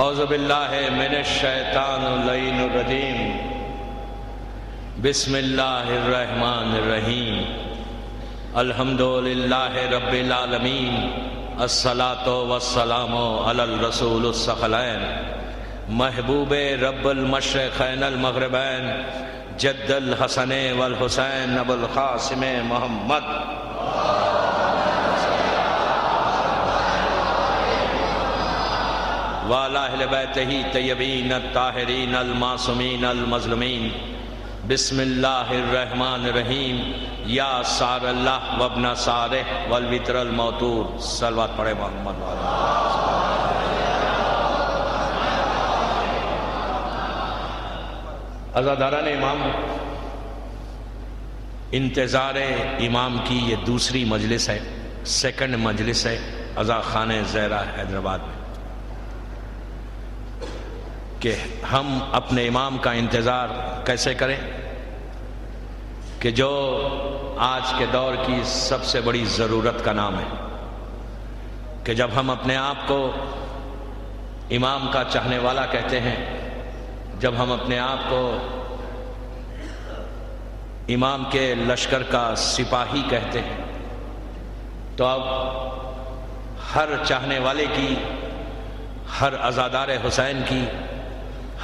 اعوذ باللہ من الشیطان اللعین الرجیم بسم اللہ الرحمن الرحیم الحمدللہ رب العالمین الصلاۃ والسلام علی الرسول الثقلین محبوب رب المشرقین المغربین جد الحسن والحسین ابو القاسم محمد وعلی اہل بیتہ طیبین الطاہرین المعصومین المظلومین بسم اللہ الرحمن الرحیم یا سار اللہ وابن سارہ والوتر الموتور صلوات پڑھے محمد عزاداران امام، انتظار امام کی یہ دوسری مجلس ہے، سیکنڈ مجلس ہے عزا خانہ زہرا حیدرآباد میں، کہ ہم اپنے امام کا انتظار کیسے کریں کہ جو آج کے دور کی سب سے بڑی ضرورت کا نام ہے، کہ جب ہم اپنے آپ کو امام کا چاہنے والا کہتے ہیں، جب ہم اپنے آپ کو امام کے لشکر کا سپاہی کہتے ہیں، تو اب ہر چاہنے والے کی، ہر عزادار حسین کی،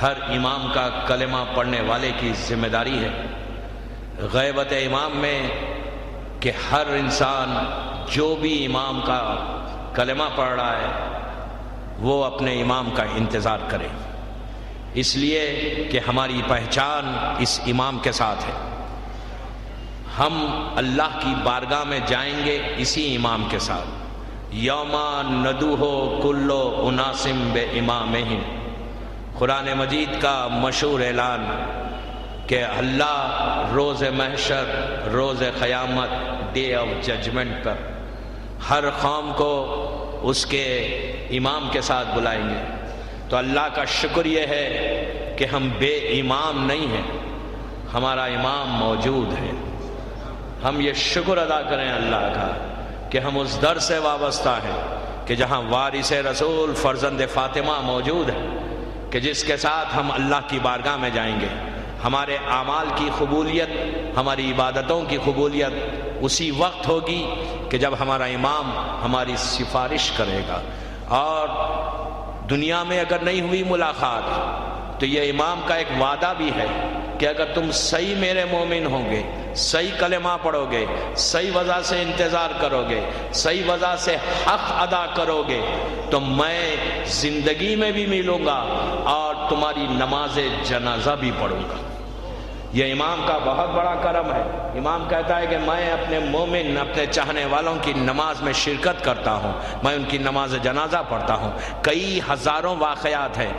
ہر امام کا کلمہ پڑھنے والے کی ذمہ داری ہے غیبت امام میں کہ ہر انسان جو بھی امام کا کلمہ پڑھ رہا ہے وہ اپنے امام کا انتظار کرے، اس لیے کہ ہماری پہچان اس امام کے ساتھ ہے، ہم اللہ کی بارگاہ میں جائیں گے اسی امام کے ساتھ، یوم ندعو کل اناس بامامہم، قرآن مجید کا مشہور اعلان کہ اللہ روز محشر، روز قیامت، ڈے آف ججمنٹ پر ہر قوم کو اس کے امام کے ساتھ بلائیں گے، تو اللہ کا شکر یہ ہے کہ ہم بے امام نہیں ہیں، ہمارا امام موجود ہے، ہم یہ شکر ادا کریں اللہ کا کہ ہم اس در سے وابستہ ہیں کہ جہاں وارث رسول فرزند فاطمہ موجود ہے، کہ جس کے ساتھ ہم اللہ کی بارگاہ میں جائیں گے، ہمارے اعمال کی قبولیت، ہماری عبادتوں کی قبولیت اسی وقت ہوگی کہ جب ہمارا امام ہماری سفارش کرے گا، اور دنیا میں اگر نہیں ہوئی ملاقات تو یہ امام کا ایک وعدہ بھی ہے کہ اگر تم صحیح میرے مومن ہوں گے، صحیح کلمہ پڑھو گے، صحیح وجہ سے انتظار کرو گے، صحیح وجہ سے حق ادا کرو گے، تو میں زندگی میں بھی ملوں گا اور تمہاری نماز جنازہ بھی پڑھوں گا۔ یہ امام کا بہت بڑا کرم ہے۔ امام کہتا ہے کہ میں اپنے مومن، اپنے چاہنے والوں کی نماز میں شرکت کرتا ہوں، میں ان کی نماز جنازہ پڑھتا ہوں۔ کئی ہزاروں واقعات ہیں،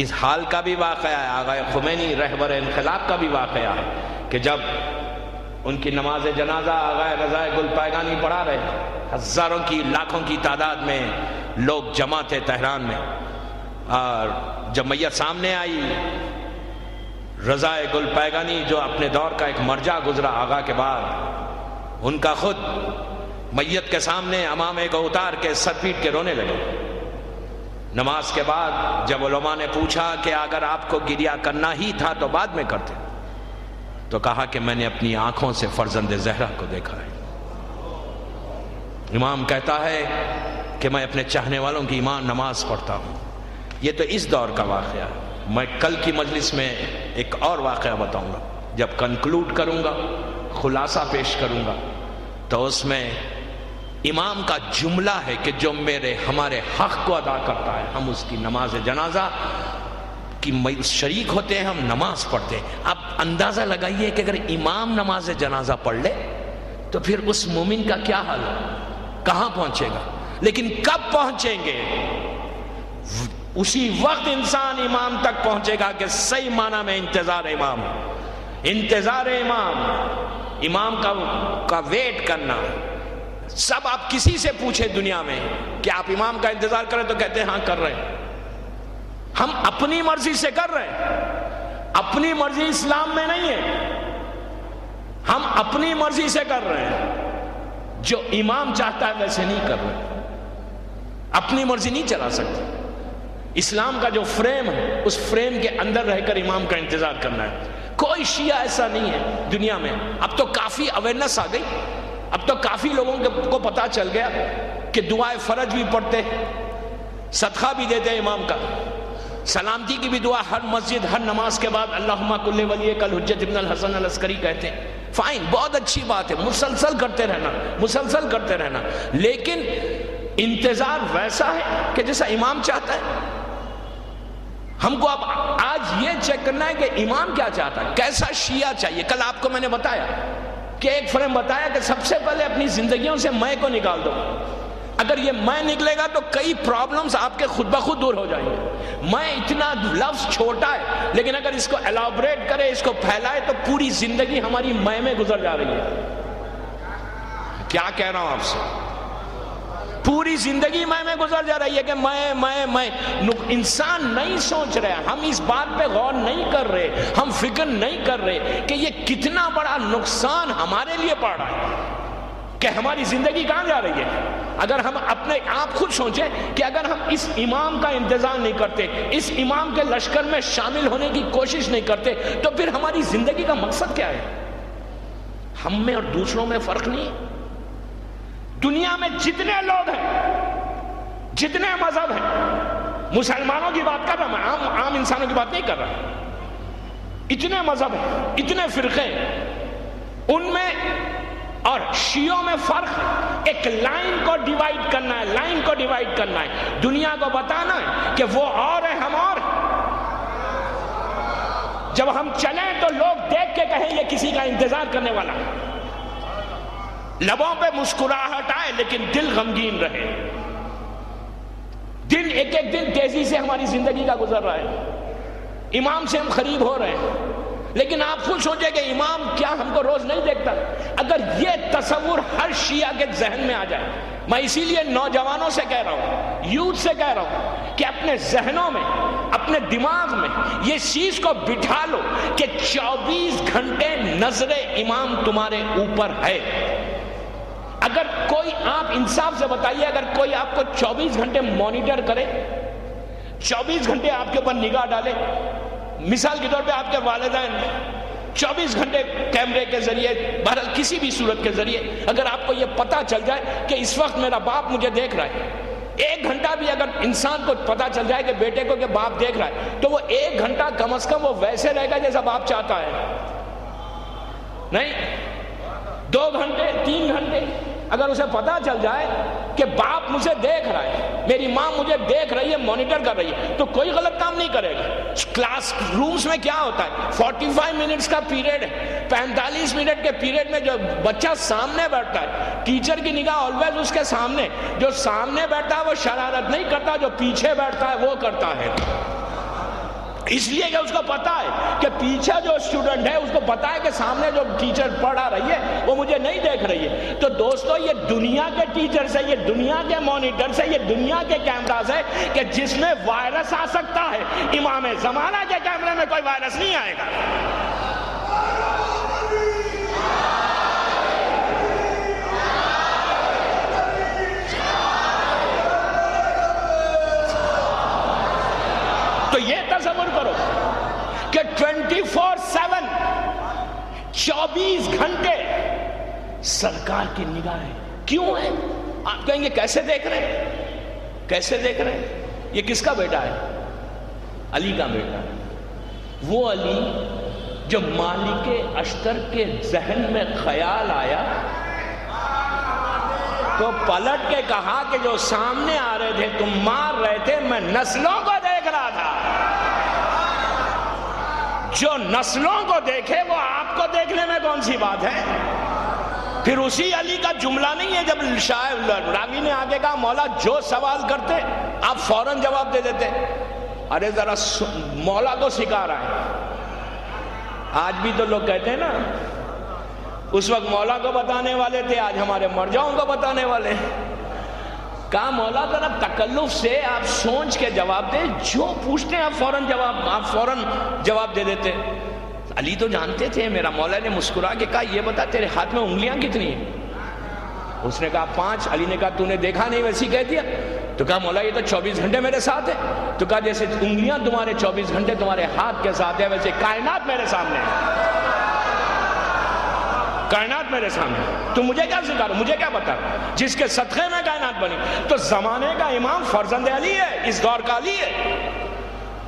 اس حال کا بھی واقعہ ہے، آغا خمینی رہبر انقلاب کا بھی واقعہ ہے کہ جب ان کی نماز جنازہ آغا رضا گل پیگانی پڑھا رہے، ہزاروں کی، لاکھوں کی تعداد میں لوگ جمع تھے تہران میں، اور جب میت سامنے آئی، رضا گل پیگانی جو اپنے دور کا ایک مرجع گزرا آغا کے بعد، ان کا خود میت کے سامنے امامے کو اتار کے سر پیٹ کے رونے لگے۔ نماز کے بعد جب علماء نے پوچھا کہ اگر آپ کو گریہ کرنا ہی تھا تو بعد میں کرتے، تو کہا کہ میں نے اپنی آنکھوں سے فرزند زہرا کو دیکھا ہے۔ امام کہتا ہے کہ میں اپنے چاہنے والوں کی ایمان نماز پڑھتا ہوں۔ یہ تو اس دور کا واقعہ ہے۔ میں کل کی مجلس میں ایک اور واقعہ بتاؤں گا، جب کنکلوڈ کروں گا، خلاصہ پیش کروں گا، تو اس میں امام کا جملہ ہے کہ جو ہمارے حق کو ادا کرتا ہے، ہم اس کی نماز جنازہ کی شریک ہوتے ہیں، ہم نماز پڑھتے ہیں۔ اب اندازہ لگائیے کہ اگر امام نماز جنازہ پڑھ لے تو پھر اس مومن کا کیا حال ہے؟ کہاں پہنچے گا، لیکن کب پہنچیں گے؟ اسی وقت انسان امام تک پہنچے گا کہ صحیح معنی میں انتظار امام، انتظار امام، امام کا ویٹ کرنا۔ سب آپ کسی سے پوچھیں دنیا میں کہ آپ امام کا انتظار کریں تو کہتے ہیں ہاں کر رہے ہیں۔ ہم اپنی مرضی سے کر رہے ہیں، اپنی مرضی اسلام میں نہیں ہے، ہم اپنی مرضی سے کر رہے ہیں، جو امام چاہتا ہے ویسے نہیں کر رہے، اپنی مرضی نہیں چلا سکتے۔ اسلام کا جو فریم ہے اس فریم کے اندر رہ کر امام کا انتظار کرنا ہے۔ کوئی شیعہ ایسا نہیں ہے دنیا میں، اب تو کافی اویئرنس آ گئی، اب تو کافی لوگوں کو پتا چل گیا کہ دعائے فرج بھی پڑھتے، صدقہ بھی دیتے امام کا، سلامتی کی بھی دعا ہر مسجد ہر نماز کے بعد اللہم کل ولیک الحجۃ ابن الحسن العسکری کہتے ہیں۔ فائن، بہت اچھی بات ہے، مسلسل کرتے رہنا، مسلسل کرتے رہنا، لیکن انتظار ویسا ہے کہ جیسا امام چاہتا ہے۔ ہم کو اب آج یہ چیک کرنا ہے کہ امام کیا چاہتا ہے، کیسا شیعہ چاہیے۔ کل آپ کو میں نے بتایا کہ ایک فریم بتایا کہ سب سے پہلے اپنی زندگیوں سے میں کو نکال دو۔ اگر یہ میں نکلے گا تو کئی پرابلمز آپ کے خود بخود دور ہو جائیں گے۔ میں اتنا لفظ چھوٹا ہے، لیکن اگر اس کو ایلابریٹ کرے، اس کو پھیلائے تو پوری زندگی ہماری میں گزر جا رہی ہے۔ کیا کہہ رہا ہوں آپ سے، پوری زندگی میں گزر جا رہی ہے کہ میں انسان نہیں سوچ رہے، ہم اس بات پہ غور نہیں کر رہے، ہم فکر نہیں کر رہے کہ یہ کتنا بڑا نقصان ہمارے لیے پڑ رہا ہے، کہ ہماری زندگی کہاں جا رہی ہے۔ اگر ہم اپنے آپ خود سوچیں کہ اگر ہم اس امام کا انتظار نہیں کرتے، اس امام کے لشکر میں شامل ہونے کی کوشش نہیں کرتے، تو پھر ہماری زندگی کا مقصد کیا ہے؟ ہم میں اور دوسروں میں فرق نہیں ہے۔ دنیا میں جتنے لوگ ہیں، جتنے مذہب ہیں، مسلمانوں کی بات کر رہا میں، عام انسانوں کی بات نہیں کر رہا، اتنے مذہب ہیں، اتنے فرقے ہیں، ان میں اور شیعوں میں فرق ہے۔ ایک لائن کو ڈیوائیڈ کرنا ہے، لائن کو ڈیوائیڈ کرنا ہے، دنیا کو بتانا ہے کہ وہ اور ہے، ہم اور۔ جب ہم چلیں تو لوگ دیکھ کے کہیں یہ کسی کا انتظار کرنے والا، لبوں پہ مسکراہٹ آئے لیکن دل غمگین رہے۔ دن ایک ایک دن تیزی سے ہماری زندگی کا گزر رہا ہے، امام سے ہم قریب ہو رہے ہیں، لیکن آپ خود سوچیں کہ امام کیا ہم کو روز نہیں دیکھتا؟ اگر یہ تصور ہر شیعہ کے ذہن میں آ جائے، میں اسی لیے نوجوانوں سے کہہ رہا ہوں، یوتھ سے کہہ رہا ہوں کہ اپنے ذہنوں میں، اپنے دماغ میں یہ چیز کو بٹھا لو کہ 24 گھنٹے نظر امام تمہارے اوپر ہے۔ اگر کوئی، آپ انصاف سے بتائیے، اگر کوئی آپ کو 24 گھنٹے مانیٹر کرے، 24 گھنٹے آپ کے اوپر نگاہ ڈالے، مثال کے طور پہ آپ کے والدین 24 گھنٹے کیمرے کے ذریعے، بہرحال کسی بھی صورت کے ذریعے، اگر آپ کو یہ پتا چل جائے کہ اس وقت میرا باپ مجھے دیکھ رہا ہے، 1 گھنٹہ بھی اگر انسان کو پتا چل جائے کہ بیٹے کو کہ باپ دیکھ رہا ہے، تو وہ 1 گھنٹہ کم از کم وہ ویسے رہے گا جیسا باپ چاہتا ہے، نہیں 2 گھنٹے 3 گھنٹے اگر اسے پتا چل جائے کہ باپ مجھے دیکھ رہا ہے، میری ماں مجھے دیکھ رہی ہے، مانیٹر کر رہی ہے، تو کوئی غلط کام نہیں کرے گا۔ کلاس رومز میں کیا ہوتا ہے، 45 منٹس کا پیریڈ ہے، 45 منٹ کے پیریڈ میں جو بچہ سامنے بیٹھتا ہے، ٹیچر کی نگاہ آلویز اس کے سامنے، جو سامنے بیٹھتا ہے وہ شرارت نہیں کرتا، جو پیچھے بیٹھتا ہے وہ کرتا ہے، اس لیے کہ اس کو پتا ہے کہ پیچھے جو اسٹوڈنٹ ہے اس کو پتا ہے کہ سامنے جو ٹیچر پڑھا رہی ہے وہ مجھے نہیں دیکھ رہی ہے۔ تو دوستو، یہ دنیا کے ٹیچر سے، یہ دنیا کے مانیٹر سے، یہ دنیا کے کیمراز ہے کہ جس میں وائرس آ سکتا ہے، امام زمانہ کے کیمرے میں کوئی وائرس نہیں آئے گا۔ تو یہ تصور کرو کہ 24/7 24 گھنٹے سرکار کی نگاہیں کیوں ہے؟ آپ کہیں گے کیسے دیکھ رہے ہیں، کیسے دیکھ رہے ہیں؟ یہ کس کا بیٹا ہے؟ علی کا بیٹا ہے۔ وہ علی جو مالک اشتر کے ذہن میں خیال آیا تو پلٹ کے کہا کہ جو سامنے آ رہے تھے تم مار رہے تھے، میں نسلوں کو دیکھ رہا تھا۔ جو نسلوں کو دیکھے وہ آپ کو دیکھنے میں کون سی بات ہے؟ پھر اسی علی کا جملہ نہیں ہے، جب شاہ راوی نے آگے کہا مولا جو سوال کرتے آپ فوراً جواب دے دیتے. ارے ذرا مولا کو سکھا رہا ہے. آج بھی تو لوگ کہتے ہیں نا، اس وقت مولا کو بتانے والے تھے، آج ہمارے مرجعوں کو بتانے والے. کہا مولا ذرا تکلف سے آپ سوچ کے جواب دیں، جو پوچھتے ہیں آپ فوراً جواب دے دیتے. علی تو جانتے تھے. میرا مولا نے مسکرا کے کہا یہ بتا تیرے ہاتھ میں انگلیاں کتنی ہیں؟ اس نے کہا 5. علی نے کہا تو نے دیکھا نہیں ویسی کہہ دیا. تو کہا مولا یہ تو 24 گھنٹے میرے ساتھ ہے. تو کہا جیسے انگلیاں تمہارے 24 گھنٹے تمہارے ہاتھ کے ساتھ ہے، ویسے کائنات میرے سامنے ہے. کائنات میرے سامنے. تو مجھے کیا سکھا رہا، مجھے کیا بتا رہا؟ جس کے صدقے میں کائنات بنی. تو زمانے کا امام فرزند علی ہے، اس دور کا علی ہے.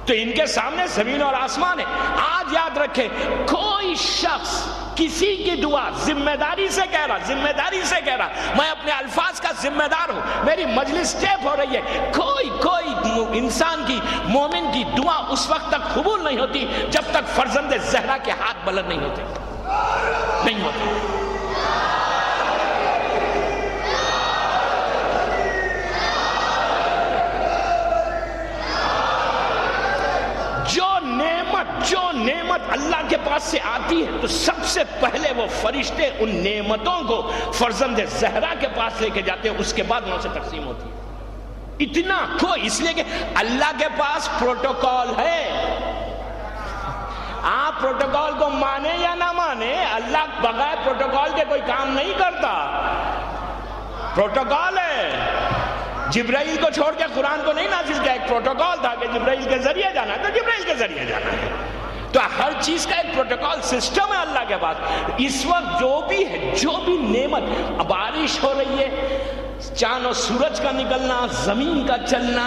تو ان کے سامنے زمین اور آسمان ہے. آج یاد رکھیں، کوئی شخص کسی کی دعا ذمہ داری سے کہہ رہا میں اپنے الفاظ کا ذمہ دار ہوں، میری مجلس ٹیپ ہو رہی ہے، کوئی انسان کی، مومن کی دعا اس وقت تک قبول نہیں ہوتی جب تک فرزند زہرا کے ہاتھ بلند نہیں ہوتے. جو نعمت اللہ کے پاس سے آتی ہے تو سب سے پہلے وہ فرشتے ان نعمتوں کو فرزند زہرا کے پاس لے کے جاتے ہیں، اس کے بعد وہاں سے تقسیم ہوتی ہے. اتنا کوئی، اس لیے کہ اللہ کے پاس پروٹوکول ہے. آپ پروٹوکول کو مانے یا نہ مانے، اللہ بغیر پروٹوکول کے کوئی کام نہیں کرتا. پروٹوکول ہے. جبرائیل کو چھوڑ کے قرآن کو نہیں نازل کیا، ایک پروٹوکول تھا کہ جبرائیل کے ذریعے جانا ہے تو جبرائیل کے ذریعے جانا ہے. تو ہر چیز کا ایک پروٹوکول سسٹم ہے اللہ کے پاس. اس وقت جو بھی نعمت، بارش ہو رہی ہے، چاند و سورج کا نکلنا، زمین کا چلنا،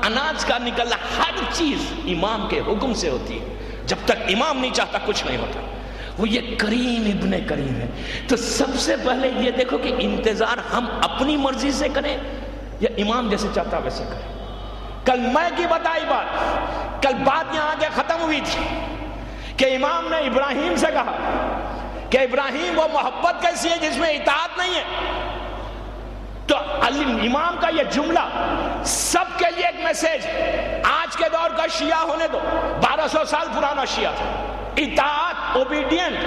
اناج کا نکلنا، ہر چیز امام کے حکم سے ہوتی ہے. جب تک امام نہیں چاہتا کچھ نہیں ہوتا. وہ یہ کریم ابن کریم ہے. تو سب سے پہلے یہ دیکھو کہ انتظار ہم اپنی مرضی سے کریں یا امام جیسے چاہتا ویسے کریں. کل میں کی بتائی بات، کل بات یہاں آگے ختم ہوئی تھی کہ امام نے ابراہیم سے کہا کہ ابراہیم وہ محبت کیسی ہے جس میں اطاعت نہیں ہے. تو امام کا یہ جملہ سب کے لیے ایک میسیج. آج کے دور کا شیعہ ہونے دو، 1200 سال پرانا شیعہ تھا. اطاعت، اوبیڈینٹ.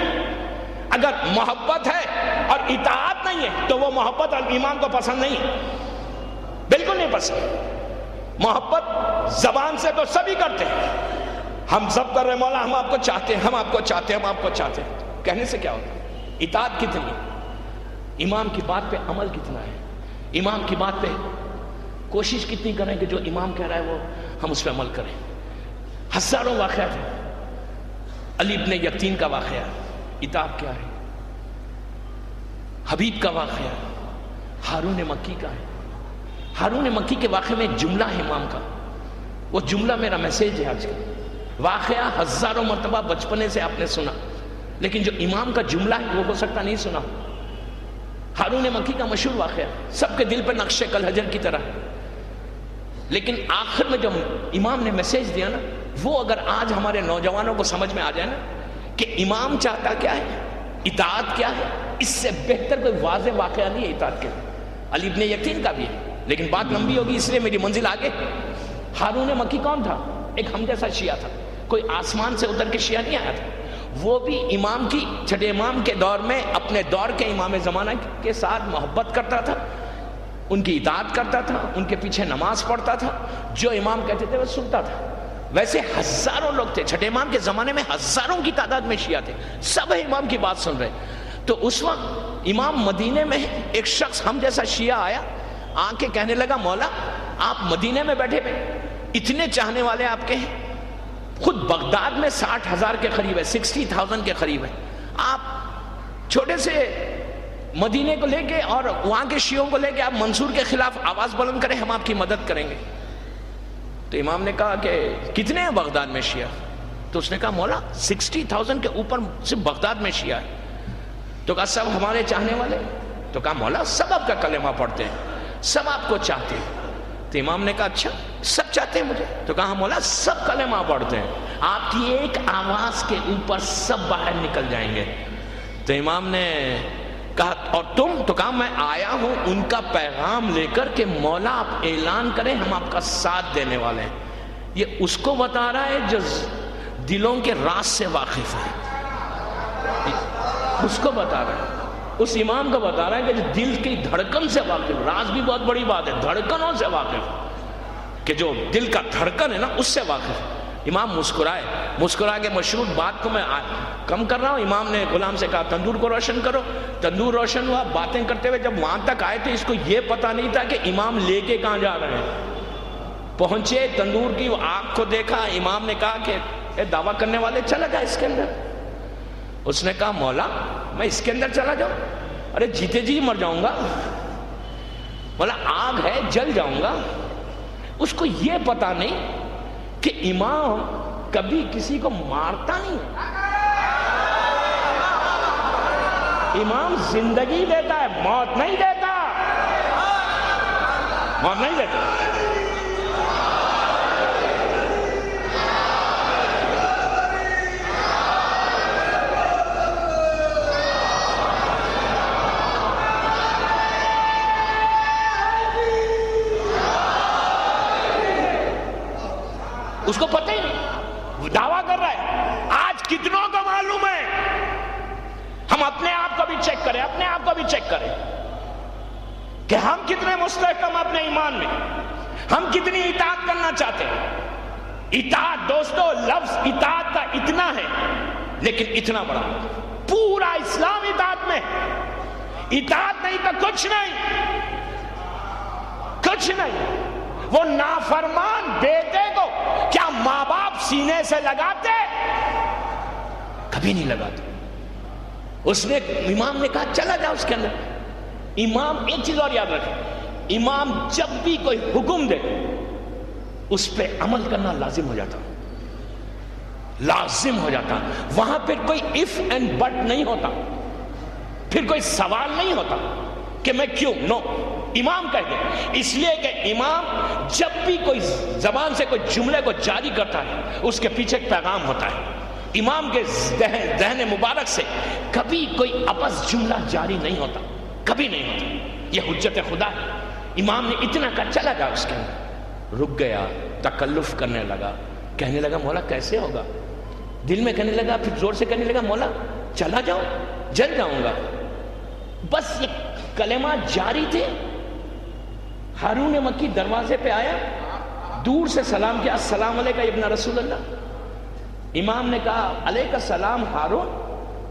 اگر محبت ہے اور اطاعت نہیں ہے تو وہ محبت امام کو پسند نہیں ہے، بالکل نہیں پسند. محبت زبان سے تو سبھی کرتے ہیں، ہم سب کر رہے مولا ہم آپ کو چاہتے ہیں، ہم آپ کو چاہتے ہیں، ہم آپ کو چاہتے ہیں. کہنے سے کیا ہوتا ہے؟ اطاعت کتنی ہے؟ امام کی بات پہ عمل کتنا ہے؟ امام کی بات پہ کوشش کتنی کریں کہ جو امام کہہ رہا ہے وہ ہم اس پہ عمل کریں. ہزاروں واقعات ہیں. علی ابن یقین کا واقعہ، اطاعت کیا ہے. حبیب کا واقعہ، ہارون مکی کا ہے. ہارون مکی کے واقعے میں ایک جملہ ہے امام کا، وہ جملہ میرا میسیج ہے آج کا. واقعہ ہزاروں مرتبہ بچپنے سے آپ نے سنا، لیکن جو امام کا جملہ ہے وہ ہو سکتا نہیں سنا. ہارون مکی کا مشہور واقعہ سب کے دل پر نقش کل حجر کی طرح ہے. لیکن آخر میں جو امام نے میسیج دیا نا، وہ اگر آج ہمارے نوجوانوں کو سمجھ میں آ جائے نا کہ امام چاہتا کیا ہے، اطاعت کیا ہے، اس سے بہتر کوئی واضح واقعہ نہیں ہے اطاعت کے. علی ابن یقین کا بھی ہے، لیکن بات لمبی ہوگی اس لیے میری منزل آگے. ہارون مکی کون تھا؟ ایک ہم جیسا شیعہ تھا، کوئی آسمان سے اتر کے شیعہ نہیں آیا تھا. وہ بھی امام کی، چھٹے امام کے دور میں اپنے دور کے امام زمانہ کے ساتھ محبت کرتا تھا، ان کی اطاعت کرتا تھا، ان کے پیچھے نماز پڑھتا تھا، جو امام کہتے تھے وہ سنتا تھا. ویسے ہزاروں لوگ تھے چھٹے امام کے زمانے میں، ہزاروں کی تعداد میں شیعہ تھے، سب امام کی بات سن رہے. تو اس وقت امام مدینے میں ایک شخص ہم جیسا شیعہ آیا، آ کے کہنے لگا مولا آپ مدینے میں بیٹھے ہوئے، اتنے چاہنے والے آپ کے ہیں، خود بغداد میں 60,000 کے قریب ہے، 60,000 کے قریب ہے. آپ چھوٹے سے مدینے کو لے کے اور وہاں کے شیعوں کو لے کے آپ منصور کے خلاف آواز بلند کریں، ہم آپ کی مدد کریں گے. تو امام نے کہا کہ کتنے ہیں بغداد میں شیعہ؟ تو اس نے کہا مولا 60,000 کے اوپر صرف بغداد میں شیعہ ہے. تو کہا سب ہمارے چاہنے والے؟ تو کہا مولا سب آپ کا کلمہ پڑھتے ہیں، سب آپ کو چاہتے ہیں. تو امام نے کہا اچھا سب چاہتے ہیں مجھے؟ تو کہا مولا سب کلمہ پڑھتے ہیں، آپ کی ایک آواز کے اوپر سب باہر نکل جائیں گے. تو امام نے کہا اور تم؟ تو کہا میں آیا ہوں ان کا پیغام لے کر کہ مولا آپ اعلان کریں ہم آپ کا ساتھ دینے والے ہیں. یہ اس کو بتا رہا ہے جو دلوں کے راز سے واقف ہے. اس کو بتا رہا ہے, اس امام کو بتا رہا ہے کہ جو دل کی دھڑکن سے واقف. راز بھی بہت بڑی بات ہے, دھڑکنوں سے واقف, کہ جو دل کا دھڑکن ہے نا اس سے واقف. امام مسکرائے, مسکرا کے مشروط بات کو میں کم کر رہا ہوں. امام نے غلام سے کہا تندور کو روشن کرو. تندور روشن ہوا. باتیں کرتے ہوئے جب وہاں تک آئے تھے اس کو یہ پتہ نہیں تھا کہ امام لے کے کہاں جا رہے ہیں. پہنچے, تندور کی آگ کو دیکھا. امام نے کہا کہ اے دعویٰ کرنے والے چلا جا اس کے اندر. اس نے کہا مولا میں اس کے اندر چلا جاؤں؟ ارے جیتے جی مر جاؤں گا. مولا آگ ہے جل جاؤں گا. اس کو یہ پتہ نہیں کہ امام کبھی کسی کو مارتا نہیں. امام زندگی دیتا ہے, موت نہیں دیتا. موت نہیں دیتا. اس کو پتہ ہی نہیں, دعویٰ کر رہا ہے. آج کتنوں کو معلوم ہے؟ ہم اپنے آپ کو بھی چیک کریں, اپنے آپ کو بھی چیک کریں کہ ہم کتنے مستحکم اپنے ایمان میں, ہم کتنی اطاعت کرنا چاہتے ہیں. اطاعت دوستو, لفظ اطاعت کا اتنا ہے لیکن اتنا بڑا, پورا اسلام اطاعت میں. اطاعت نہیں تو کچھ نہیں, کچھ نہیں. وہ نافرمان بیٹے کو کیا ماں باپ سینے سے لگاتے؟ کبھی نہیں لگاتے. اس نے, امام نے کہا چلا جا اس کے اندر. امام ایک چیز اور یاد رکھے, امام جب بھی کوئی حکم دے اس پہ عمل کرنا لازم ہو جاتا, لازم ہو جاتا. وہاں پہ کوئی اف اینڈ بٹ نہیں ہوتا, پھر کوئی سوال نہیں ہوتا کہ میں کیوں. نو, امام کہہ دے. اس لیے کہ امام جب بھی کوئی زبان سے کوئی جملے کو جاری کرتا ہے اس کے پیچھے ایک پیغام ہوتا ہے. امام کے ذہن مبارک سے کبھی کوئی اپس جملہ جاری نہیں ہوتا, کبھی نہیں ہوتا. یہ حجت خدا ہے. امام نے اتنا کہا چلا جا اس کے اندر. رک گیا, تکلف کرنے لگا, کہنے لگا مولا کیسے ہوگا. دل میں کہنے لگا, پھر زور سے کہنے لگا مولا چلا جاؤ, جل جاؤں گا. بس یہ کلمات جاری تھے. ہارون مکی دروازے پہ آیا, دور سے سلام کیا, السلام علیکم ابن رسول اللہ. امام نے کہا علیکم السلام ہارون.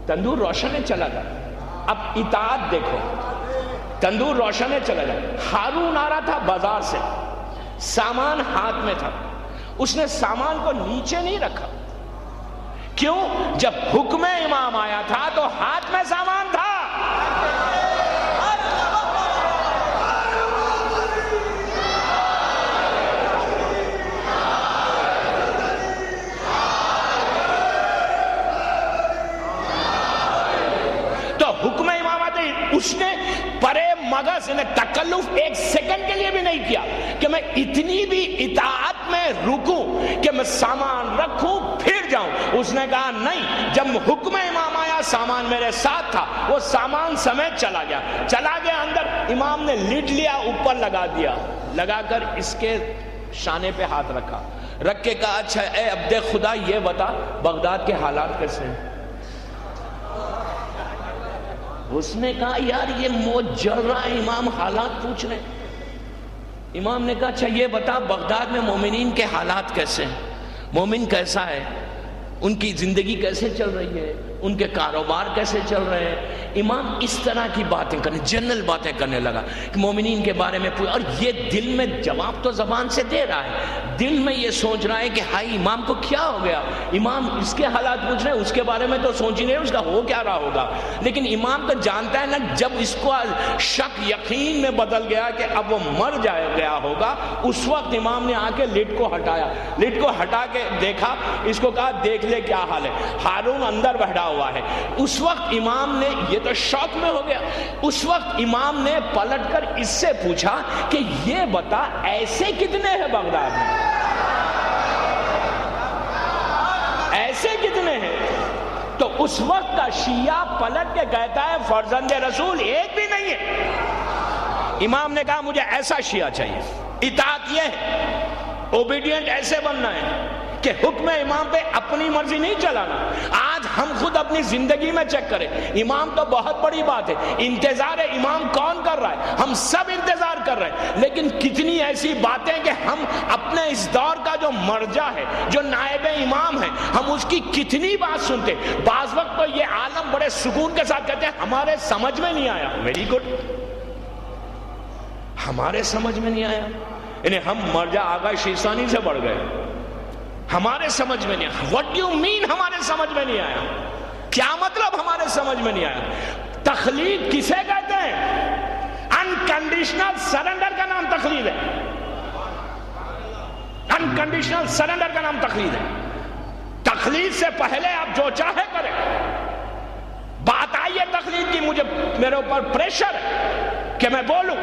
تندور روشن ہے, چلا گیا. اب اطاعت دیکھو, تندور روشن ہے, چلا گیا. ہارون آ رہا تھا بازار سے, سامان ہاتھ میں تھا. اس نے سامان کو نیچے نہیں رکھا. کیوں؟ جب حکم امام آیا تھا تو ہاتھ میں سامان تھا. حکم امام آتے اس نے پرے مغز نے تکلف ایک سیکنڈ کے لیے بھی نہیں کیا کہ میں اتنی بھی اطاعت میں رکوں کہ میں سامان رکھوں پھر جاؤں. اس نے کہا نہیں, جب حکم امام آیا سامان میرے ساتھ تھا, وہ سامان سمیت چلا گیا. چلا گیا اندر. امام نے لڈ لیا, اوپر لگا دیا, لگا کر اس کے شانے پہ ہاتھ رکھا, رکھ کے کہا اچھا اے عبد خدا یہ بتا بغداد کے حالات کیسے ہیں. اس نے کہا یار یہ موت جل رہا ہے, امام حالات پوچھ رہے. امام نے کہا اچھا یہ بتا بغداد میں مومنین کے حالات کیسے ہیں, مومن کیسا ہے, ان کی زندگی کیسے چل رہی ہے, ان کے کاروبار کیسے چل رہے ہیں. امام اس طرح کی باتیں کرنے, جنرل باتیں کرنے لگا کہ مومنین کے بارے میں اور یہ دل میں جواب تو زبان سے دے رہا ہے, دل میں یہ سوچ رہا ہے کہ ہائی امام کو کیا ہو گیا, امام اس کے حالات پوچھ رہے ہیں, اس کے بارے میں تو سوچ ہی نہیں اس کا ہو کیا رہا ہوگا. لیکن امام تو جانتا ہے نا, جب اس کو شک یقین میں بدل گیا کہ اب وہ مر گیا ہوگا, اس وقت امام نے آ کے لٹ کو ہٹایا, لٹ کو ہٹا کے دیکھا, اس کو کہا دیکھ لے کیا حال ہے. ہارون اندر بیٹھا ہوا ہے. اس وقت امام نے, یہ تو شوق میں ہو گیا, اس وقت امام نے پلٹ کر اس سے پوچھا کہ یہ بتا ایسے کتنے ہیں بغداد میں, ایسے کتنے ہیں. تو اس وقت کا شیعہ پلٹ کے کہتا ہے فرزند رسول ایک بھی نہیں ہے۔ امام نے کہا مجھے ایسا شیعہ چاہیے، اطاعت یہ ہے، اوبیڈینٹ ایسے بننا ہے کہ حکم امام پہ اپنی مرضی نہیں چلانا۔ آج ہم خود اپنی زندگی میں چیک کریں، امام تو بہت بڑی بات ہے، انتظار امام کون کر رہا ہے؟ ہم سب انتظار کر رہے ہیں، لیکن کتنی ایسی باتیں کہ ہم اپنے اس دور کا جو مرجع ہے، جو نائب امام ہے، ہم اس کی کتنی بات سنتے۔ بعض وقت تو یہ عالم بڑے سکون کے ساتھ کہتے ہیں ہمارے سمجھ میں نہیں آیا۔ ویری گڈ، ہمارے سمجھ میں نہیں آیا، یعنی ہم مرجع آغا شیستانی سے بڑھ گئے، ہمارے سمجھ میں نہیں آیا۔ What do you mean ہمارے سمجھ میں نہیں آیا؟ کیا مطلب ہمارے سمجھ میں نہیں آیا؟ تخلید کسے کہتے ہیں؟ انکنڈیشنل سرنڈر کا نام تخلید ہے، انکنڈیشنل سرنڈر کا نام تخلید ہے۔ تخلید سے پہلے آپ جو چاہے کریں۔ بات آئی ہے تخلید کی، مجھے میرے اوپر پریشر ہے کہ میں بولوں،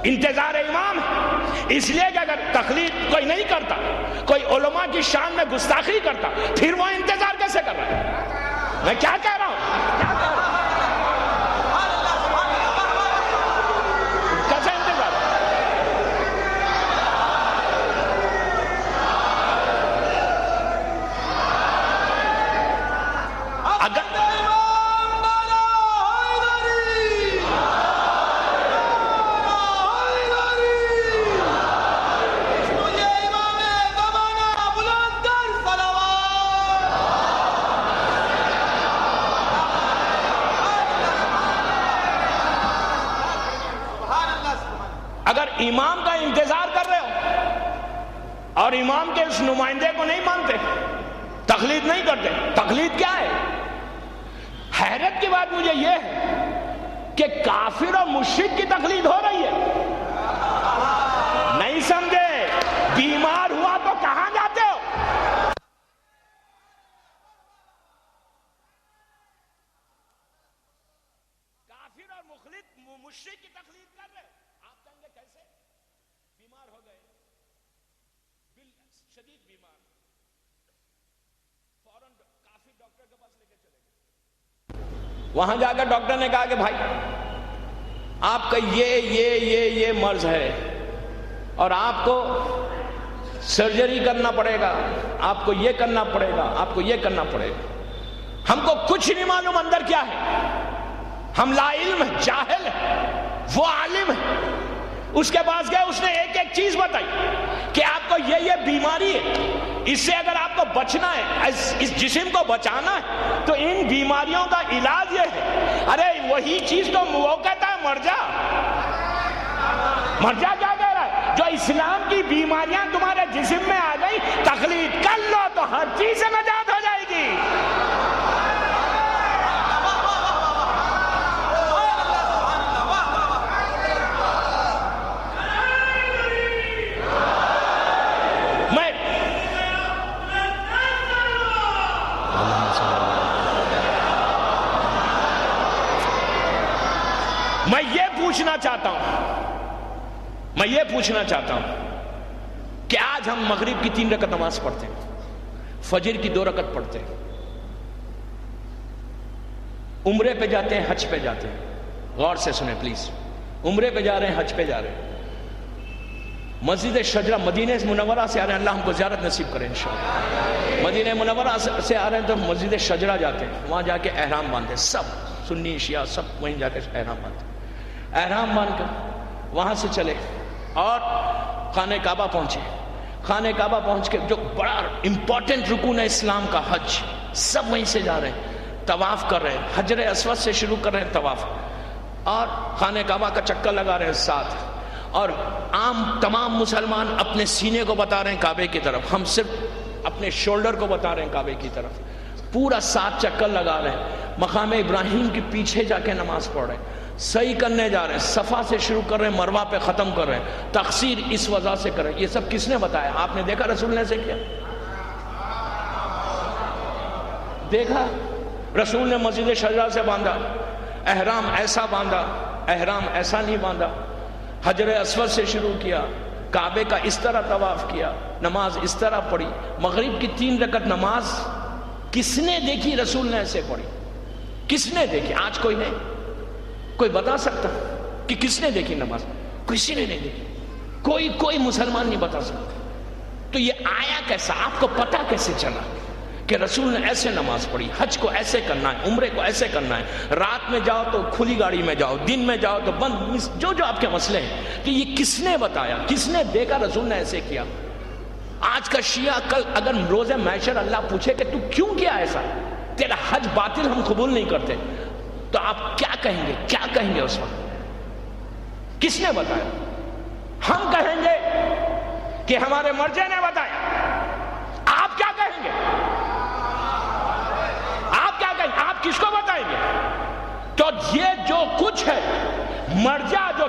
انتظار امام ہے، اس لیے کہ اگر تقلید کوئی نہیں کرتا، کوئی علماء کی شان میں گستاخی کرتا، پھر وہ انتظار کیسے کر رہا ہے؟ میں کیا کہہ رہا ہوں؟ کیسے انتظار؟ اگر امام کا انتظار کر رہے ہو اور امام کے اس نمائندے کو نہیں مانتے، تقلید نہیں کرتے، تقلید کیا ہے؟ حیرت کی بات مجھے یہ ہے کہ کافر اور مشرک کی تقلید ہو رہی ہے۔ نہیں سمجھے؟ بیمار ہوا تو کہاں جاتے ہو؟ کافر اور مشرک کی تقلید کر رہے ہو۔ آپ کہیں گے کیسے؟ بیمار ہو گئے، شدید بیمار، فوراً کافی ڈاکٹر کے پاس لے کے چلے گئے۔ وہاں جا کر ڈاکٹر نے کہا کہ بھائی آپ کا یہ مرض ہے اور آپ کو سرجری کرنا پڑے گا، آپ کو یہ کرنا پڑے گا، آپ کو یہ کرنا پڑے گا۔ ہم کو کچھ نہیں معلوم اندر کیا ہے، ہم لا علم ہے، جاہل ہے، وہ عالم ہے۔ اس کے پاس گئے، اس نے ایک ایک چیز بتائی کہ آپ کو یہ بیماری ہے، اس سے اگر آپ کو بچنا ہے، اس جسم کو بچانا ہے تو ان بیماریوں کا علاج یہ ہے۔ ارے وہی چیز تو وہ کہتا ہے مرجع۔ مرجع کیا کہہ رہا ہے؟ جو اسلام کی بیماریاں تمہارے جسم میں آ گئی، تقلید کر لو تو ہر چیز سے نجات ہو جائے گی۔ میں یہ پوچھنا چاہتا ہوں کہ آج ہم مغرب کی 3 رکعت نماز پڑھتے ہیں، فجر کی 2 رکعت پڑھتے ہیں، عمرے پہ جاتے ہیں، حج پہ جاتے ہیں۔ غور سے سنیں پلیز، عمرے پہ جا رہے ہیں، حج پہ جا رہے ہیں، مسجد شجرہ مدینہ منورہ سے آ رہے ہیں، اللہ ہم کو زیارت نصیب کرے انشاءاللہ۔ مدینہ منورہ سے آ رہے ہیں تو مسجد شجرہ جاتے ہیں، وہاں جا کے احرام باندھتے ہیں، سب سنی شیعہ سب وہیں جا کے احرام باندھتے ہیں۔ احرام باندھ کر وہاں سے چلے اور خانہ کعبہ پہنچے۔ خانہ کعبہ پہنچ کے جو بڑا امپورٹنٹ رکن ہے اسلام کا، حج، سب وہیں سے جا رہے ہیں، طواف کر رہے ہیں، حجر اسود سے شروع کر رہے ہیں طواف، اور خانہ کعبہ کا چکر لگا رہے ہیں ساتھ، اور عام تمام مسلمان اپنے سینے کو بتا رہے ہیں کعبے کی طرف، ہم صرف اپنے شولڈر کو بتا رہے ہیں کعبے کی طرف، پورا 7 چکر لگا رہے ہیں، مقام ابراہیم کے پیچھے جا کے نماز پڑھ رہے ہیں، صحیح کرنے جا رہے ہیں، صفا سے شروع کر رہے ہیں، مروہ پہ ختم کر رہے ہیں، تقصیر اس وجہ سے کر رہے ہیں۔ یہ سب کس نے بتایا؟ آپ نے دیکھا رسول نے سے کیا؟ دیکھا رسول نے مسجد شجرہ سے باندھا، احرام ایسا باندھا، احرام ایسا نہیں باندھا، حجر اسود سے شروع کیا، کعبے کا اس طرح طواف کیا، نماز اس طرح پڑھی، مغرب کی 3 رکعت نماز کس نے دیکھی رسول نے ایسے پڑھی؟ کس نے دیکھی؟ آج کوئی نہیں، کوئی بتا سکتا کہ کس نے دیکھی نماز؟ کسی نے نہیں دیکھی، کوئی مسلمان نہیں بتا سکتا۔ تو یہ آیا کیسا؟ آپ کو پتا کیسے چلا کہ رسول نے ایسے نماز پڑھی؟ حج کو ایسے کرنا ہے، عمرے کو ایسے کرنا ہے، رات میں جاؤ تو کھلی گاڑی میں جاؤ، دن میں جاؤ تو بند، جو آپ کے مسئلے ہیں، تو یہ کس نے بتایا؟ کس نے دیکھا رسول نے ایسے کیا؟ آج کا شیعہ کل اگر روز محشر اللہ پوچھے کہ تو کیوں کیا ایسا، تیرا حج باطل ہم قبول نہیں کرتے، تو آپ کیا کہیں گے؟ کیا کہیں گے اس وقت؟ کس نے بتایا؟ ہم کہیں گے کہ ہمارے مرجع نے بتایا۔ آپ کیا کہیں گے؟ آپ کیا کہیں گے؟ آپ کس کو بتائیں گے؟ تو یہ جو کچھ ہے، مرجع جو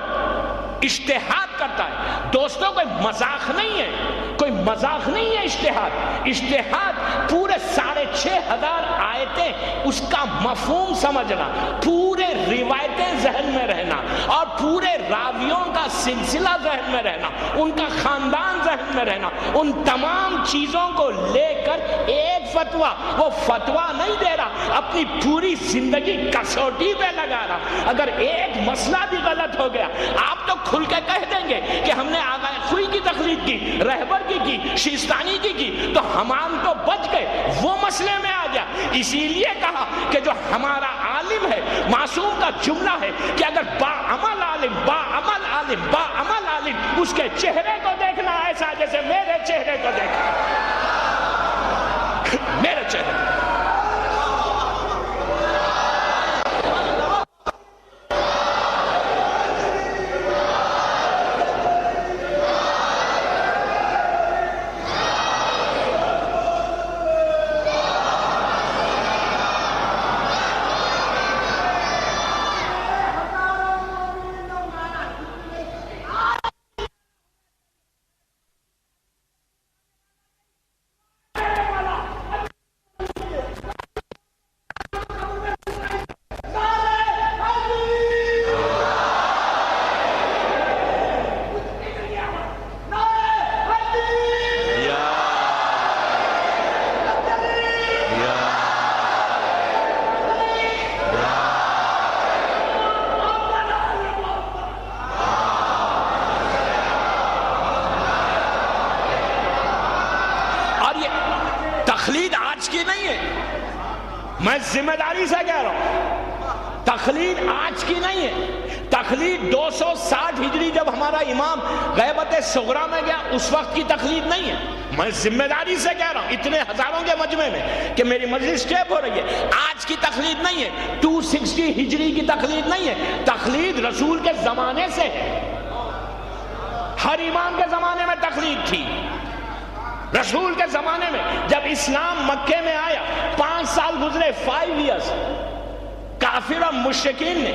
اجتہاد کرتا ہے دوستوں، کوئی مذاق نہیں ہے، کوئی مذاق نہیں ہے اجتہاد۔ اجتہاد پورے 6500 آیتیں، اس کا مفہوم سمجھنا، پورے روایتیں ذہن میں رہنا، اور پورے راویوں کا سلسلہ ذہن میں رہنا، ان کا خاندان ذہن میں رہنا، ان تمام چیزوں کو لے کر ایک فتویٰ، وہ فتویٰ نہیں دے رہا، اپنی پوری زندگی کسوٹی پہ لگا رہا۔ اگر ایک مسئلہ بھی غلط ہو گیا، آپ تو کھل کے کہہ دیں گے کہ ہم نے آغا خوئی کی تقلید کی، رہبر کی شیستانی کی، تو ہم تو بچ گئے، وہ مسئلے میں آ گیا۔ اسی لیے کہا کہ جو ہمارا عالم ہے، معصوم کا جملہ ہے کہ اگر باعمل عالم، باعمل عالم، باعمل عالم، اس کے چہرے کو دیکھنا ایسا جیسے میرے چہرے کو دیکھنا، میرے چہرے کو۔ تقلید آج کی نہیں ہے، میں ذمہ داری سے کہہ رہا ہوں، تقلید آج کی نہیں ہے۔ تقلید 260 ہجری جب ہمارا امام غیبت صغرا میں گیا، اس وقت کی تقلید نہیں ہے۔ میں ذمہ داری سے کہہ رہا ہوں اتنے ہزاروں کے مجمع میں کہ میری مجلس ٹیپ ہو رہی ہے، آج کی تقلید نہیں ہے، 260 ہجری کی تقلید نہیں ہے۔ تقلید رسول کے زمانے سے ہے، ہر امام کے زمانے میں تقلید تھی۔ رسول کے زمانے میں جب اسلام مکے میں آیا، 5 سال گزرے، 5 ایئرز، کافر اور مشرکین نے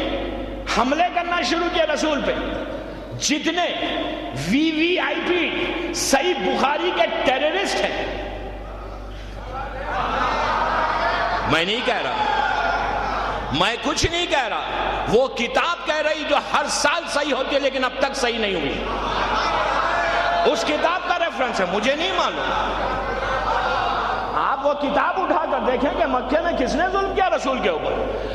حملے کرنا شروع کیا رسول پہ۔ جتنے VVIP صحیح بخاری کے ٹیررسٹ ہیں، میں نہیں کہہ رہا، میں کچھ نہیں کہہ رہا، وہ کتاب کہہ رہی جو ہر سال صحیح ہوتی ہے لیکن اب تک صحیح نہیں ہوئی، اس کتاب کا ریفرنس ہے، مجھے نہیں معلوم۔ آپ وہ کتاب اٹھا کر دیکھیں کہ مکے میں کس نے ظلم کیا رسول کے اوپر۔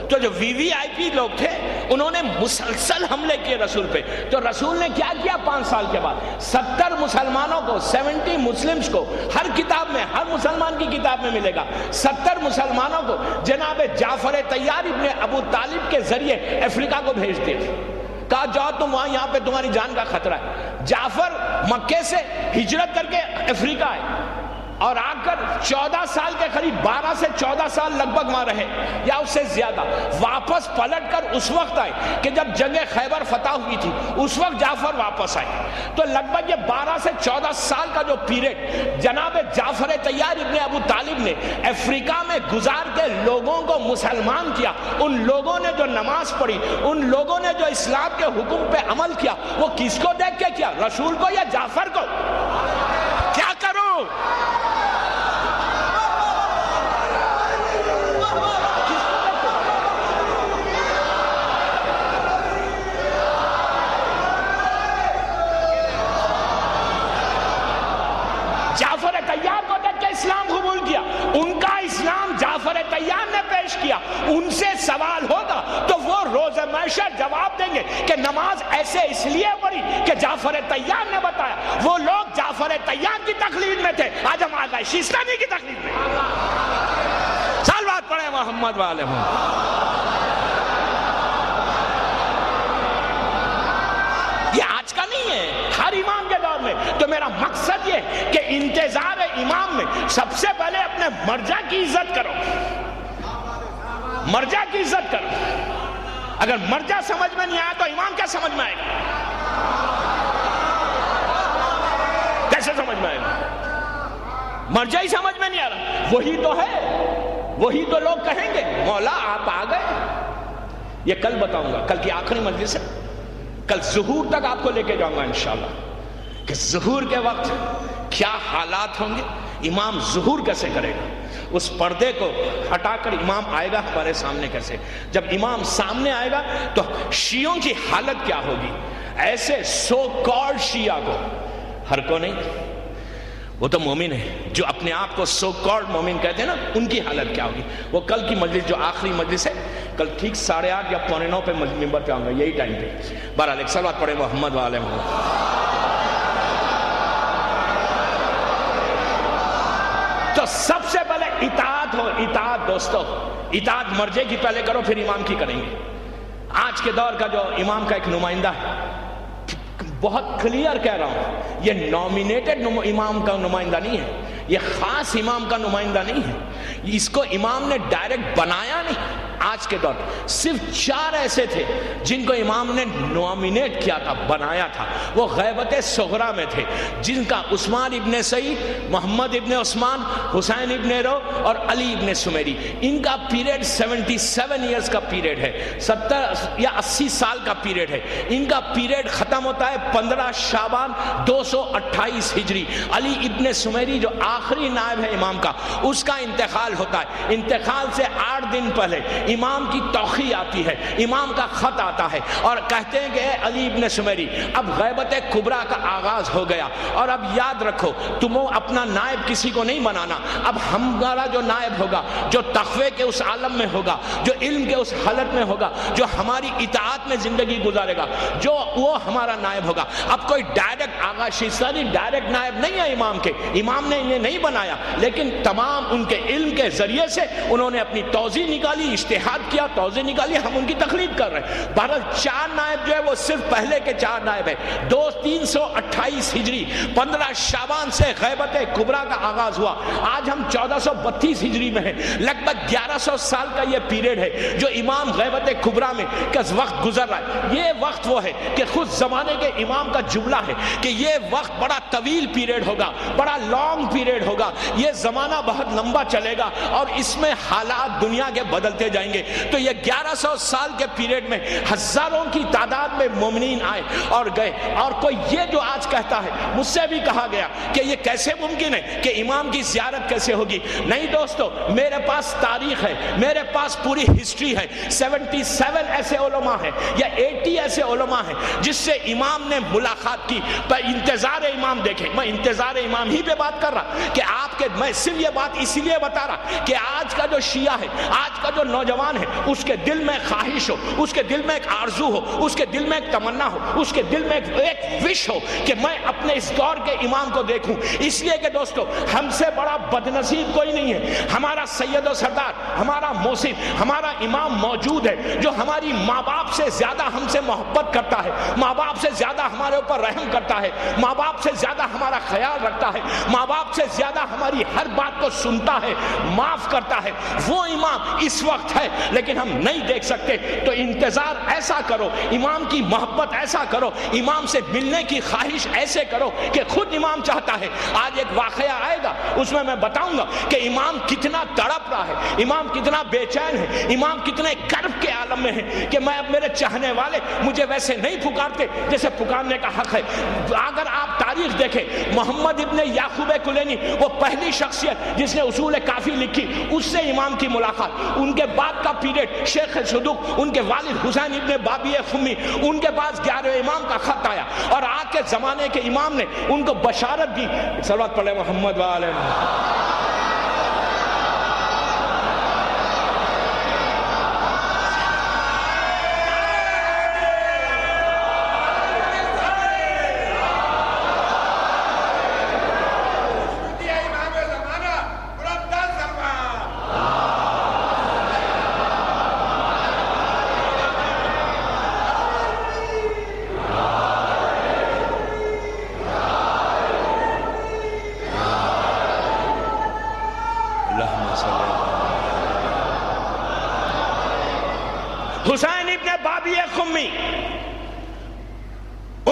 تو جو VVIP لوگ تھے انہوں نے مسلسل حملے کیے رسول پہ۔ تو رسول نے کیا کیا 5 سال کے بعد؟ 70 مسلمانوں کو، 70 مسلمز کو، ہر کتاب میں، ہر مسلمان کی کتاب میں ملے گا، 70 مسلمانوں کو جناب جعفر طیار ابن ابو طالب کے ذریعے افریقہ کو بھیج دیے، کہا جاؤ تم وہاں، یہاں پہ تمہاری جان کا خطرہ ہے۔ جعفر مکے سے ہجرت کر کے افریقہ آئے اور آ کر 14 سال کے قریب، 12 سے 14 سال لگ بھگ وہاں رہے یا اس سے زیادہ۔ واپس پلٹ کر اس وقت آئے کہ جب جنگ خیبر فتح ہوئی تھی، اس وقت جعفر واپس آئے۔ تو لگ بھگ یہ 12 سے 14 سال کا جو پیریڈ جناب جعفر طیار ابن ابو طالب نے افریقہ میں گزار کے لوگوں کو مسلمان کیا، ان لوگوں نے جو نماز پڑھی، ان لوگوں نے جو اسلام کے حکم پہ عمل کیا، وہ کس کو دیکھ کے کیا؟ رسول کو یا جعفر کو؟ کیا کروں؟ جعفر طیار کو دیکھ کے اسلام قبول کیا، ان کا اسلام کیا، ان سے سوال ہوگا تو وہ روز محشر جواب دیں گے کہ نماز ایسے اس لیے پڑھی کہ جعفر طیار نے بتایا۔ وہ لوگ جعفر طیار کی تقلید میں تھے، آج ہم آغا شیستانی کی تقلید میں۔ سالوات پڑھیں محمد والے یہ آج کا نہیں ہے، ہر امام کے دور میں۔ تو میرا مقصد یہ کہ انتظار امام میں سب سے پہلے اپنے مرجع کی عزت کرو، مرجع کی عزت کرو۔ اگر مرجع سمجھ میں نہیں آیا تو امام کیا سمجھ میں آئے گا؟ کیسے سمجھ میں آئے گا؟ مرجع ہی سمجھ میں نہیں آ رہا، وہی تو ہے، وہی تو لوگ کہیں گے مولا آپ آ گئے۔ یہ کل بتاؤں گا، کل کی آخری مجلس ہے، کل ظہور تک آپ کو لے کے جاؤں گا انشاءاللہ کہ ظہور کے وقت کیا حالات ہوں گے، امام ظہور کیسے کرے گا، اس پردے کو ہٹا کر امام آئے گا ہمارے سامنے کیسے۔ جب امام سامنے آئے گا تو شیعوں کی حالت کیا ہوگی، ایسے سو کالڈ شیعہ کو، ہر کو نہیں، وہ تو مومن ہے، جو اپنے آپ کو سو کالڈ مومن کہتے ہیں نا، ان کی حالت کیا ہوگی۔ وہ کل کی مجلس جو آخری مجلس ہے، کل ٹھیک 8:30 یا 8:45 پہ ممبر پہ آؤں گا، یہی ٹائم پہ۔ بہرحال ایک صلوات پڑھیں محمد وآلہ محمد۔ تو سب سے پہلے اطاعت ہو، اطاعت دوستو، اطاعت مرجع کی پہلے کرو پھر امام کی کریں گے۔ آج کے دور کا جو امام کا ایک نمائندہ ہے، بہت کلیئر کہہ رہا ہوں، یہ نومینیٹڈ امام کا نمائندہ نہیں ہے، یہ خاص امام کا نمائندہ نہیں ہے، اس کو امام نے ڈائریکٹ بنایا نہیں۔ آج کے دور صرف 4 ایسے تھے جن کو امام نے نومینیٹ کیا تھا، بنایا تھا، وہ غیبت صغرا میں تھے، جن کا عثمان ابن سعید، محمد ابن عثمان، حسین ابن رو اور علی ابن سمیری۔ ان کا پیریڈ 77 ایئرز کا پیریڈ ہے، 70 یا 80 سال کا پیریڈ ہے۔ ان کا پیریڈ ختم ہوتا ہے 15 شعبان 228 ہجری۔ علی ابن سمیری جو آخری نائب ہے امام کا، اس کا انتقال ہوتا ہے۔ انتقال سے 8 دن پہلے امام کی توقیع آتی ہے، امام کا خط آتا ہے اور کہتے ہیں کہ اے علی ابن سمیری، اب غیبت کبریٰ کا آغاز ہو گیا، اور اب یاد رکھو تم اپنا نائب کسی کو نہیں بنانا، اب ہمارا جو نائب ہوگا، جو تقوی کے اس عالم میں ہوگا، جو علم کے اس حالت میں ہوگا، جو ہماری اطاعت میں زندگی گزارے گا، جو وہ ہمارا نائب ہوگا۔ اب کوئی ڈائریکٹ آغا شیستانی ڈائریکٹ نائب نہیں ہے امام کے، امام نے انہیں نہیں بنایا، لیکن تمام ان کے علم کے ذریعے سے انہوں نے اپنی توضیح نکالی، اجتہاد کیا، توضیح نکالی، ہم ان کی تقلید کر رہے ہیں۔ بہرحال 4 نائب جو ہے وہ صرف پہلے کے 4 نائب ہیں۔ 328 ہجری 15 شعبان سے غیبت کبریٰ کا آغاز ہوا، آج ہم 1432 ہجری میں ہیں، لگ بھگ 1100 سال کا یہ پیریڈ ہے جو امام غیبت کبریٰ میں کس وقت گزر رہا ہے۔ یہ وقت وہ ہے کہ خود زمانے کے امام کا جملہ ہے کہ یہ وقت بڑا طویل پیریڈ ہوگا، بڑا لانگ پیریڈ ہوگا، یہ زمانہ بہت لمبا چلے گا اور اس میں حالات دنیا کے بدلتے جائیں گے۔ تو یہ 1100 سال کے پیریڈ میں ہزاروں کی تعداد میں مومنین آئے اور گئے، اور کوئی یہ جو آج کہتا ہے، مجھ سے بھی کہا گیا کہ یہ کیسے ممکن ہے کہ امام کی زیارت کیسے ہوگی؟ نہیں دوستو، میرے پاس تاریخ ہے، میرے پاس پوری ہسٹری ہے۔ 77 ایسے علماء ہیں یا 80 ایسے علماء ہیں جس سے امام نے ملاقات کی۔ پر انتظار امام دیکھیں، میں انتظار امام ہی پہ بات کر رہا کہ آپ کے، میں صرف یہ بات اسی لیے بتا رہا کہ آج کا جو شیعہ ہے، آج کا جو نوجوان ہے، اس کے دل میں خواہش ہو، اس کے دل میں ایک آرزو ہو، اس کے دل میں ایک تمنا ہو، اس کے دل میں ایک وش ہو کہ میں اپنے اس دور کے امام کو دیکھوں۔ اس لیے کہ دوستو، ہم سے بڑا بدنصیب کوئی نہیں ہے۔ ہمارا سید و سردار، ہمارا موصف، ہمارا امام موجود ہے جو ہماری ماں باپ سے زیادہ ہم سے محبت کرتا ہے، ماں باپ سے زیادہ ہمارے اوپر رحم کرتا ہے، ماں باپ سے زیادہ ہمارا خیال رکھتا ہے، ماں باپ سے زیادہ ہماری ہر بات کو سنتا ہے، معاف کرتا ہے۔ وہ امام اس وقت ہے لیکن ہم نہیں دیکھ سکتے۔ تو انتظار ایسا کرو، امام کی محبت ایسا کرو، امام سے ملنے کی خواہش ایسے کرو کہ خود امام چاہتا ہے۔ آج ایک واقعہ آئے گا، اس میں بتاؤں گا کہ امام کتنا تڑپ رہا ہے، امام کتنا بے چین ہے، امام کتنے کرب کے عالم میں ہے کہ میں اب میرے چاہنے والے مجھے ویسے نہیں پکارتے جیسے پکارنے کا حق ہے۔ اگر آپ تاریخ دیکھیں، محمد ابن یعقوب کلینی وہ پہلی شخصیت جس نے اصول کافی لکھی، اس سے امام کی ملاقات۔ ان کے بعد کا پیریڈ شیخ صدوق، ان کے والد حسین ابن بابی خمی، ان کے پاس 11 امام کا خط آیا اور آج کے زمانے کے امام نے ان کو بشارت دی۔ صلوات پڑھیں محمد وآلہ محمد۔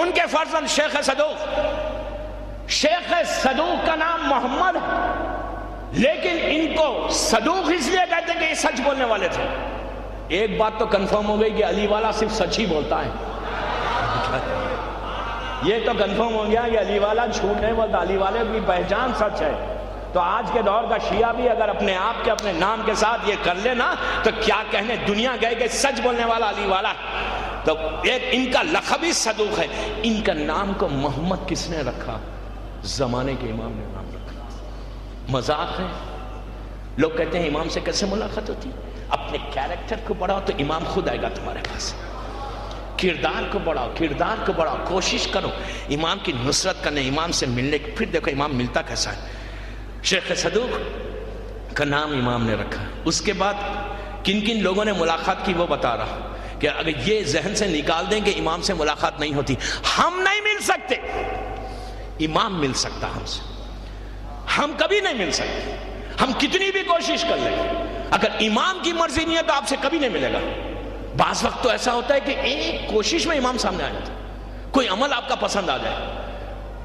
ان کے فرزند شیخ صدوق، شیخ صدوق کا نام محمد ہے، لیکن ان کو صدوق اس لیے کہتے ہیں کہ یہ سچ بولنے والے تھے۔ ایک بات تو کنفرم ہو گئی کہ علی والا صرف سچ ہی بولتا ہے، یہ تو کنفرم ہو گیا کہ علی والا جھوٹ نہیں بولتا، علی والے کی پہچان سچ ہے۔ تو آج کے دور کا شیعہ بھی اگر اپنے آپ کے اپنے نام کے ساتھ یہ کر لے نا تو کیا کہنے، دنیا گئے کہ سچ بولنے والا علی والا۔ تو ایک ان کا لقب ہی صدوق ہے۔ ان کا نام کو محمد کس نے رکھا؟ زمانے کے امام نے نام رکھا۔ مذاق ہے؟ لوگ کہتے ہیں امام سے کیسے ملاقات ہوتی؟ اپنے کیریکٹر کو بڑھاؤ تو امام خود آئے گا تمہارے پاس۔ کردار کو بڑھاؤ، کردار کو بڑھاؤ، کوشش کرو امام کی نصرت کرنے، امام سے ملنے کی۔ پھر دیکھو امام ملتا کیسا ہے۔ شیخ صدوق کا نام امام نے رکھا۔ اس کے بعد کن کن لوگوں نے ملاقات کی وہ بتا رہا کہ اگر یہ ذہن سے نکال دیں کہ امام سے ملاقات نہیں ہوتی، ہم نہیں مل سکتے، امام مل سکتا ہم سے، ہم کبھی نہیں مل سکتے، ہم کتنی بھی کوشش کر لیں، اگر امام کی مرضی نہیں ہے تو آپ سے کبھی نہیں ملے گا۔ بعض وقت تو ایسا ہوتا ہے کہ ایک کوشش میں امام سامنے آ جاتا ہے، کوئی عمل آپ کا پسند آ جائے،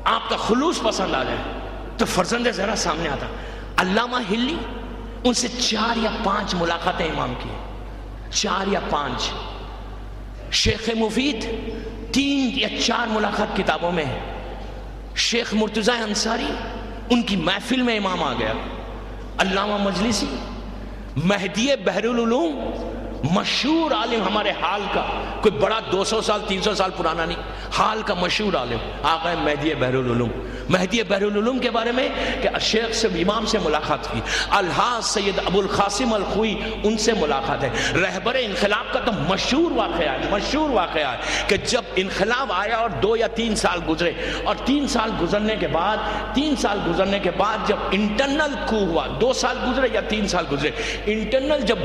آپ کا خلوص پسند آ جائے تو فرزند زہرا سامنے آتا۔ علامہ ہلی، ان سے 4 یا 5 ملاقاتیں امام کی، 4 یا 5۔ شیخ مفید 3 یا 4 ملاقات کتابوں میں ہے۔ شیخ مرتضی انصاری، ان کی محفل میں امام آ گیا۔ علامہ مجلسی، مہدی بحر العلوم، مشہور عالم ہمارے حال کا، کوئی بڑا 200 سال 300 سال پرانا نہیں، حال کا مشہور عالم آقا مہدی بحر العلوم۔ مہدی بحر العلوم کے بارے میں کہ شیخ سے امام سے ملاقات کی۔ الحاظ سید ابو القاسم الخوئی، ان سے ملاقات ہے۔ رہبر انقلاب کا تو مشہور واقعہ ہے، مشہور واقعہ ہے کہ جب انقلاب آیا اور 2 یا 3 سال گزرے، اور 3 سال گزرنے کے بعد جب انٹرنل کو ہوا، 2 سال گزرے یا 3 سال گزرے، انٹرنل جب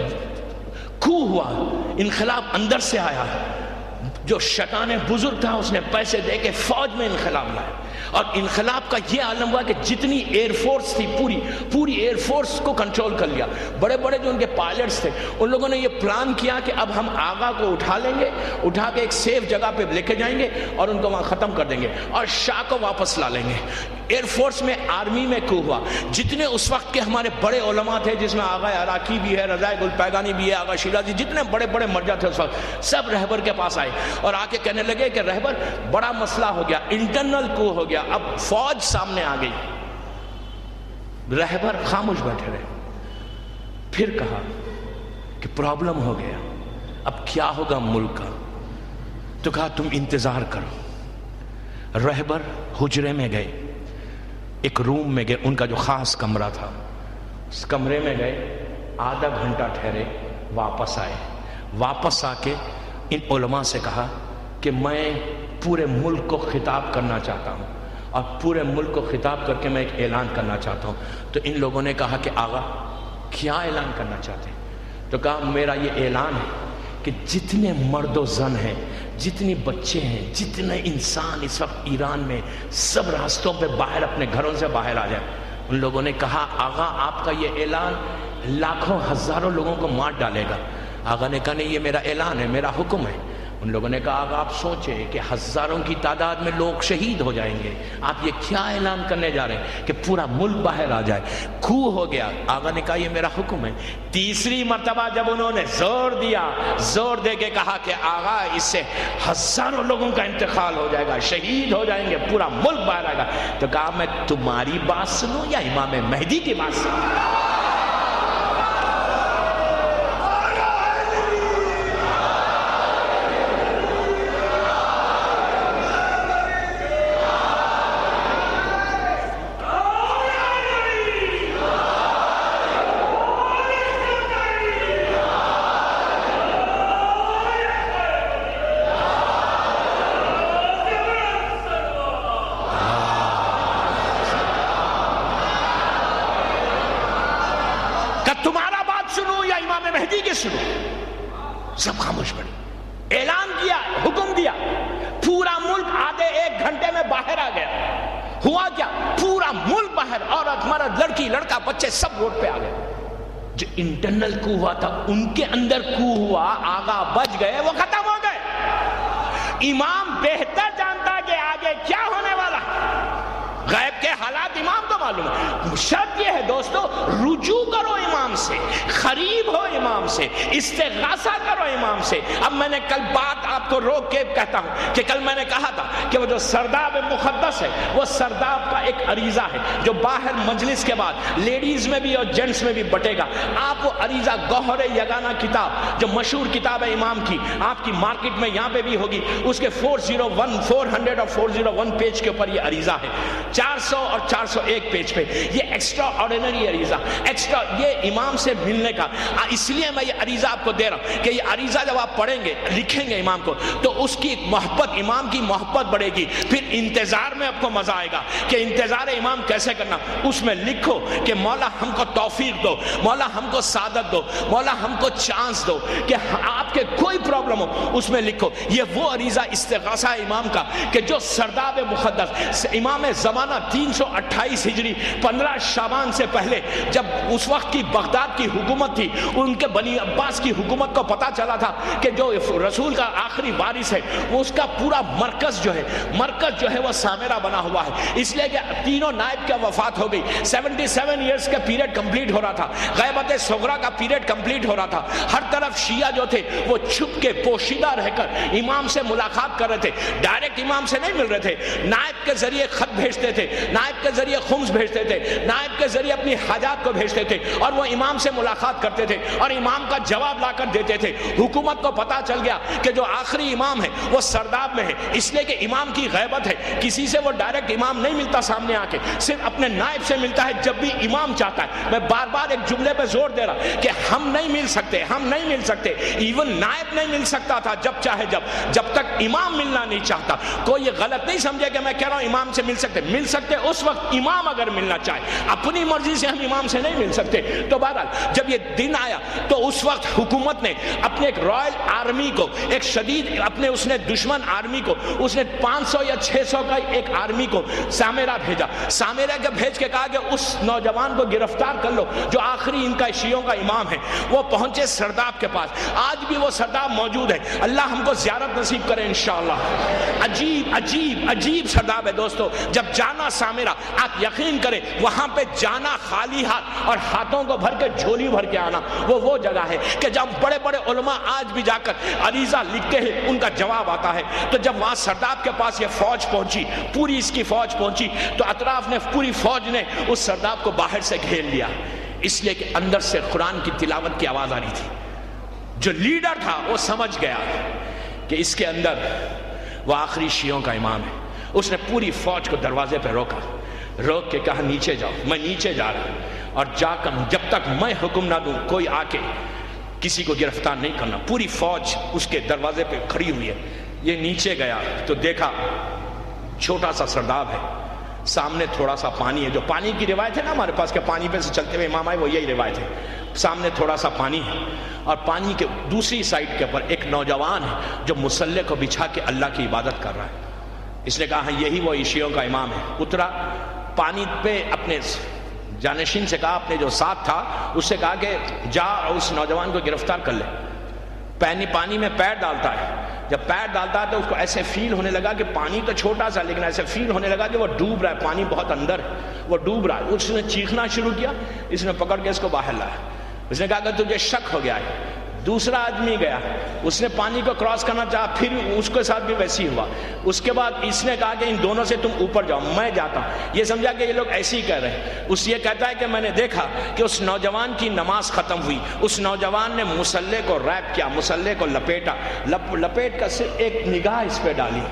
کو ہوا، انقلاب اندر سے آیا، جو شیطان بزرگ تھا اس نے پیسے دے کے فوج میں انقلاب لایا، اور انقلاب کا یہ عالم ہوا کہ جتنی ایئر فورس تھی پوری ایئر فورس کو کنٹرول کر لیا۔ بڑے بڑے جو ان کے پائلٹس تھے ان لوگوں نے یہ پلان کیا کہ اب ہم آغا کو اٹھا لیں گے، اٹھا کے ایک سیف جگہ پہ لے کے جائیں گے اور ان کو وہاں ختم کر دیں گے اور شاہ کو واپس لا لیں گے۔ ایئر فورس میں، آرمی میں کو ہوا۔ جتنے اس وقت کے ہمارے بڑے علماء تھے، جس میں آغا عراقی بھی ہے، رضا گل پیگانی بھی ہے، آغا شیرازی، جتنے بڑے بڑے مرجع تھے اس وقت، سب رہبر کے پاس آئے اور آ کے کہنے لگے کہ رہبر بڑا مسئلہ ہو گیا، انٹرنل کو ہو گیا، اب فوج سامنے آ گئی۔ رہبر خاموش بیٹھے رہے۔ پھر کہا کہ پرابلم ہو گیا، اب کیا ہوگا ملک کا؟ تو کہا تم انتظار کرو۔ رہبر حجرے میں گئے، ایک روم میں گئے، ان کا جو خاص کمرہ تھا، اس کمرے میں گئے، آدھا گھنٹہ ٹھہرے، واپس آئے۔ واپس آ کے ان علماء سے کہا کہ میں پورے ملک کو خطاب کرنا چاہتا ہوں، اور پورے ملک کو خطاب کر کے میں ایک اعلان کرنا چاہتا ہوں۔ تو ان لوگوں نے کہا کہ آغا کیا اعلان کرنا چاہتے ہیں؟ تو کہا میرا یہ اعلان ہے کہ جتنے مرد و زن ہیں، جتنے بچے ہیں، جتنے انسان اس وقت ایران میں، سب راستوں پہ باہر اپنے گھروں سے باہر آ جائیں۔ ان لوگوں نے کہا آغا آپ کا یہ اعلان لاکھوں ہزاروں لوگوں کو مار ڈالے گا۔ آغا نے کہا نہیں، یہ میرا اعلان ہے، میرا حکم ہے۔ ان لوگوں نے کہا آغا آپ سوچیں کہ ہزاروں کی تعداد میں لوگ شہید ہو جائیں گے، آپ یہ کیا اعلان کرنے جا رہے ہیں کہ پورا ملک باہر آ جائے؟ کھو ہو گیا۔ آغا نے کہا یہ میرا حکم ہے۔ تیسری مرتبہ جب انہوں نے زور دیا، زور دے کے کہا کہ آغا اس سے ہزاروں لوگوں کا انتقال ہو جائے گا، شہید ہو جائیں گے، پورا ملک باہر آئے گا، تو کہا میں تمہاری بات سنوں یا امام مہدی کی بات سنوں؟ سب خاموش پڑے۔ اعلان کیا، حکم دیا، پورا ملک آدھے 1 گھنٹے میں باہر آ گیا۔ ہوا کیا؟ پورا ملک باہر، عورت مرد لڑکی لڑکا بچے سب روڈ پہ آ گئے۔ جو انٹرنل کو ہوا تھا ان کے اندر کو ہوا، آغا بچ گئے، وہ ختم ہو گئے۔ امام بہتر جانتا کہ کیا ہونے والا ہے؟ غیب کے حالات امام کو معلوم ہے. شرط یہ ہے دوستو، رجوع کرو امام سے، قریب ہو امام سے، استغاثہ کرو امام سے. اب میں نے کل بات آپ کو روک کے کہتا ہوں کہ کل میں نے کہا تھا کہ وہ جو سرداب مقدس ہے وہ سرداب کا ایک عریضہ ہے جو باہر مجلس کے بعد لیڈیز میں بھی اور جینٹس میں بھی بٹے گا. آپ وہ عریضہ گوہر یگانہ کتاب جو مشہور کتاب ہے امام کی، آپ کی مارکیٹ میں یہاں پہ بھی ہوگی، اس کے 400 اور 401 پیج کے اوپر یہ عریضہ ہے. 400 اور 401 پیج پہ یہ ایکسٹرا آرڈینری عریضہ، ایکسٹرا یہ امام سے ملنے کا. اس لیے میں یہ عریضہ آپ کو دے رہا ہوں کہ یہ عریضہ جب آپ پڑھیں گے، لکھیں گے امام کو، تو اس کی محبت، امام کی محبت بڑھے گی. پھر انتظار میں آپ کو مزہ آئے گا کہ انتظار امام کیسے کرنا. اس میں لکھو کہ مولا ہم کو توفیق دو، مولا ہم کو سعادت دو، مولا ہم کو چانس دو کہ آپ کے کوئی پرابلم ہو. اس میں لکھو. یہ وہ عریضہ استغاثہ امام کا کہ جو سرداب مقدس امام زمانہ 328 ہجری 15 شعبان سے پہلے، جب اس وقت کی بغداد کی حکومت تھی، ان کے بنی عباس کی حکومت کو پتا چلا تھا کہ جو رسول کا آخری وارث ہے وہ اس کا پورا مرکز جو ہے وہ سامرہ بنا ہوا ہے. اس لیے کہ تینوں نائب کا وفات ہو گئی. 77 ایئرز کا پیریڈ کمپلیٹ ہو رہا تھا، غیبت صغرا کا پیریڈ کمپلیٹ ہو رہا تھا. ہر طرف شیعہ جو تھے وہ چھپ کے پوشیدہ رہ کر امام سے ملاقات کر رہے تھے. ڈائریکٹ امام سے نہیں مل رہے تھے، نائب کے ذریعے خط بھیجتے تھے، نائب کے ذریعے خمس بھیجتے تھے، نائب کے ذریعے اپنی حاجات کو بھیجتے تھے، اور وہ امام سے ملاقات کرتے تھے اور امام کا جواب لا کر دیتے تھے. حکومت کو پتا چل گیا کہ جو آخری امام ہے وہ سرداب میں ہے، اس لیے کہ امام کی غیبت ہے. کسی سے وہ ڈائریکٹ امام نہیں ملتا سامنے آ کے، صرف اپنے نائب سے ملتا ہے جب بھی امام چاہتا ہے. میں بار بار ایک جملے پہ زور دے رہا کہ ہم نہیں مل سکتے. ایون نائب نہیں مل سکتا تھا جب چاہے جب تک امام ملنا نہیں چاہتا. کوئی یہ غلط نہیں سمجھے کہ میں کہہ رہا ہوں امام سے مل سکتے اس وقت امام اگر ملنا چاہے. اپنی مرضی سے ہم امام سے نہیں مل سکتے. تو بہرحال جب یہ دن آیا تو اس وقت حکومت نے اپنے ایک رائل آرمی کو، ایک شدید اپنے اس نے دشمن آرمی کو، اس نے 500 یا 600 کا ایک آرمی کو سامرہ بھیجا. سامرہ کے بھیج کے کہا کہ اس نوجوان کو گرفتار کر لو جو آخری ان کا شیعوں کا امام ہے. وہ پہنچے سرداب کے پاس. آج بھی وہ سرداب موجود ہے. اللہ ہم کو زیارت نصیب کرے انشاءاللہ. عجیب سرداب ہے دوستو. جب جانا سامرہ، آپ یقین کریں وہاں پہ جانا خالی ہاتھ اور ہاتھوں کو بھر کے جھولی بھر کے آنا، وہ جگہ ہے کہ جب بڑے بڑے علماء آج بھی جا کر عریضہ لکھتے ہیں ان کا جواب آتا ہے. تو جب وہاں سرداب کے پاس یہ فوج پہنچی، پوری اس کی فوج پہنچی، تو اطراف نے پوری فوج نے اس سرداب کو باہر سے گھیر لیا، اس لیے کہ اندر سے قرآن کی تلاوت کی آواز آ رہی تھی. جو لیڈر تھا وہ سمجھ گیا کہ اس کے اندر وہ آخری شیعوں کا امام ہے. اس نے پوری فوج کو دروازے پہ روک کے کہا نیچے جاؤ. میں نیچے جا رہا ہوں اور جا کر جب تک میں حکم نہ دوں کوئی آ کے کسی کو گرفتار نہیں کرنا. پوری فوج اس کے دروازے پہ کھڑی ہوئی ہے. یہ نیچے گیا تو دیکھا چھوٹا سا سرداب ہے، سامنے تھوڑا سا پانی ہے. جو پانی کی روایت ہے نا ہمارے پاس کہ پانی پہ سے چلتے ہوئے امام آئے، وہ یہی روایت ہے. سامنے تھوڑا سا پانی ہے اور پانی کے دوسری سائڈ کے اوپر ایک نوجوان ہے جو مصلے کو بچھا کے اللہ کی عبادت کر رہا ہے. اس نے کہا ہاں یہی وہ شیعوں کا امام ہے. اترا پانی پہ، اپنے جانشین سے کہا، اپنے جو ساتھ تھا اس سے کہا کہ جا اس نوجوان کو گرفتار کر لے. پانی میں پیر ڈالتا ہے. جب پیر ڈالتا ہے تو اس کو ایسے فیل ہونے لگا کہ پانی تو چھوٹا سا، لیکن ایسے فیل ہونے لگا کہ وہ ڈوب رہا ہے، پانی بہت اندر ہے، وہ ڈوب رہا ہے. اس نے چیخنا شروع کیا. اس نے پکڑ کے اس کو باہر لایا. اس نے کہا کہ تجھے شک ہو گیا ہے. دوسرا آدمی گیا، اس نے پانی کو کراس کرنا چاہا، پھر اس کے ساتھ بھی ویسی ہوا. اس کے بعد اس نے کہا کہ ان دونوں سے تم اوپر جاؤ، میں جاتا ہوں. یہ سمجھا کہ یہ لوگ ایسے ہی کہہ رہے ہیں. اس یہ کہتا ہے کہ میں نے دیکھا کہ اس نوجوان کی نماز ختم ہوئی. اس نوجوان نے مصلے کو ریپ کیا، مصلے کو لپیٹ کر صرف ایک نگاہ اس پہ ڈالی،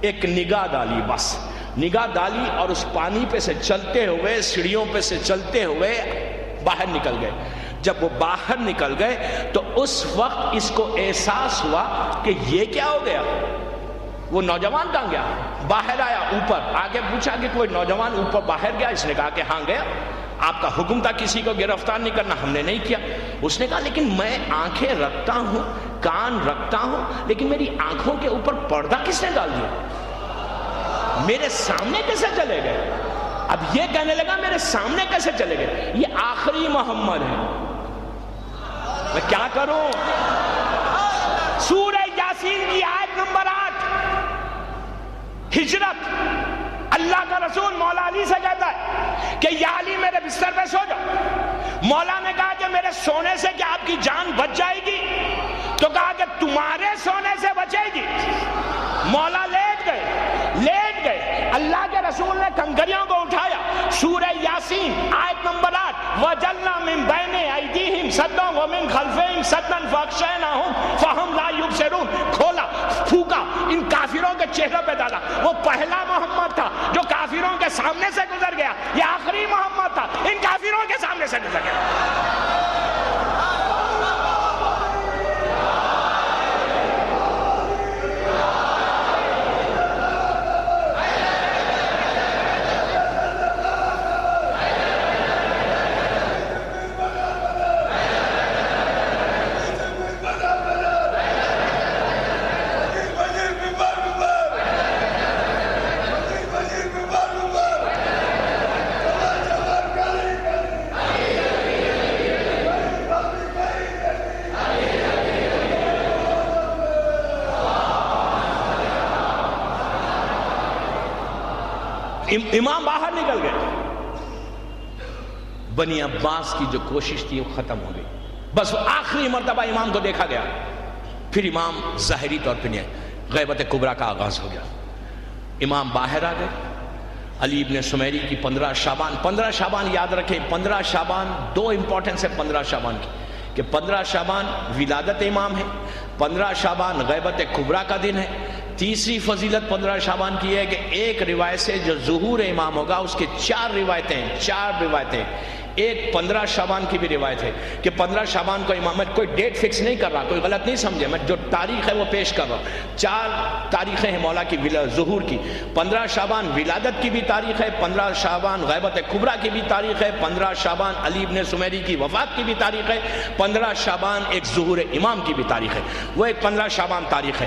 ایک نگاہ ڈالی، بس نگاہ ڈالی، اور اس پانی پہ سے چلتے ہوئے، سیڑھیوں پہ سے چلتے ہوئے باہر نکل گئے. جب وہ باہر نکل گئے تو اس وقت اس کو احساس ہوا کہ یہ کیا ہو گیا. وہ نوجوان کہاں گیا؟ باہر آیا اوپر. آگے پوچھا کہ کوئی نوجوان اوپر باہر گیا؟ اس نے کہا کہ ہاں گیا. آپ کا حکم تھا کسی کو گرفتار نہیں کرنا، ہم نے نہیں کیا. اس نے کہا لیکن میں آنکھیں رکھتا ہوں، کان رکھتا ہوں، لیکن میری آنکھوں کے اوپر پردہ کس نے ڈال دیا؟ میرے سامنے کیسے چلے گئے؟ اب یہ کہنے لگا میرے سامنے کیسے چلے گئے؟ یہ آخری محمد ہے، میں کیا کروں؟ سورہ یاسین کی آیت نمبر 8، ہجرت رسول مولا علی سے کہتا ہے کہ یا علی میرے بستر پہ سو جاؤ۔ مولا نے کہا کہ میرے سونے سے کیا آپ کی جان بچ جائے گی؟ تو کہا کہ تمہارے سونے سے بچے گی۔ مولا لیٹ گئے۔ اللہ کے رسول نے کنکریوں کو اٹھایا، سورہ یاسین آیت نمبر 8، وَجَلْنَا مِن بَيْنِ أَيْدِيهِمْ سَدًّا وَمِن خَلْفِهِمْ سَدًّا فَأَغْشَيْنَاهُمْ فَهُمْ لَا يُبْصِرُونَ، کھولا، پھونکا، ان کافروں کے چہروں پہ ڈالا۔ وہ پہلا محمد تھا جو کافروں کے سامنے سے گزر گیا، یہ آخری محمد تھا ان کافروں کے سامنے سے گزر گیا۔ امام باہر نکل گئے، بنی عباس کی جو کوشش تھی وہ ختم ہو گئی، بس آخری مرتبہ امام کو دیکھا گیا، پھر امام ظاہری طور پہ نہیں آئے، غیبت کبریٰ کا آغاز ہو گیا۔ امام باہر آ گئے، علی ابن سمیری کی 15 شعبان یاد رکھیں، 15 شعبان دو امپورٹنس ہے 15 شعبان کی، کہ 15 شعبان ولادت امام ہے، 15 شعبان غیبت کبریٰ کا دن ہے۔ تیسری فضیلت 15 شعبان کی ہے کہ ایک روایت سے جو ظہور امام ہوگا اس کے 4 روایتیں، ایک 15 شعبان کی بھی روایت ہے کہ 15 شعبان کو امام، میں کوئی ڈیٹ فکس نہیں کر رہا، کوئی غلط نہیں سمجھے، میں جو تاریخ ہے وہ پیش کر رہا ہوں۔ 4 تاریخیں ہیں مولا کی ظہور کی، 15 شعبان ولادت کی بھی تاریخ ہے، 15 شعبان غیبت کبریٰ کی بھی تاریخ ہے، 15 شعبان علی ابن سمیری کی وفات کی بھی تاریخ ہے، 15 شعبان ایک ظہور امام کی بھی تاریخ ہے، وہ ایک 15 شعبان تاریخ ہے۔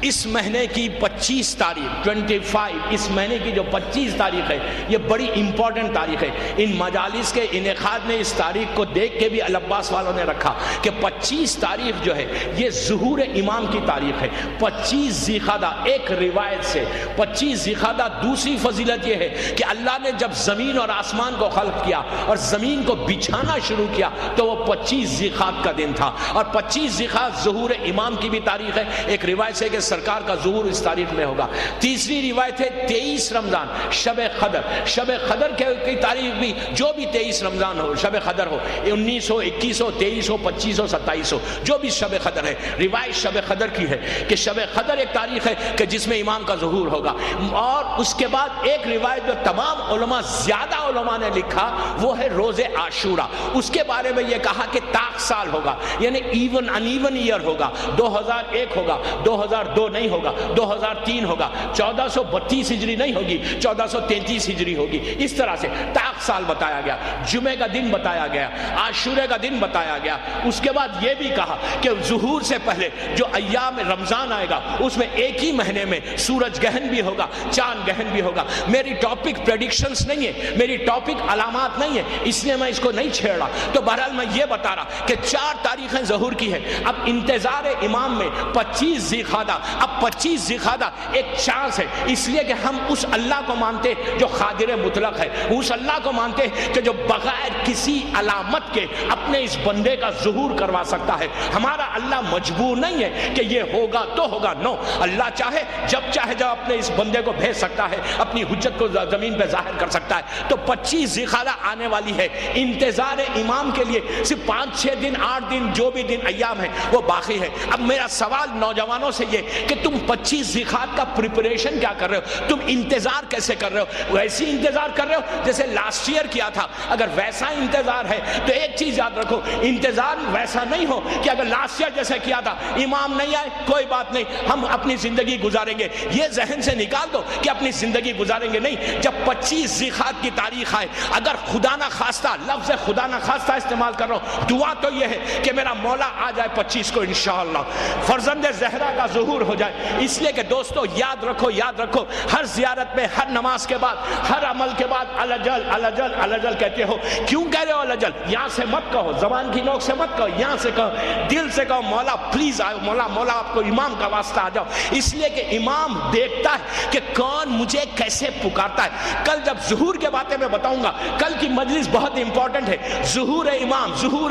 اس مہینے کی 25 تاریخ 25، اس مہینے کی جو 25 تاریخ ہے یہ بڑی امپورٹنٹ تاریخ ہے۔ ان مجالس کے انعقاد میں اس تاریخ کو دیکھ کے بھی العباس والوں نے رکھا کہ 25 تاریخ جو ہے یہ ظہور امام کی تاریخ ہے۔ 25 ذی القعدہ ایک روایت سے، 25 ذی القعدہ دوسری فضیلت یہ ہے کہ اللہ نے جب زمین اور آسمان کو خلق کیا اور زمین کو بچھانا شروع کیا تو وہ 25 ذی القعدہ کا دن تھا، اور 25 ذی القعدہ ظہور امام کی بھی تاریخ ہے۔ ایک روایت سے کہ سرکار کا ظہور اس تاریخ میں ہوگا۔ تیسری روایت ہے 23 رمضان شب قدر، شب قدر کی تاریخ بھی جو بھی 23 رمضان ہو، شب قدر ہو، 1900 2100 2300 2500 2700 جو بھی شب قدر ہے، روایت شب قدر کی ہے کہ شب قدر ایک تاریخ ہے کہ جس میں امام کا ظہور ہوگا۔ اور اس کے بعد ایک روایت جو تمام علماء، زیادہ علماء نے لکھا وہ ہے روز عاشورہ، اس کے بارے میں یہ کہا کہ طاق سال ہوگا، یعنی ایون ان ایون ایئر ہوگا، 2001 ہوگا، 2002 نہیں ہوگا، 2003 ہوگا، 1432 ہجری نہیں ہوگی، 1433 ہجری ہوگی، اس طرح سے طاق سال بتایا گیا، جمعے کا دن بتایا گیا، عاشورے کا دن بتایا گیا۔ اس کے بعد یہ بھی کہا کہ ظہور سے پہلے جو ایام رمضان آئے گا اس میں ایک ہی مہینے میں سورج گہن بھی ہوگا، چاند گہن بھی ہوگا۔ میری ٹاپک پریڈکشنز نہیں ہے، میری ٹاپک علامات نہیں ہے، اس لیے میں اس کو نہیں چھیڑ رہا۔ تو بہرحال میں یہ بتا رہا کہ 4 تاریخیں ظہور کی ہے۔ اب انتظار امام میں 25 ذی القعدہ، اب 25 ذی القعدہ ایک چانس ہے، اس لیے کہ ہم اس اللہ کو مانتے جو قادر مطلق ہے، اس اللہ کو مانتے کہ جو بغیر کسی علامت کے اپنے اس بندے کا ظہور کروا سکتا ہے۔ ہمارا اللہ مجبور نہیں ہے کہ یہ ہوگا تو ہوگا، نو، اللہ چاہے جب جب اپنے اس بندے کو بھیج سکتا ہے، اپنی حجت کو زمین پہ ظاہر کر سکتا ہے۔ تو 25 ذی القعدہ آنے والی ہے، انتظار امام کے لیے صرف 5-6 دن 8 دن جو بھی دن ایام ہے وہ باقی ہے۔ اب میرا سوال نوجوانوں سے یہ کہ تم 25 ذی القعدہ کا پریپریشن کیا کر رہے ہو؟ تم انتظار کیسے کر رہے ہو؟ ویسی انتظار کر رہے ہو جیسے لاسٹ ایئر کیا تھا؟ اگر ویسا انتظار ہے تو ایک چیز یاد رکھو، انتظار ویسا نہیں ہو کہ اگر لاسٹ ایئر جیسے کیا تھا، امام نہیں آئے کوئی بات نہیں، ہم اپنی زندگی گزاریں گے، یہ ذہن سے نکال دو کہ اپنی زندگی گزاریں گے۔ نہیں، جب 25 ذی القعدہ کی تاریخ آئے، اگر خدا نہ خواستہ، لفظ خدا نہ خواستہ استعمال کر رہا ہوں، دعا تو یہ ہے کہ میرا مولا آ جائے 25 کو انشاءاللہ، فرزند زہرا کا ظہور ہو جائے۔ اس لیے کہ دوستو یاد رکھو، ہر زیارت میں، ہر نماز کے بعد، ہر عمل کے بعد الجل الجل الجل کہتے ہو کیوں کہہ رہے ہو الجل؟ یہاں سے مت کہو، زبان کی نوک سے مت کہو، یہاں سے کہو، دل سے کہو مولا پلیز آؤ، مولا مولا آپ کو امام کا واسطہ آ جاؤ، اس لیے کہ امام دیکھتا ہے کہ کون مجھے کیسے پکارتا ہے۔ کل جب ظہور کے باتیں میں بتاؤں گا، کل کی مجلس بہت امپورٹنٹ ہے۔ ظہور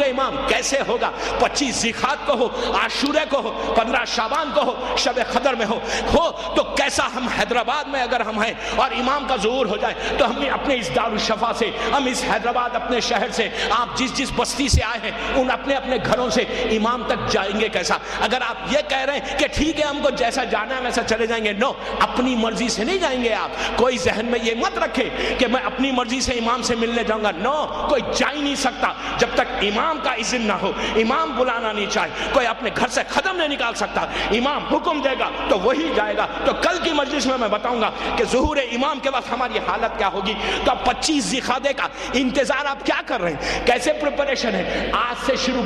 امام کیسے ہوگا؟ 25 ذیقعدہ کو ہو، عاشورے کو ہو، 15 شعبان کو ہو، شب قدر میں ہو تو کیسا ہم حیدرآباد میں اگر ہم ہیں اور امام کا ظہور ہو جائے تو ہم اپنے اس دارالشفا سے، ہم اس حیدرآباد اپنے شہر سے، آپ جس بستی سے آئے ہیں ان اپنے گھروں سے امام تک جائیں گے کیسا؟ اگر آپ یہ کہہ رہے ہیں کہ ٹھیک ہے ہم کو جیسا جانا ہے ویسا چلے جائیں گے، نو، اپنی مرضی سے نہیں جائیں گے آپ۔ کوئی ذہن میں یہ مت رکھے کہ میں اپنی مرضی سے امام سے ملنے جاؤں گا، نو، کوئی جا ہی نہیں سکتا جب تک امام کا اذن نہ ہو، امام بلانا نہیں چاہے، کوئی اپنے گھر سے قدم نہیں نکال سکتا، امام حکم دے گا تو وہی جائے گا۔ تو کل کی مجلس میں بتاؤں گا کہ ظہور امام کے وقت ہماری حالت کیا ہوگی۔ تو اب 25 ذیقعدے کا انتظار آپ کیا کر رہے ہیں؟ کیسے پریپریشن ہے؟ آج سے شروع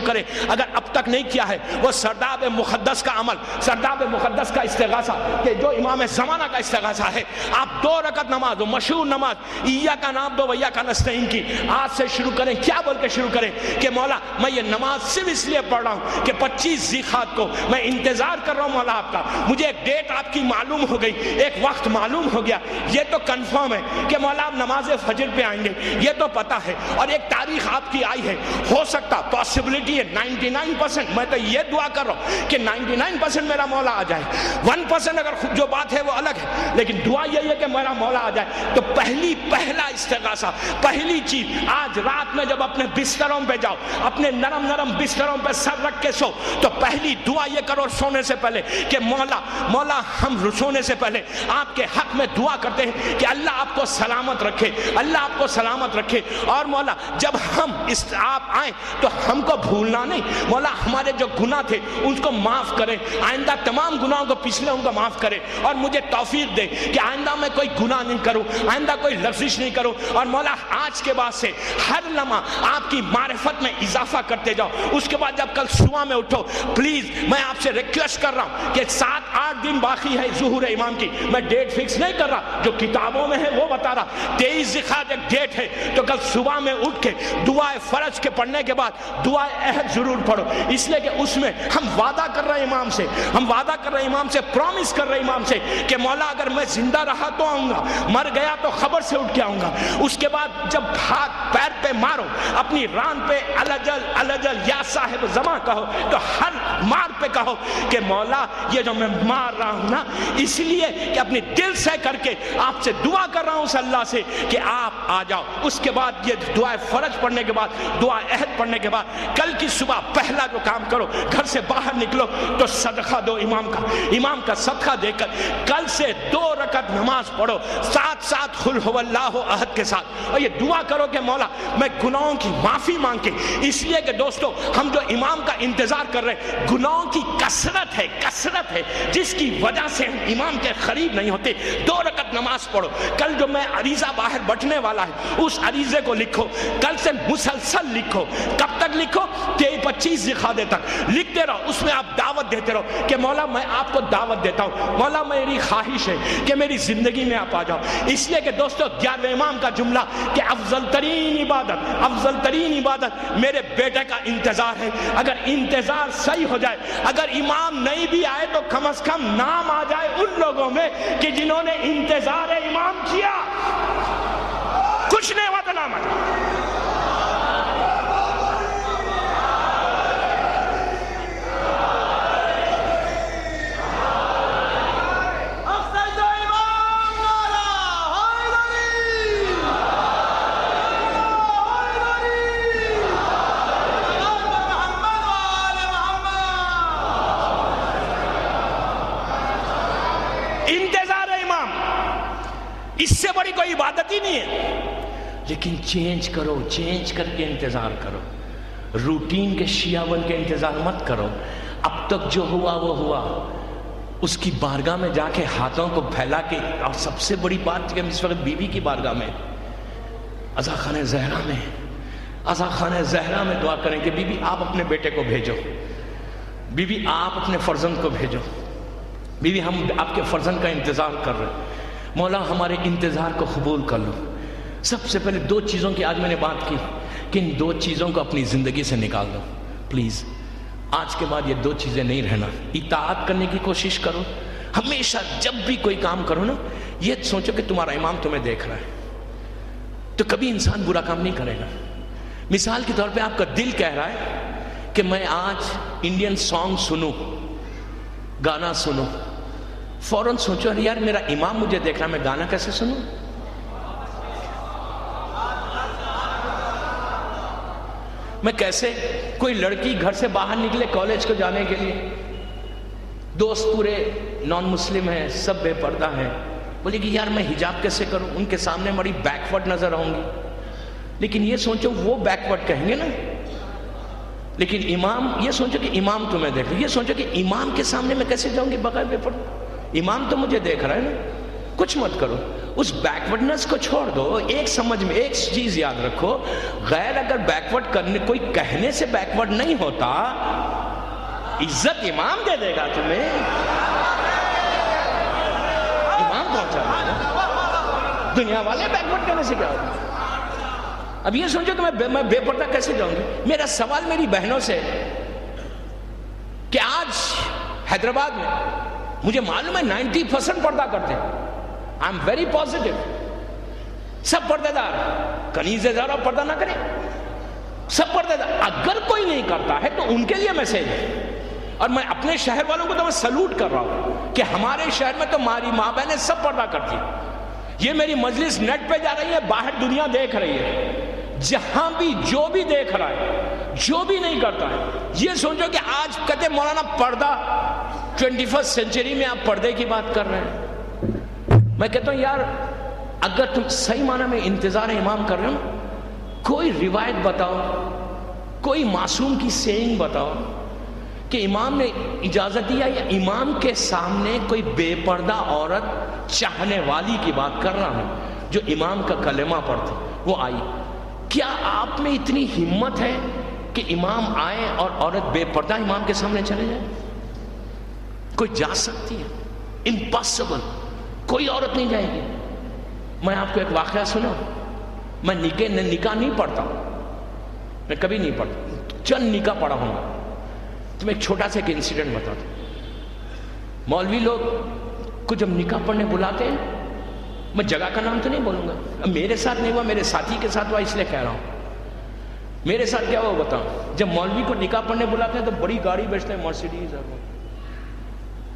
کریں، اگر اب تک نہیں کیا ہے وہ سرداب مقدس کا عمل، سرداب مقدس کا استغاثہ، کہ جو امام زمانہ کا استغاثہ ہے، آپ 2 رکعت نماز، مشہور نماز ایاک نعبد و ایاک نستعین کی آج سے شروع کریں۔ کیا بول کے شروع کریں کہ مولا میں یہ نماز صرف اس لیے پڑھ رہا ہوں کہ 25 ذیقعدہ کو میں انتظار کر رہا ہوں مولا آپ کا، مجھے ایک ڈیٹ آپ کی معلوم ہو گئی، ایک وقت معلوم ہو گیا، یہ تو کنفرم ہے کہ مولا آپ نماز فجر پہ آئیں گے، یہ تو پتا ہے، اور ایک تاریخ آپ کی آئی ہے، ہو سکتا پاسبلٹی ہے 99%، میں تو یہ دعا کر رہا ہوں کہ 99% میرا مولا آ جائے، 1% اگر جو بات ہے وہ الگ ہے، لیکن دعا یہی ہے کہ میرا مولا آ جائے۔ تو پہلا استغاثہ، پہلی چیز، آج رات میں جب اپنے بستروں پہ جاؤ، اپنے نرم بستروں پہ سر رکھ کے سو، تو پہلی دعا یہ کرو سونے سے پہلے کہ مولا ہم سونے سے پہلے آپ کے حق میں دعا کرتے ہیں کہ اللہ آپ کو سلامت رکھے، اللہ آپ کو سلامت رکھے، اور مولا جب ہم آپ آئیں تو ہم کو بھولنا نہیں، مولا ہمارے جو گناہ تھے ان کو معاف کریں، آئندہ تمام گناہوں کو پچھلے ان کو معاف کریں، اور مجھے توفیق دے کہ آئندہ میں کوئی گناہ نہیں کروں، آئندہ کوئی لغزش نہیں کروں، اور مولا آج کے بعد سے ہر لمحہ آپ کی معرفت میں اضافہ کرتے جاؤ۔ اس کے بعد جب کل صبح میں اٹھو، پلیز میں آپ سے ریکویسٹ کر رہا ہوں کہ 7-8 دن باقی ہے ظہور امام کی، میں ڈیٹ فکس نہیں کر رہا، جو کتابوں میں ہے وہ بتا رہا، 23 ذیقعدہ ایک ڈیٹ ہے، تو کل صبح میں اٹھ کے دعائے فرض کے پڑھنے کے بعد دعائے عہد ضرور پڑھو، اس لیے کہ اس میں ہم وعدہ کر رہے ہیں امام سے، پرومس کر رہے ہیں امام سے کہ مولا اگر میں زندہ رہا تو آؤں گا، مر گیا تو خبر سے اٹھ کے آؤں گا۔ اس کے بعد جب ہاتھ پیر پہ مارو، اپنی ران پہ الجل یا صاحب زمان کہو، تو ہر مار پہ کہو کہ مولا یہ جو میں مار رہا ہوں نا، اس لیے کہ اپنی دل سے کر کے آپ سے دعا کر رہا ہوں اس اللہ سے کہ آپ آ جاؤ۔ اس کے بعد یہ دعائے فرض پڑھنے کے بعد، دعا عہد پڑھنے کے بعد، کل کی صبح پہلا جو کام کرو، گھر سے باہر نکلو تو صدقہ دو امام کا صدقہ دے کر کل سے 2 رکعت نماز پڑھو، ساتھ قل هو اللہ احد کے ساتھ، اور یہ دعا کرو کہ مولا میں گناہوں کی معافی مانگ کے، اس لیے کہ دوستو ہم جو امام کا انتظار کر رہے ہیں، گناہوں کی کثرت ہے جس کی وجہ سے ہم امام کے قریب نہیں ہوتے۔ 2 رکعت نماز پڑھو، کل جو میں عریضہ باہر بٹنے والا ہے اس عریضے کو لکھو، کل سے مسلسل لکھو، کب تک لکھو؟ 25 ذیقعدے تک لکھتے رہو، اس میں آپ دعوت دیتے رہو کہ مولا میں آپ کو دعوت دیتا ہوں، مولا میری خواہش ہے کہ میری زندگی میں آپ آ جاؤ۔ اس لیے کہ دوستو 11ویں امام کا جملہ کہ افضل ترین عبادت میرے بیٹے کا انتظار ہے، اگر انتظار صحیح ہو جائے، اگر امام نہیں بھی آئے تو کم از کم نام آ جائے ان لوگوں میں کہ جنہوں نے انتظار امام کیا، کچھ نہیں ہوا تو نام آ جائے۔ اس سے بڑی کوئی عبادت ہی نہیں ہے، لیکن چینج کر کے انتظار کرو، روٹین کے شیعہ بن کے انتظار مت کرو۔ اب تک جو ہوا وہ ہوا، اس کی بارگاہ میں جا کے ہاتھوں کو پھیلا کے، اور سب سے بڑی بات کہ ہم اس وقت بی بی کی بارگاہ میں، عزا خانہ زہرا میں دعا کریں کہ بی بی آپ اپنے بیٹے کو بھیجو، بی بی آپ اپنے فرزند کو بھیجو، بی بی ہم آپ کے فرزند کا انتظار کر رہے ہیں، مولا ہمارے انتظار کو قبول کر لو، سب سے پہلے دو چیزوں کی آج میں نے بات کی کہ ان دو چیزوں کو اپنی زندگی سے نکال دو پلیز. آج کے بعد یہ دو چیزیں نہیں رہنا. اطاعت کرنے کی کوشش کرو. ہمیشہ جب بھی کوئی کام کرو نا یہ سوچو کہ تمہارا امام تمہیں دیکھ رہا ہے, تو کبھی انسان برا کام نہیں کرے گا. مثال کے طور پہ آپ کا دل کہہ رہا ہے کہ میں آج انڈین سانگ سنوں, گانا سنوں, فوراً سوچو یار میرا امام مجھے دیکھ رہا ہے, میں گانا کیسے سنوں؟ میں کیسے؟ کوئی لڑکی گھر سے باہر نکلے کالج کو جانے کے لیے, دوست پورے نان مسلم ہیں, سب بے پردہ ہیں, بولے کہ یار میں حجاب کیسے کروں؟ ان کے سامنے بڑی بیکورڈ نظر آؤں گی. لیکن یہ سوچو وہ بیکورڈ کہیں گے نا, لیکن امام, یہ سوچو کہ امام تمہیں دیکھ رہا ہے, یہ سوچو کہ امام کے سامنے میں کیسے جاؤں گی بغیر بے پردہ؟ امام تو مجھے دیکھ رہا ہے نا. کچھ مت کرو, اس بیکورڈنس کو چھوڑ دو. ایک سمجھ میں ایک چیز یاد رکھو, غیر اگر بیکورڈ کرنے, کوئی کہنے سے بیکورڈ نہیں ہوتا, عزت امام دے دے گا تمہیں. امام پہنچا دے, دنیا والے بیکورڈ کرنے سے کیا ہوگا؟ اب یہ سوچو کہ میں بے پردہ کیسے جاؤں گی. میرا سوال میری بہنوں سے کہ آج حیدرآباد میں مجھے معلوم ہے 90% پردہ کرتے ہیں, آئی ایم ویری پازیٹیو, سب پردے دار, کنیزیں ذرا پردہ نہ کریں, سب پردے دار. اگر کوئی نہیں کرتا ہے تو ان کے لیے میسج ہے, اور میں اپنے شہر والوں کو تو میں سلوٹ کر رہا ہوں کہ ہمارے شہر میں تو ہماری ماں بہنیں سب پردہ کرتی ہیں. یہ میری مجلس نیٹ پہ جا رہی ہے, باہر دنیا دیکھ رہی ہے, جہاں بھی جو بھی دیکھ رہا ہے, جو بھی نہیں کرتا ہے. یہ سوچو کہ آج کہتے مولانا پردہ 21st سینچری میں آپ پردے کی بات کر رہے ہیں. میں کہتا ہوں یار اگر تم صحیح معنی میں انتظار امام کر رہے ہو, کوئی روایت بتاؤ, کوئی معصوم کی سینگ بتاؤ کہ امام نے اجازت دیا, یا امام کے سامنے کوئی بے پردہ عورت چاہنے والی کی بات کر رہا ہوں جو امام کا کلمہ پڑھتی, وہ آئی. کیا آپ میں اتنی ہمت ہے کہ امام آئے اور عورت بے پردہ امام کے سامنے چلے جائے؟ کوئی جا سکتی ہے؟ امپاسبل, کوئی عورت نہیں جائے گی. میں آپ کو ایک واقعہ سناؤں. میں نکاح نہیں پڑھتا, میں کبھی نہیں پڑھتا, چند نکاح پڑھا ہوں گا. تمہیں ایک چھوٹا سا ایک انسیڈنٹ بتاتا ہوں. مولوی لوگ کو جب نکاح پڑھنے بلاتے ہیں, میں جگہ کا نام تو نہیں بولوں گا, اب میرے ساتھ نہیں ہوا, میرے ساتھی کے ساتھ ہوا, اس لیے کہہ رہا ہوں. میرے ساتھ کیا ہوا بتاؤں. جب مولوی کو نکاح پڑھنے بلاتے ہیں تو بڑی گاڑی بیچتے ہیں, مرسیڈیز,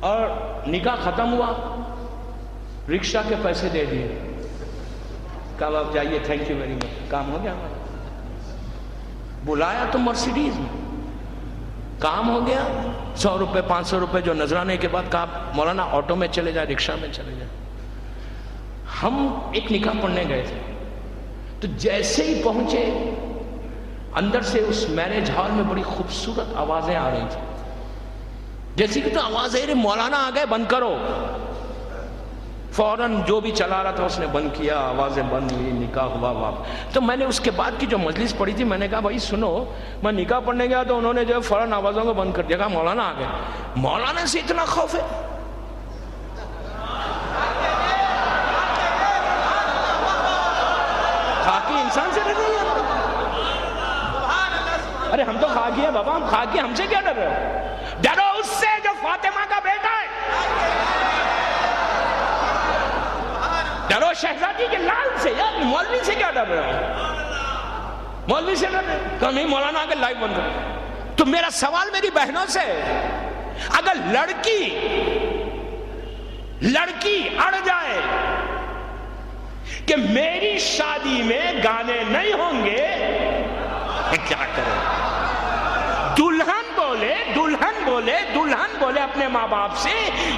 اور نکاح ختم ہوا, رکشہ کے پیسے دے دیے, کہا آپ جائیے, تھینک یو ویری مچ, کام ہو گیا ہمارا. بلایا تو مرسیڈیز میں, کام ہو گیا. 100 روپے 500 روپے جو نذرانے کے بعد کہا مولانا آٹو میں چلے جائے, رکشہ میں چلے جائے. ہم ایک نکاح پڑھنے گئے تھے, تو جیسے ہی پہنچے اندر سے اس میرج ہال میں بڑی خوبصورت آوازیں آ رہی تھیں. جیسے کہ تو آواز ہے مولانا آ گئے, بند کرو. فوراً جو بھی چلا رہا تھا اس نے بند کیا, آوازیں بند ہوئی, نکاح ہوا واپس. تو میں نے اس کے بعد کی جو مجلس پڑھی تھی, میں نے کہا بھائی سنو, میں نکاح پڑھنے گیا تو انہوں نے جو فوراً آوازوں کو بند کر دیا, کہا مولانا آ گئے. مولانا سے اتنا خوف ہے؟ خاکی انسان سے ڈر رہی ہے؟ ارے ہم تو خاکی ہیں بابا, ہم خاکی, ہم سے کیا ڈر رہے ہو؟ ڈرو اس سے جو فاطمہ کا بیٹا ہے, ڈرو شہزادی کے لال سے. یار مولوی سے کیا ڈر رہے ہو؟ مولوی سے ڈر رہے ہو؟ کہا نہیں مولانا آ کے لائیو بند کر. تو میرا سوال میری بہنوں سے, اگر لڑکی اڑ جائے کہ میری شادی میں گانے نہیں ہوں گے, کیا کرے؟ دلہن بولے اپنے ماں باپ سے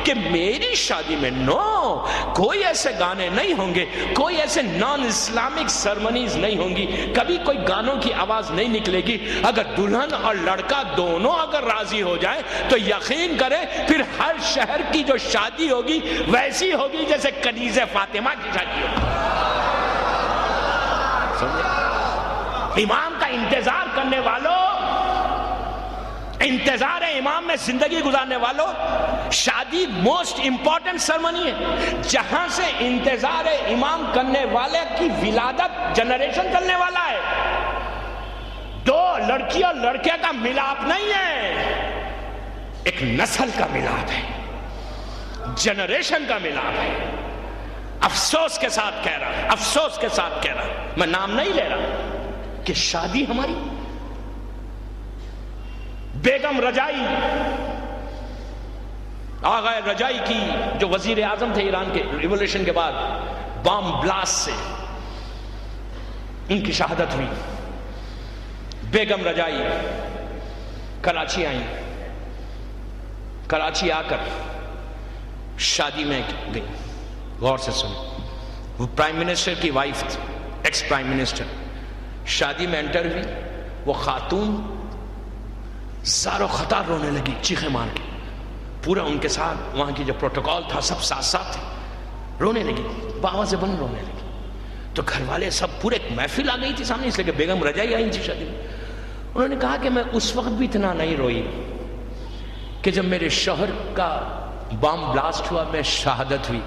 کہ میری شادی میں کوئی ایسے گانے نہیں ہوں گے, کوئی ایسے نان اسلامک سرمنیز نہیں ہوں گی, کبھی کوئی گانوں کی آواز نہیں نکلے گی. اگر دلہن اور لڑکا دونوں اگر راضی ہو جائے تو یقین کریں پھر ہر شہر کی جو شادی ہوگی ویسی ہوگی جیسے کنیز فاطمہ کی شادی ہوگی. امام کا انتظار کرنے والوں, انتظار امام میں زندگی گزارنے والوں، شادی موسٹ امپورٹنٹ سرمنی ہے، جہاں سے انتظار امام کرنے والے کی ولادت جنریشن چلنے والا ہے۔ دو لڑکی اور لڑکے کا ملاپ نہیں ہے، ایک نسل کا ملاپ ہے، جنریشن کا ملاپ ہے۔ افسوس کے ساتھ کہہ رہا، افسوس کے ساتھ کہہ رہا، میں نام نہیں لے رہا، کہ شادی ہماری بیگم رجائی، آغا رجائی کی جو وزیر اعظم تھے ایران کے ریولوشن کے بعد، بام بلاسٹ سے ان کی شہادت ہوئی۔ بیگم رجائی کراچی آئیں، کراچی آ کر شادی میں گئی۔ غور سے سنیں، وہ پرائم منسٹر کی وائف تھی، ایکس پرائم منسٹر، شادی میں انٹر ہوئی، وہ خاتون زار و خطار رونے لگی، چیخیں مار کے، پورا ان کے ساتھ وہاں کی جو پروٹوکول تھا سب ساتھ ساتھ تھے، رونے لگی، باوازِ بلند رونے لگی۔ تو گھر والے سب، پورے ایک محفل آ گئی تھی سامنے، اس لیے کہ بیگم رجائی آئی تھی شادی میں۔ انہوں نے کہا کہ میں اس وقت بھی اتنا نہیں روئی کہ جب میرے شوہر کا بام بلاسٹ ہوا، میں شہادت ہوئی،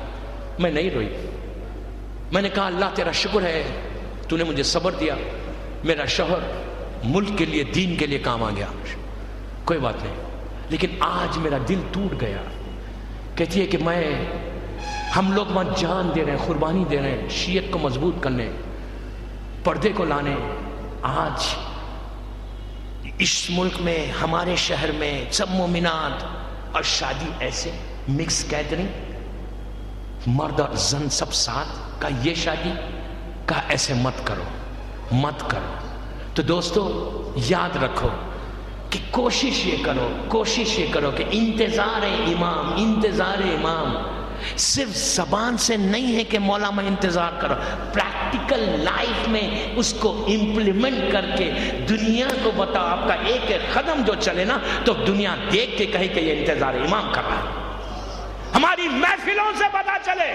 میں نہیں روئی۔ میں نے کہا اللہ تیرا شکر ہے، تو نے مجھے صبر دیا، میرا شوہر ملک کے لیے، دین کے لیے کام آ گیا، کوئی بات نہیں، لیکن آج میرا دل ٹوٹ گیا۔ کہتی ہے کہ ہم لوگ وہاں جان دے رہے ہیں، قربانی دے رہے ہیں شیعت کو مضبوط کرنے، پردے کو لانے، آج اس ملک میں، ہمارے شہر میں سب مومنات، اور شادی ایسے مکس گیدرنگ، مرد اور زن سب ساتھ کا، یہ شادی کا ایسے مت کرو، مت کرو۔ تو دوستو یاد رکھو کہ کوشش یہ کرو کہ انتظار امام صرف زبان سے نہیں ہے کہ مولا میں انتظار کرو، پریکٹیکل لائف میں اس کو امپلیمنٹ کر کے دنیا کو بتاؤ۔ آپ کا ایک ایک قدم جو چلے نا، تو دنیا دیکھ کے کہے کہ یہ انتظار امام کر رہا ہے۔ ہماری محفلوں سے پتا چلے،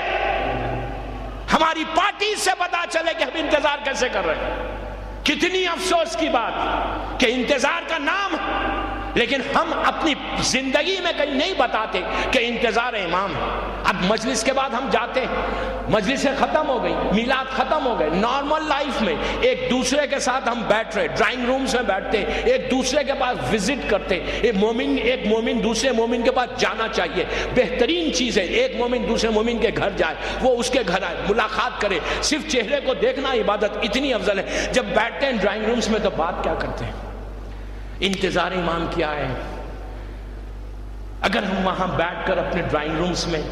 ہماری پارٹی سے پتا چلے کہ ہم انتظار کیسے کر رہے ہیں۔ کتنی افسوس کی بات کہ انتظار کا نام، لیکن ہم اپنی زندگی میں کہیں نہیں بتاتے کہ انتظار امام ہے۔ اب مجلس کے بعد ہم جاتے ہیں، مجلسیں ختم ہو گئی، میلاد ختم ہو گئے، نارمل لائف میں ایک دوسرے کے ساتھ ہم بیٹھ رہے، ڈرائنگ رومز میں بیٹھتے، ایک دوسرے کے پاس وزٹ کرتے، ایک مومن دوسرے مومن کے پاس جانا چاہیے، بہترین چیز ہے ایک مومن دوسرے مومن کے گھر جائے، وہ اس کے گھر آئے، ملاقات کرے، صرف چہرے کو دیکھنا عبادت اتنی افضل ہے۔ جب بیٹھتے ہیں ڈرائنگ رومز میں تو بات کیا کرتے ہیں؟ انتظار امام کیا ہے؟ اگر ہم وہاں بیٹھ کر اپنے ڈرائنگ رومز میں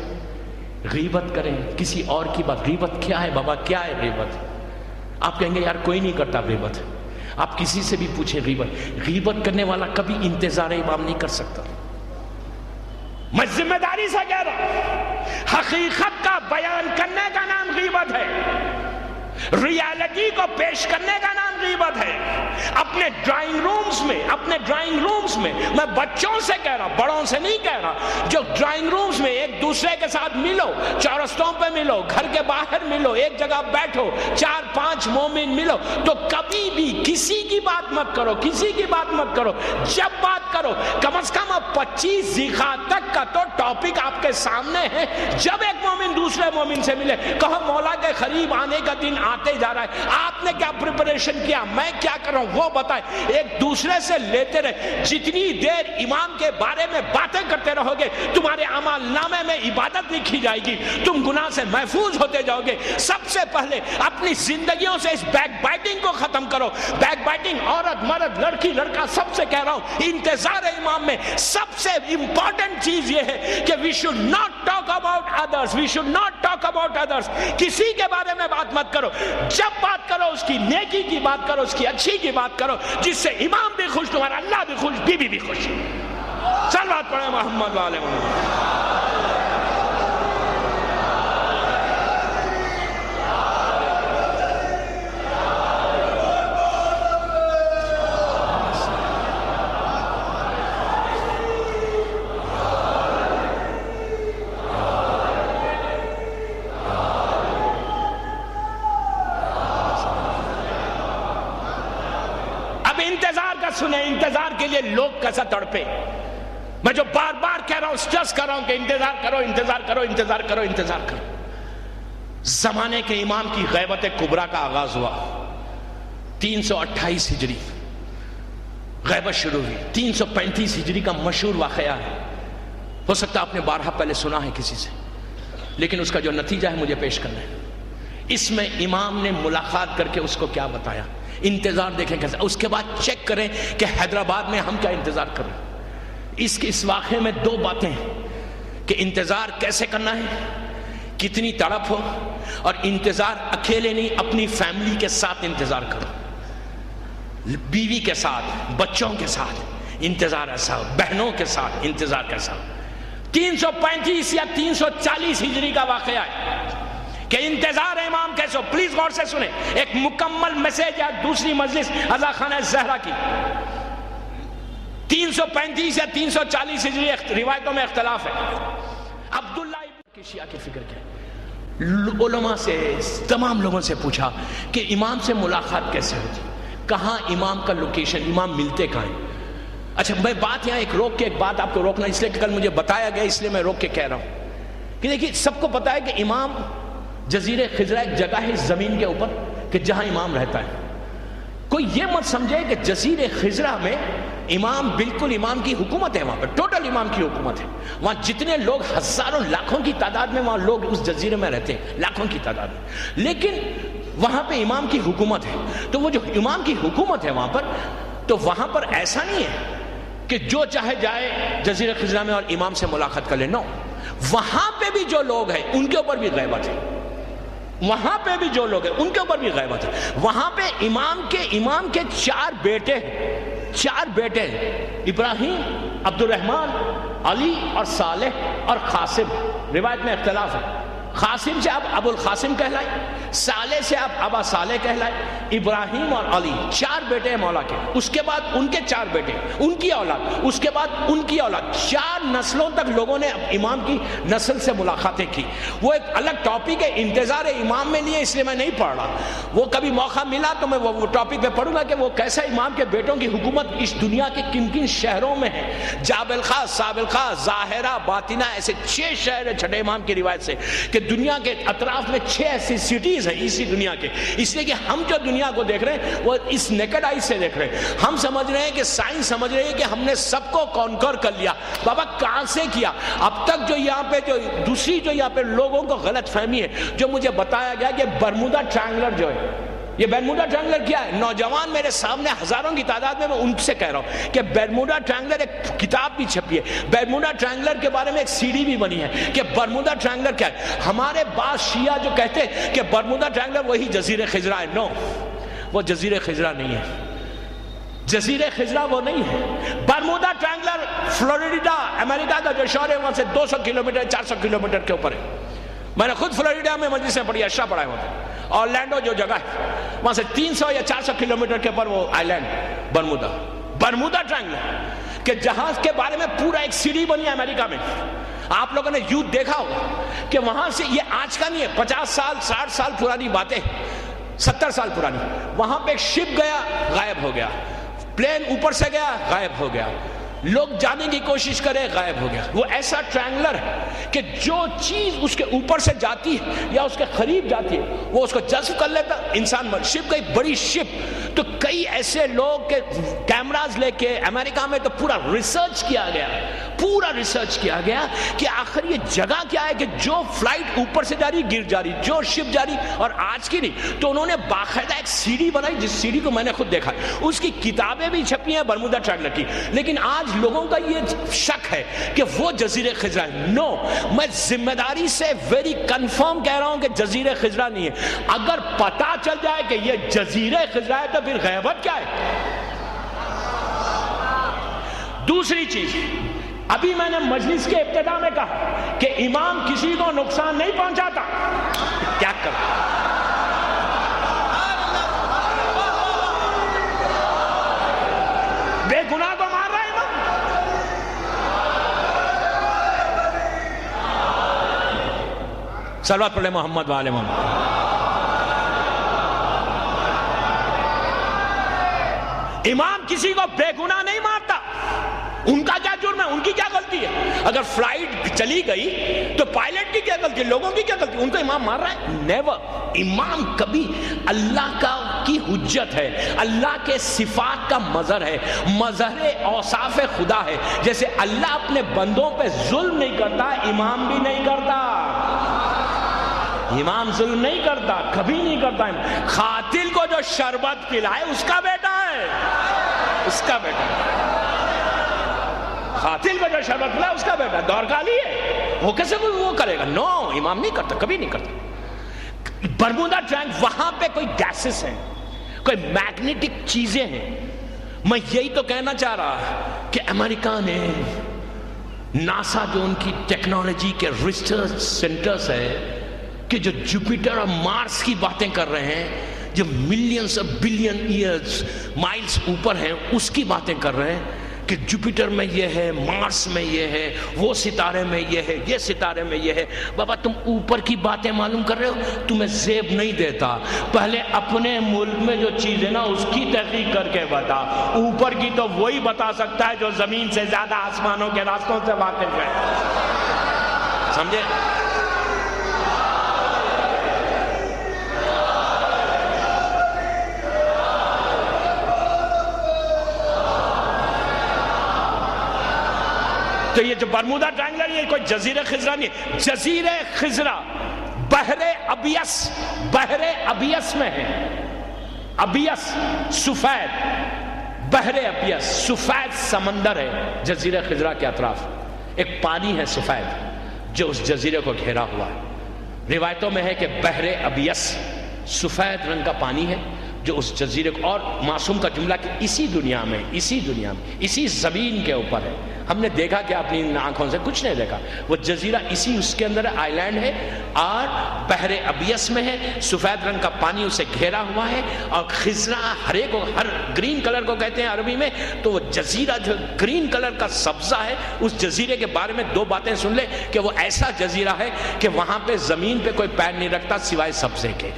غیبت کریں، کسی اور کی بات، غیبت کیا ہے بابا، کیا ہے غیبت؟ آپ کہیں گے یار کوئی نہیں کرتا غیبت، آپ کسی سے بھی پوچھیں غیبت کرنے والا کبھی انتظار امام نہیں کر سکتا۔ میں ذمہ داری سے کہہ رہا ہوں، حقیقت کا بیان کرنے کا نام غیبت ہے، ریالٹی کو پیش کرنے کا نام غیبت ہے۔ اپنے ڈرائنگ رومز میں میں بچوں سے کہہ رہا ہوں، بڑوں سے نہیں کہہ رہا، جو ڈرائنگ رومز میں ایک دوسرے کے ساتھ ملو، چورستوں پہ ملو، گھر کے باہر ملو، ایک جگہ بیٹھو، 4-5 مومن ملو، تو کبھی بھی کسی کی بات مت کرو، جب بات کرو کم از کم 25 ذیقعدہ تک کا تو ٹاپک آپ کے سامنے ہے۔ جب ایک مومن دوسرے مومن سے ملے، کہو مولا کے قریب آنے کا دن آتے جا رہا ہے، آپ نے کیا پریپریشن کیا، میں کیا کر رہا ہوں وہ بتائیں، ایک دوسرے سے لیتے رہے۔ جتنی دیر امام کے بارے میں باتیں کرتے رہو گے، تمہارے اعمال نامے میں عبادت لکھی جائے گی، تم گناہ سے محفوظ ہوتے جاؤ گے۔ سب سے پہلے اپنی زندگیوں سے اس بیک بائٹنگ کو ختم کرو۔ بیک بائٹنگ، عورت مرد لڑکی لڑکا سب سے کہہ رہا ہوں، انتظار امام میں سب سے امپورٹنٹ چیز یہ ہے کہ we should not talk about others، کسی کے بارے میں بات مت کرو۔ جب بات کرو اس کی نیکی کی بات کرو، اس کی اچھی کی بات کرو، جس سے امام بھی خوش، تمہارا اللہ بھی خوش، بیوی بھی خوش۔ صلوات پڑھیں محمد وآل محمد۔ سنیں انتظار کے لیے لوگ کیسا تڑپے. میں جو بار بار کہہ رہا ہوں، سٹریس کر رہا ہوں کہ انتظار کرو انتظار کرو انتظار کرو انتظار کرو. زمانے کے امام کی غیبت کبریٰ کا آغاز ہوا 328 ہجری، غیبت شروع ہوئی. 335 ہجری کا مشہور واقعہ ہے، ہو سکتا ہے آپ نے بارہا پہلے سنا ہے کسی سے، لیکن اس کا جو نتیجہ ہے مجھے پیش کرنا ہے. اس میں امام نے ملاقات کر کے اس کو کیا بتایا، انتظار دیکھیں کیسا. اس کے بعد چیک کریں کہ حیدرآباد میں ہم کیا انتظار کر رہے ہیں. اس واقعے میں دو باتیں ہیں کہ انتظار کیسے کرنا ہے، کتنی تڑپ ہو، اور انتظار اکیلے نہیں، اپنی فیملی کے ساتھ انتظار کرو، بیوی کے ساتھ، بچوں کے ساتھ انتظار ایسا ہو، بہنوں کے ساتھ انتظار کیسا ہو. 335 یا 340 ہجری کا واقعہ ہے کہ انتظار امام کیسے ہو. پلیز غور سے سنیں، ایک مکمل میسج ہے دوسری مجلس عزا خانہ زہرا کی. 335 یا 340 ہجری روایتوں میں اختلاف ہے. عبداللہ ابن شیعہ کی فکر کیا، علماء سے، تمام لوگوں سے پوچھا کہ امام سے ملاقات کیسے ہوتی، کہاں امام کا لوکیشن، امام ملتے کہاں ہیں. اچھا میں بات یہاں ایک روک کے ایک بات آپ کو روکنا، اس لیے کہ کل مجھے بتایا گیا اس لیے میں روک کے کہہ رہا ہوں کہ دیکھیے سب کو پتا ہے کہ امام جزیرہ خضرہ ایک جگہ ہے زمین کے اوپر کہ جہاں امام رہتا ہے. کوئی یہ مت سمجھے کہ جزیرہ خضرہ میں امام بالکل امام کی حکومت ہے، وہاں پر ٹوٹل امام کی حکومت ہے. وہاں جتنے لوگ ہزاروں لاکھوں کی تعداد میں وہاں لوگ اس جزیرے میں رہتے ہیں، لاکھوں کی تعداد میں، لیکن وہاں پہ امام کی حکومت ہے. تو وہ جو امام کی حکومت ہے وہاں پر، تو وہاں پر ایسا نہیں ہے کہ جو چاہے جائے جزیرہ خضرہ میں اور امام سے ملاقات کر لے. نو، وہاں پہ بھی جو لوگ ہیں ان کے اوپر بھی غیبت ہے. وہاں پہ بھی جو لوگ ہیں ان کے اوپر بھی غیبت ہے. وہاں پہ امام کے 4 بیٹے ہیں، 4 بیٹے ہیں، ابراہیم، عبد الرحمن، علی اور صالح اور قاسم. روایت میں اختلاف ہے، قاسم سے آپ ابو القاسم کہلائے، صالح سے آپ ابا صالح کہلائے. ابراہیم اور علی 4 بیٹے ہیں مولا کے، اس کے بعد ان کے 4 بیٹے، ان کی اولاد، اس کے بعد ان کی اولاد. 4 نسلوں تک لوگوں نے امام کی نسل سے ملاقاتیں کی. وہ ایک الگ ٹاپک ہے، انتظار امام میں لیے، اس لیے میں نہیں پڑھ رہا. وہ کبھی موقع ملا تو میں وہ ٹاپک پہ پڑھوں گا کہ وہ کیسا امام کے بیٹوں کی حکومت اس دنیا کے کن کن شہروں میں ہے. جابلخا، سابلخا، ظاہرہ، باطنہ، ایسے 6 شہر ہیں چھٹے امام کی روایت سے کہ دنیا کے اطراف میں 6 ایسی سٹیز ہیں اسی دنیا کے. اس لیے کہ ہم جو دنیا کو دیکھ رہے ہیں وہ اس نیکڈ آئی سے دیکھ رہے ہیں. ہم سمجھ رہے ہیں کہ سائنس سمجھ رہے ہیں کہ ہم نے سب کو کانکر کر لیا. بابا کہاں سے کیا؟ اب تک جو یہاں پہ جو دوسری جو یہاں پہ لوگوں کو غلط فہمی ہے، جو مجھے بتایا گیا کہ برمودا ٹرائنگلر جو ہے، یہ برمودا ٹرائنگلر کیا ہے؟ نوجوان میرے سامنے ہزاروں کی تعداد میں ان سے کہہ رہا ہوں کہ برمودا ٹرائنگلر ایک کتاب بھی چھپی ہے، برمودا ٹرائنگلر کے بارے میں ایک CD بھی بنی ہے کہ برمودا ٹرائنگلر کیا ہے. ہمارے بعض شیعہ جو کہتے ہیں کہ برمودا ٹرائنگلر وہی جزیرہ خضرہ ہے. نو، وہ جزیرہ خضرہ نہیں ہے. جزیرہ خضرہ وہ نہیں ہے. برمودا ٹرائنگلر فلوریڈا، امریکہ کا جو شہر ہے، وہاں سے 200 کلومیٹر 400 کلومیٹر کے اوپر ہے. میں نے خود فلوریڈا میں مجلس میں پڑھی، اشرا پڑھا ہے. اورلینڈو جو جگہ ہے وہاں سے 300 یا 400 کلومیٹر کے اوپر وہ آئی لینڈ برمودا ٹرائنگلر کے جہاز کے بارے میں پورا ایک CD بنی ہے امریکہ میں. آپ لوگوں نے یوتھ دیکھا ہوگا کہ وہاں سے، یہ آج کا نہیں ہے، 50 سال 60 سال پرانی باتیں، 70 سال پرانی. وہاں پہ ایک شپ گیا، غائب ہو گیا. پلین اوپر سے گیا، غائب ہو گیا. لوگ جانے کی کوشش کرے، غائب ہو گیا. وہ ایسا ٹرائنگلر ہے کہ جو چیز اس کے اوپر سے جاتی ہے یا اس کے قریب جاتی ہے وہ اس کو جذب کر لیتا. انسان شپ گئی، بڑی شپ. تو کئی ایسے لوگ کے کیمراز لے کے امریکہ میں تو پورا ریسرچ کیا گیا کہ آخر یہ جگہ کیا ہے کہ جو فلائٹ اوپر سے جاری گر جاری، جو شپ جاری. اور آج کی نہیں، تو انہوں نے باقاعدہ ایک CD بنائی، جس CD کو میں نے خود دیکھا، اس کی کتابیں بھی چھپی ہیں برمودا ٹرائنگلر کی. لیکن آج لوگوں کا یہ شک ہے کہ وہ جزیرہ خضرہ ہے. نو، میں ذمہ داری سے ویری کنفرم کہہ رہا ہوں کہ جزیرہ خضرہ نہیں ہے. اگر پتا چل جائے کہ یہ جزیرہ خضرہ ہے تو پھر غیبت کیا ہے؟ دوسری چیز، ابھی میں نے مجلس کے ابتدا میں کہا کہ امام کسی کو نقصان نہیں پہنچاتا. کیا کریں؟ بے گناہ کو مار رہا ہے امام. صلوات پڑھیں محمد و آل محمد. امام کسی کو بے گناہ نہیں مارتا. ان کا کیا جرم ہے؟ ان کی کیا غلطی ہے؟ اگر فلائٹ چلی گئی تو پائلٹ کی کیا غلطی ہے؟ لوگوں کی کیا غلطی ہے؟ ان کو امام مار رہا ہے؟ نیور. امام کبھی اللہ کی حجت ہے، اللہ کے صفات کا مظہر ہے، مظہر اوصاف خدا ہے. جیسے اللہ اپنے بندوں پہ ظلم نہیں کرتا، امام بھی نہیں کرتا. امام ظلم نہیں کرتا، کبھی نہیں کرتا. قاتل کو جو شربت پلائے اس کا بیٹا ہے، اس کا بیٹا ہے. قاتل کو جو شربت پلائے اس کا بیٹا. دور کالی ہے، وہ کیسے وہ کرے گا؟ نو، امام نہیں کرتا، کبھی نہیں کرتا. برمودا ٹرائنگل، وہاں پہ کوئی گیسز ہیں، کوئی میگنیٹک چیزیں ہیں. میں یہی تو کہنا چاہ رہا کہ امریکہ نے ناسا جو ان کی ٹیکنالوجی کے ریسرچ سینٹرز ہے کہ جو جوپیٹر اور مارس کی باتیں کر رہے ہیں، جو ملینز اور بلین ایئرز مائلز اوپر ہیں، اس کی باتیں کر رہے ہیں کہ جوپیٹر میں یہ ہے، مارس میں یہ ہے، وہ ستارے میں یہ ہے، یہ ستارے میں یہ ہے. بابا تم اوپر کی باتیں معلوم کر رہے ہو، تمہیں زیب نہیں دیتا. پہلے اپنے ملک میں جو چیز ہے نا اس کی تحقیق کر کے بتا. اوپر کی تو وہی بتا سکتا ہے جو زمین سے زیادہ آسمانوں کے راستوں سے واقف ہے. سمجھے؟ تو یہ جو برمودا ٹرائنگل ہے، یہ کوئی جزیرہ خضرا نہیں. جزیرہ خضرا بحر ابیس، بحر ابیس میں ہے. ابیس سفید، بحر ابیس سفید سمندر ہے جزیرہ خضرا کے اطراف. ایک پانی ہے سفید جو اس جزیرے کو گھیرا ہوا ہے. روایتوں میں ہے کہ بحر ابیس سفید رنگ کا پانی ہے جو اس جزیرے کو، اور معصوم کا جملہ کہ اسی دنیا میں اسی زمین کے اوپر ہے. ہم نے دیکھا کہ اپنی آنکھوں سے کچھ نہیں دیکھا. وہ جزیرہ اسی اس کے اندر آئی لینڈ ہے اور بحر ابیس میں ہے. سفید رنگ کا پانی اسے گھیرا ہوا ہے. اور خضرا ہر گرین کلر کو کہتے ہیں عربی میں. تو وہ جزیرہ جو گرین کلر کا سبزہ ہے، اس جزیرے کے بارے میں دو باتیں سن لے کہ وہ ایسا جزیرہ ہے کہ وہاں پہ زمین پہ کوئی پیر نہیں رکھتا سوائے سبزے کے.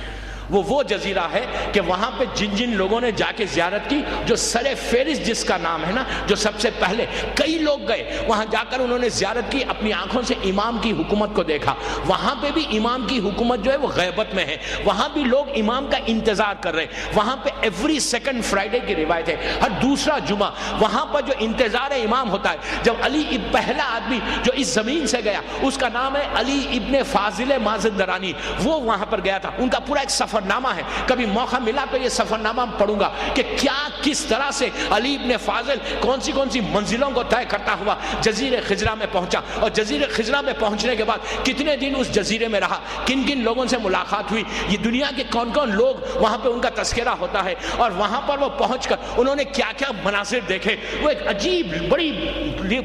وہ جزیرہ ہے کہ وہاں پہ جن لوگوں نے جا کے زیارت کی، جو سر فہرست جس کا نام ہے نا، جو سب سے پہلے کئی لوگ گئے وہاں جا کر انہوں نے زیارت کی، اپنی آنکھوں سے امام کی حکومت کو دیکھا. وہاں پہ بھی امام کی حکومت جو ہے وہ غیبت میں ہے. وہاں بھی لوگ امام کا انتظار کر رہے ہیں. وہاں پہ ایوری سیکنڈ فرائیڈے کی روایت ہے، ہر دوسرا جمعہ وہاں پر جو انتظار امام ہوتا ہے. جب علی پہلا آدمی جو اس زمین سے گیا، اس کا نام ہے علی ابن فاضل مازندرانی، وہ وہاں پر گیا تھا. ان کا پورا ایک سفر نامہ ہے. کبھی موقع ملا تو یہ سفر نامہ پڑھوں گا کہ کس طرح سے علی ابن فاضل کون سی منزلوں کو طے کرتا ہوا جزیرہ خضرا میں پہنچا، اور جزیرہ خضرا میں پہنچنے کے بعد کتنے دن اس جزیرے میں رہا، کن لوگوں سے ملاقات ہوئی، یہ دنیا کے کون لوگ وہاں پہ ان کا تذکرہ ہوتا ہے. اور وہاں پر وہ پہنچ کر انہوں نے کیا مناظر دیکھے. وہ ایک عجیب بڑی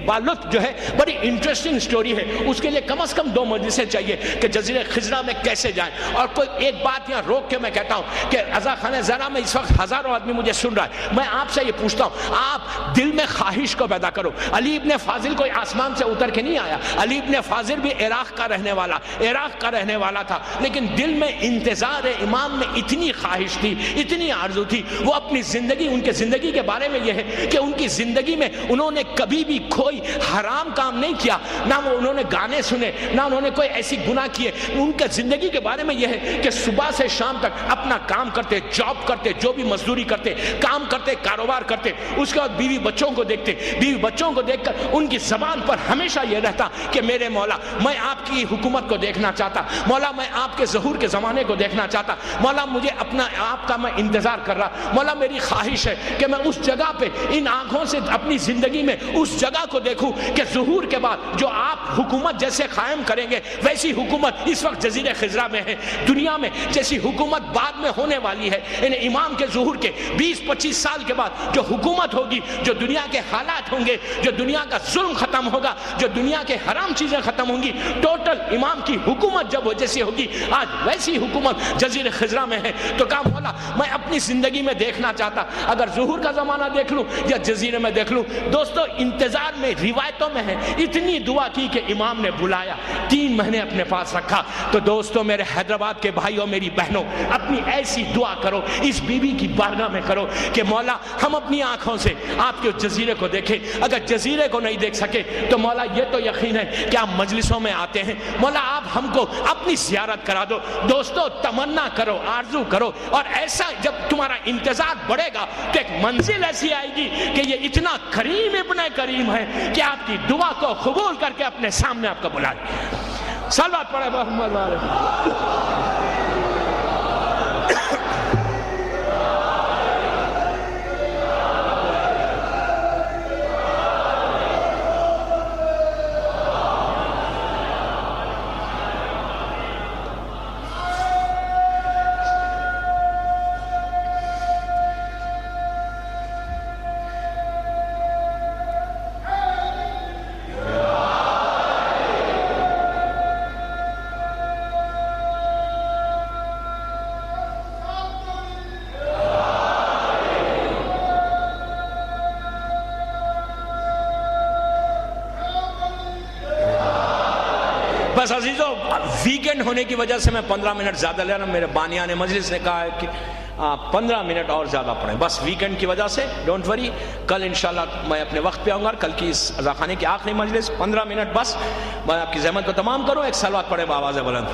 بالطف جو ہے، بڑی انٹرسٹنگ سٹوری ہے. اس کے لیے کم از کم 2 مجلسیں چاہیے کہ جزیرہ خضرا میں کیسے جائیں. اور کوئی ایک بات یہاں روک کے میں کہتا ہوں کہ عزا خانہ زہرا میں اس وقت ہزاروں آدمی مجھے سن رہا ہے. میں آپ سے یہ پوچھتا ہوں، آپ دل میں خواہش کو پیدا کرو. علی ابن فاضل کوئی آسمان سے اتر کے نہیں آیا. علی ابن فاضل بھی عراق کا رہنے والا تھا، لیکن دل میں انتظار امام میں اتنی خواہش تھی، اتنی آرزو تھی. وہ اپنی زندگی، ان کے زندگی کے بارے میں یہ ہے کہ ان کی زندگی میں انہوں نے کبھی بھی کوئی حرام کام نہیں کیا، نہ انہوں نے گانے سنے، نہ انہوں نے کوئی ایسی گناہ کیے. ان کے زندگی کے بارے میں یہ ہے کہ صبح سے شام تک اپنا کام کرتے، جاب کرتے، جو بھی مزدوری کرتے، کام کرتے، کاروبار کرتے. اس کے بعد بیوی بچوں کو دیکھتے. بیوی بچوں کو دیکھ کر ان کی زبان پر ہمیشہ یہ رہتا کہ میرے مولا، میں آپ کی حکومت کو دیکھنا چاہتا. مولا، میں آپ کے ظہور کے زمانے کو دیکھنا چاہتا. مولا، مجھے اپنا آپ کا میں انتظار کر رہا. مولا، میری خواہش ہے کہ میں اس جگہ پہ ان آنکھوں سے اپنی زندگی میں اس جگہ کو دیکھوں کہ ظہور کے بعد جو آپ حکومت جیسے قائم کریں گے، ویسی حکومت اس وقت جزیرہ خضرا میں ہے. دنیا میں جیسی حکومت بعد میں ہونے والی ہے، ان امام کے ظہور کے 20-25 سال کے بعد جو حکومت ہوگی، جو دنیا کے حالات ہوں گے، جو دنیا کا ظلم ختم ہوگا، جو دنیا کے حرام چیزیں ختم ہوں گی، ٹوٹل امام کی حکومت جب وہ جیسی ہوگی، آج ویسی حکومت جزیرہ خضرا میں ہے. تو کہا مولا، میں اپنی زندگی میں دیکھنا چاہتا، اگر ظہور کا زمانہ دیکھ لوں یا جزیرے میں دیکھ لوں. دوستو، انتظار میں روایتوں میں ہے اتنی دعا کی کہ امام نے بلایا، 3 مہینے اپنے پاس رکھا. تو دوستو، میرے حیدرآباد کے بھائیوں، میری بہنوں، اپنی ایسی دعا کرو اس بیوی کی بارگاہ میں کرو کہ مولا ہم اپنی آنکھوں سے آپ کے جزیرے کو دیکھیں، اگر جزیرے کو نہیں دیکھ سکے تو مولا یہ تو یقین ہے کہ آپ مجلسوں میں آتے ہیں، مولا آپ ہم کو اپنی زیارت کرا دو۔ دوستو تمنا کرو، آرزو کرو، اور ایسا جب تمہارا انتظار بڑھے گا تو ایک منزل ایسی آئے گی کہ یہ اتنا کریم ابن کریم ہے کہ آپ کی دعا کو قبول کر کے اپنے سامنے آپ کو بلا لے۔ صلوات پڑھے محمد علیہ۔ بس عزیزو ویکینڈ ہونے کی وجہ سے میں 15 منٹ زیادہ لے رہا ہوں، میرے بانیان مجلس نے کہا ہے کہ 15 منٹ اور زیادہ پڑھیں، بس ویکینڈ کی وجہ سے ڈونٹ وری، کل انشاءاللہ میں اپنے وقت پہ آؤں گا، کل کی اس عزاخانے کی آخری مجلس 15 منٹ بس میں آپ کی زحمت کو تمام کروں۔ ایک صلوات پڑھیں بآواز بلند۔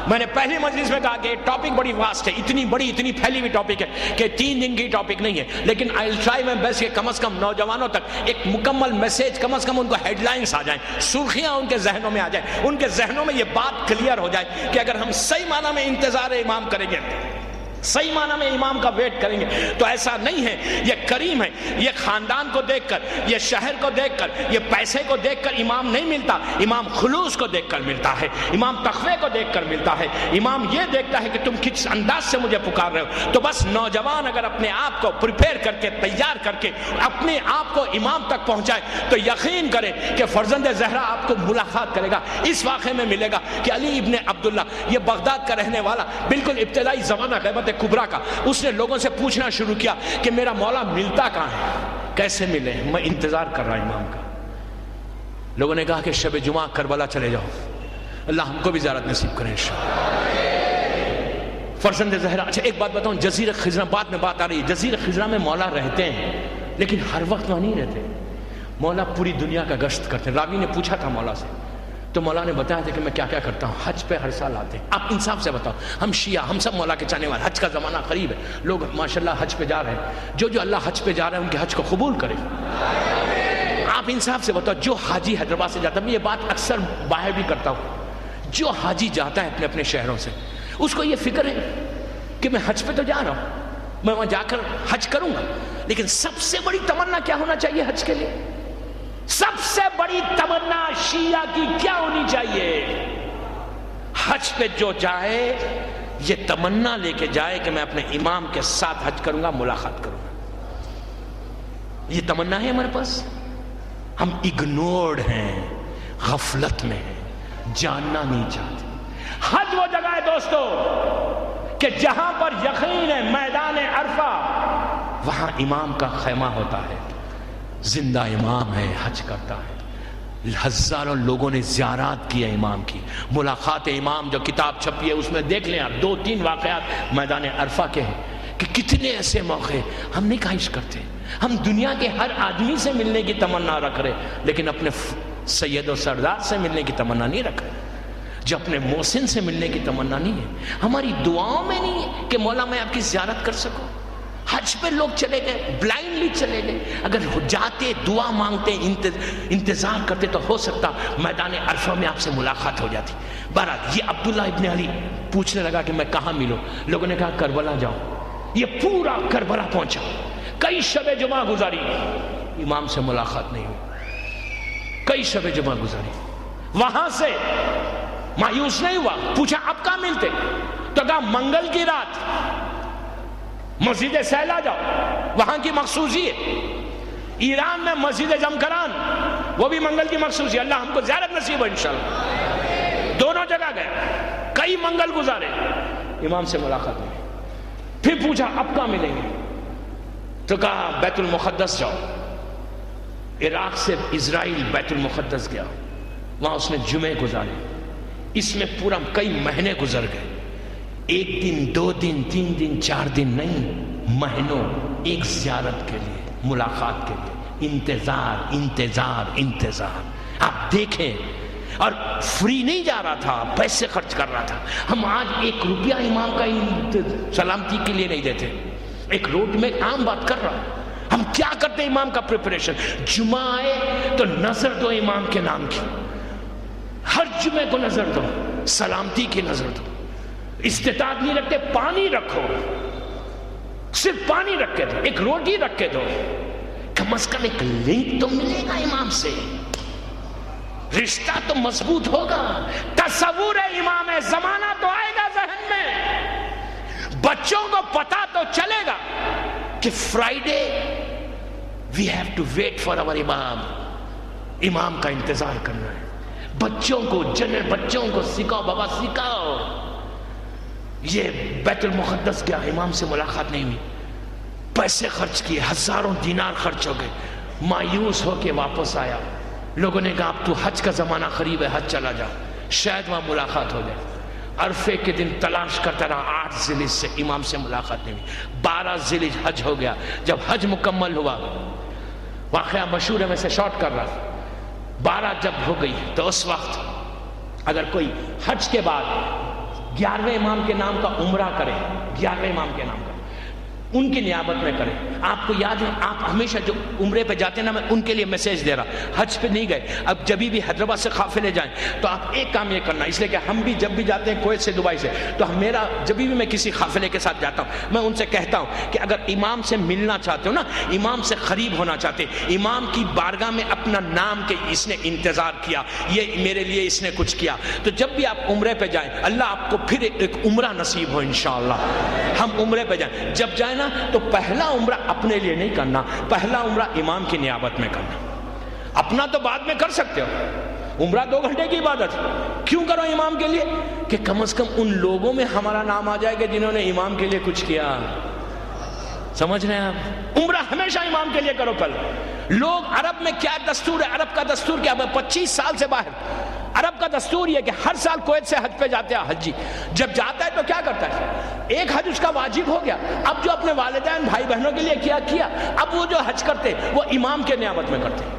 میں نے پہلی مجلس میں کہا کہ ٹاپک بڑی واسٹ ہے، اتنی بڑی اتنی پھیلی ہوئی ٹاپک ہے کہ 3 دن کی ٹاپک نہیں ہے، لیکن آئی ول ٹرائی مائی بیسٹ کہ کم از کم نوجوانوں تک ایک مکمل میسیج، کم از کم ان کو ہیڈ لائنز آ جائیں، سرخیاں ان کے ذہنوں میں آ جائیں، ان کے ذہنوں میں یہ بات کلیئر ہو جائے کہ اگر ہم صحیح معنی میں انتظار امام کریں گے، صحیح معنی میں امام کا ویٹ کریں گے تو ایسا نہیں ہے، یہ کریم ہے، یہ خاندان کو دیکھ کر، یہ شہر کو دیکھ کر، یہ پیسے کو دیکھ کر امام نہیں ملتا، امام خلوص کو دیکھ کر ملتا ہے، امام تقوی کو دیکھ کر ملتا ہے، امام یہ دیکھتا ہے کہ تم کس انداز سے مجھے پکار رہے ہو۔ تو بس نوجوان اگر اپنے آپ کو پریپیئر کر کے، تیار کر کے اپنے آپ کو امام تک پہنچائے تو یقین کریں کہ فرزند زہرا آپ کو ملاقات کرے گا، اس واقعے میں ملے گا کہ علی ابن عبداللہ یہ بغداد کا رہنے والا، بالکل ابتدائی زمانہ غیبت کبریٰ کا، اس نے لوگوں سے پوچھنا شروع کیا کہ میرا مولا ملتا کہاں ہے، کیسے ملے، میں انتظار کر رہا امام کا۔ لوگوں نے کہا کہ شب جمعہ کربلا چلے جاؤ، اللہ ہم کو بھی زیارت نصیب کرے انشاءاللہ۔ فرزند زہرا، اچھا ایک بات بتاؤں، جزیرہ خضرہ، بعد میں بات آ رہی ہے، جزیرہ خضرہ میں مولا رہتے ہیں لیکن ہر وقت وہاں نہیں رہتے، مولا پوری دنیا کا گشت کرتے ہیں۔ راوی نے پوچھا تھا مولا سے تو مولا نے بتایا تھا کہ میں کیا کیا کرتا ہوں، حج پہ ہر سال آتے ہیں۔ آپ انصاف سے بتاؤ، ہم شیعہ، ہم سب مولا کے چاہنے والے، حج کا زمانہ قریب ہے، لوگ ماشاءاللہ حج پہ جا رہے ہیں، جو جو اللہ حج پہ جا رہے ہیں ان کے حج کو قبول کرے۔ آپ انصاف سے بتاؤ، جو حاجی حیدرآباد سے جاتا ہے، میں یہ بات اکثر باہر بھی کرتا ہوں، جو حاجی جاتا ہے اپنے اپنے شہروں سے، اس کو یہ فکر ہے کہ میں حج پہ تو جا رہا ہوں، میں وہاں جا کر حج کروں گا، لیکن سب سے بڑی تمنا کیا ہونا چاہیے حج کے لیے؟ سب سے بڑی تمنا شیعہ کی کیا ہونی چاہیے؟ حج پہ جو جائے یہ تمنا لے کے جائے کہ میں اپنے امام کے ساتھ حج کروں گا، ملاقات کروں گا۔ یہ تمنا ہے ہمارے پاس، ہم اگنورڈ ہیں، غفلت میں ہیں، جاننا نہیں چاہتے۔ حج وہ جگہ ہے دوستو کہ جہاں پر یقین ہے میدان عرفہ وہاں امام کا خیمہ ہوتا ہے، زندہ امام ہے، حج کرتا ہے، ہزاروں لوگوں نے زیارات کی ہے امام کی، ملاقات امام جو کتاب چھپی ہے اس میں دیکھ لیں آپ، 2-3 واقعات میدان عرفہ کے ہیں کہ کتنے ایسے موقع ہم نہیں خواہش کرتے۔ ہم دنیا کے ہر آدمی سے ملنے کی تمنا رکھ رہے لیکن اپنے سید و سردار سے ملنے کی تمنا نہیں رکھ رہے، جو اپنے محسن سے ملنے کی تمنا نہیں ہے، ہماری دعاؤں میں نہیں ہے کہ مولا میں آپ کی زیارت کر سکوں۔ حج پہ لوگ چلے گئے، بلائنڈلی چلے گئے، اگر جاتے دعا مانگتے انتظار کرتے تو ہو سکتا میدان عرفہ میں آپ سے ملاقات ہو جاتی۔ بہرحال یہ عبداللہ ابن علی پوچھنے لگا کہ میں کہاں ملوں، لوگوں نے کہا کربلا جاؤ، یہ پورا کربلا پہنچا، کئی شب جمعہ گزاری، امام سے ملاقات نہیں ہوئی، کئی شب جمعہ گزاری، وہاں سے مایوس نہیں ہوا، پوچھا اب کہاں ملتے، تو کہا منگل کی رات مسجد سیلا جاؤ، وہاں کی مخصوصی ہے، ایران میں مسجد جمکران وہ بھی منگل کی مخصوصی ہے، اللہ ہم کو زیارت نصیب ہو انشاءاللہ۔ دونوں جگہ گئے، کئی منگل گزارے، امام سے ملاقات نہیں۔ پھر پوچھا اب کہاں ملیں گے، تو کہا بیت المقدس جاؤ، عراق سے اسرائیل بیت المقدس گیا، وہاں اس نے جمعے گزارے. اس میں پورا کئی مہینے گزر گئے. 1 دن 2 دن 3 دن 4 دن نہیں، مہینوں ایک زیارت کے لیے، ملاقات کے لیے انتظار انتظار انتظار. آپ دیکھیں، اور فری نہیں جا رہا تھا، پیسے خرچ کر رہا تھا. ہم آج 1 روپیہ امام کا سلامتی کے لیے نہیں دیتے. ایک روڈ میں عام بات کر رہا ہوں. ہم کیا کرتے ہیں امام کا پریپریشن؟ جمعہ آئے تو نظر دو امام کے نام کی، ہر جمعے کو نظر دو، سلامتی کی نظر دو. استطاعت نہیں رکھتے، پانی رکھو، صرف پانی رکھ کے دو، ایک روٹی رکھ کے دو، کم از کم ایک لنک تو ملے گا امام سے، رشتہ تو مضبوط ہوگا. تصور امام زمانہ تو آئے گا ذہن میں. بچوں کو پتا تو چلے گا کہ Friday we have to wait for our imam. امام کا انتظار کرنا ہے. بچوں کو بچوں کو سکھاؤ، بابا سکھاؤ. یہ بیت المقدس گیا، امام سے ملاقات نہیں ہوئی، پیسے خرچ کیے، ہزاروں دینار خرچ ہو گئے، مایوس ہو کے واپس آیا. لوگوں نے کہا اب تو حج کا زمانہ قریب ہے، حج چلا جا، شاید وہاں ملاقات ہو جائے. عرفے کے دن تلاش کرتا رہا، 8 ذی الحجہ سے امام سے ملاقات نہیں ہوئی. 12 ذی الحجہ حج ہو گیا. جب حج مکمل ہوا، واقعہ مشہور ہے، میں سے شارٹ کر رہا، 12 جب ہو گئی تو اس وقت اگر کوئی حج کے بعد 11ویں امام کے نام کا عمرہ کرے، 11ویں امام کے نام کا، ان کی نیابت میں کریں. آپ کو یاد ہے، آپ ہمیشہ جو عمرے پہ جاتے ہیں نا، میں ان کے لیے میسیج دے رہا، حج پہ نہیں گئے، اب جب بھی حیدرآباد سے قافلے جائیں تو آپ ایک کام یہ کرنا، اس لیے کہ ہم بھی جب بھی جاتے ہیں کویت سے، دبئی سے، تو میرا جب بھی میں کسی قافلے کے ساتھ جاتا ہوں، میں ان سے کہتا ہوں کہ اگر امام سے ملنا چاہتے ہو نا، امام سے قریب ہونا چاہتے، امام کی بارگاہ میں اپنا نام کہ اس نے انتظار کیا، یہ میرے لیے اس نے کچھ کیا، تو جب بھی آپ عمرے پہ جائیں، اللہ آپ کو پھر ایک عمرہ نصیب ہو انشاءاللہ. ہم عمرے پہ جائیں، جب جائیں نا تو پہلا عمرہ اپنے لیے نہیں کرنا، پہلا عمرہ امام کی نیابت میں کرنا. اپنا تو بعد میں کر سکتے ہو، عمرہ 2 گھنٹے کی عبادت، کیوں کرو امام کے لیے؟ کہ کم از کم ان لوگوں میں ہمارا نام آ جائے گا جنہوں نے امام کے لیے کچھ کیا. سمجھ رہے ہیں آپ؟ عمرہ ہمیشہ امام کے لیے کرو. پہلے لوگ عرب میں کیا دستور ہے، عرب کا دستور کیا، میں 25 سال سے باہر، عرب کا دستور یہ کہ ہر سال کویت سے حج پہ جاتے ہیں حجی، جب جاتا ہے تو کیا کرتا ہے، ایک حج اس کا واجب ہو گیا، اب جو اپنے والدین بھائی بہنوں کے لیے کیا، اب وہ جو حج کرتے وہ امام کے نیابت میں کرتے،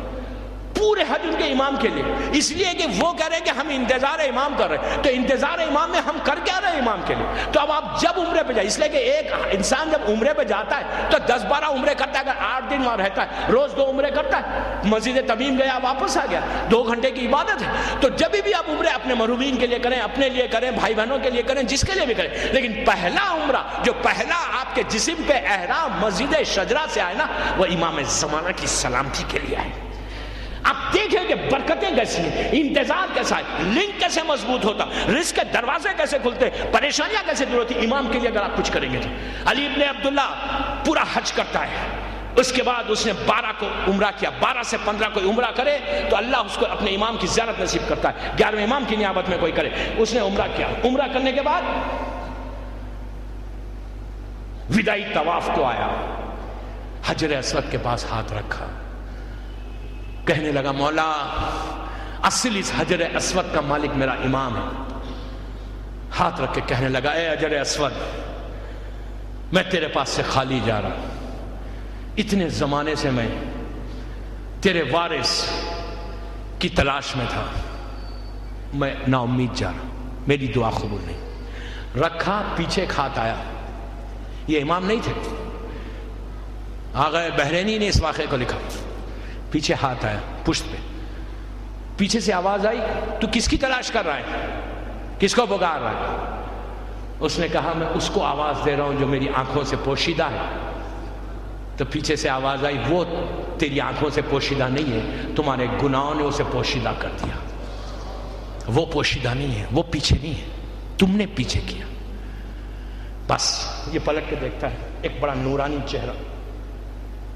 پورے حج ان کے امام کے لیے. اس لیے کہ وہ کہہ رہے ہیں کہ ہم انتظار امام کر رہے ہیں، تو انتظار امام میں ہم کر کیا رہے ہیں امام کے لیے. تو اب آپ جب عمرے پہ جائیں، اس لیے کہ ایک انسان جب عمرے پہ جاتا ہے تو 10-12 عمرے کرتا ہے. اگر 8 دن وہاں رہتا ہے، روز 2 عمرے کرتا ہے، مسجد تمیم گیا واپس آ گیا، 2 گھنٹے کی عبادت ہے. تو جب بھی آپ عمرے اپنے مرحومین کے لیے کریں، اپنے لیے کریں، بھائی بہنوں کے لیے کریں، جس کے لیے بھی کریں، لیکن پہلا عمرہ جو پہلا آپ کے جسم پہ احرام مسجد شجرہ سے آئے نا، وہ امام زمانہ کی سلامتی کے لیے آئے. آپ دیکھیں کہ برکتیں کیسی ہیں، انتظار کیسا ہے، لنک کیسے مضبوط ہوتا، رزق کے دروازے کیسے کھلتے، پریشانیاں کیسے دور ہوتی امام کے لیے اگر آپ کچھ کریں گے تو. علی ابن عبداللہ پورا حج کرتا ہے، اس کے بعد اس نے 12 کو عمرہ کیا، 12 سے 15 کوئی عمرہ کرے تو اللہ اس کو اپنے امام کی زیارت نصیب کرتا ہے. 11ویں امام کی نیابت میں کوئی کرے. اس نے عمرہ کیا، عمرہ کرنے کے بعد وداعی طواف کو آیا، حجر اسود کے پاس ہاتھ رکھا، کہنے لگا مولا اصل اس حجر اسود کا مالک میرا امام ہے. ہاتھ رکھ کے کہنے لگا اے حجر اسود، میں تیرے پاس سے خالی جا رہا، اتنے زمانے سے میں تیرے وارث کی تلاش میں تھا، میں نا امید جا رہا، میری دعا قبول نہیں. رکھا، پیچھے کھات آیا، یہ امام نہیں تھے، آغا بحرینی نے اس واقعے کو لکھا. پیچھے ہاتھ آیا پشت پہ، پیچھے سے آواز آئی تو کس کی تلاش کر رہا ہے، کس کو پکار رہا ہے؟ اس نے کہا میں اس کو آواز دے رہا ہوں جو میری آنکھوں سے پوشیدہ ہے. تو پیچھے سے آواز آئی وہ تیری آنکھوں سے پوشیدہ نہیں ہے، تمہارے گناہوں نے اسے پوشیدہ کر دیا. وہ پوشیدہ نہیں ہے، وہ پیچھے نہیں ہے، تم نے پیچھے کیا. بس یہ پلٹ کے دیکھتا ہے، ایک بڑا نورانی چہرہ.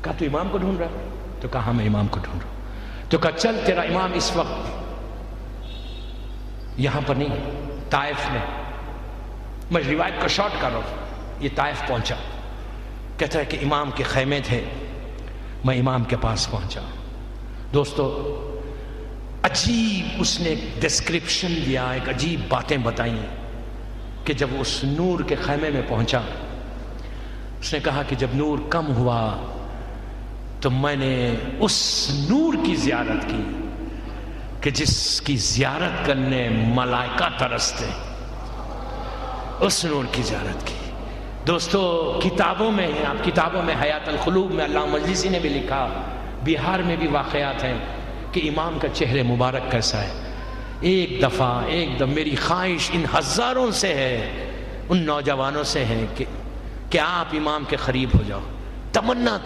کہا تو امام کو ڈھونڈ رہا ہے؟ تو کہا میں امام کو ڈھونڈ رہا ہوں. تو کہا چل تیرا امام اس وقت یہاں پر نہیں، طائف میں. میں روایت کو شارٹ کر رہا ہوں، یہ طائف پہنچا. کہتا ہے کہ امام کے خیمے تھے، میں امام کے پاس پہنچا. دوستو عجیب اس نے ایک ڈسکرپشن دیا، ایک عجیب باتیں بتائیں کہ جب اس نور کے خیمے میں پہنچا، اس نے کہا کہ جب نور کم ہوا تو میں نے اس نور کی زیارت کی کہ جس کی زیارت کرنے ملائکہ ترستے، اس نور کی زیارت کی۔ دوستو کتابوں میں، آپ کتابوں میں حیات القلوب میں علامہ مجلسی نے بھی لکھا، بہار میں بھی واقعات ہیں کہ امام کا چہرے مبارک کیسا ہے۔ ایک دفعہ میری خواہش ان ہزاروں سے ہے، ان نوجوانوں سے ہے کہ آپ امام کے قریب ہو جاؤ، تمنا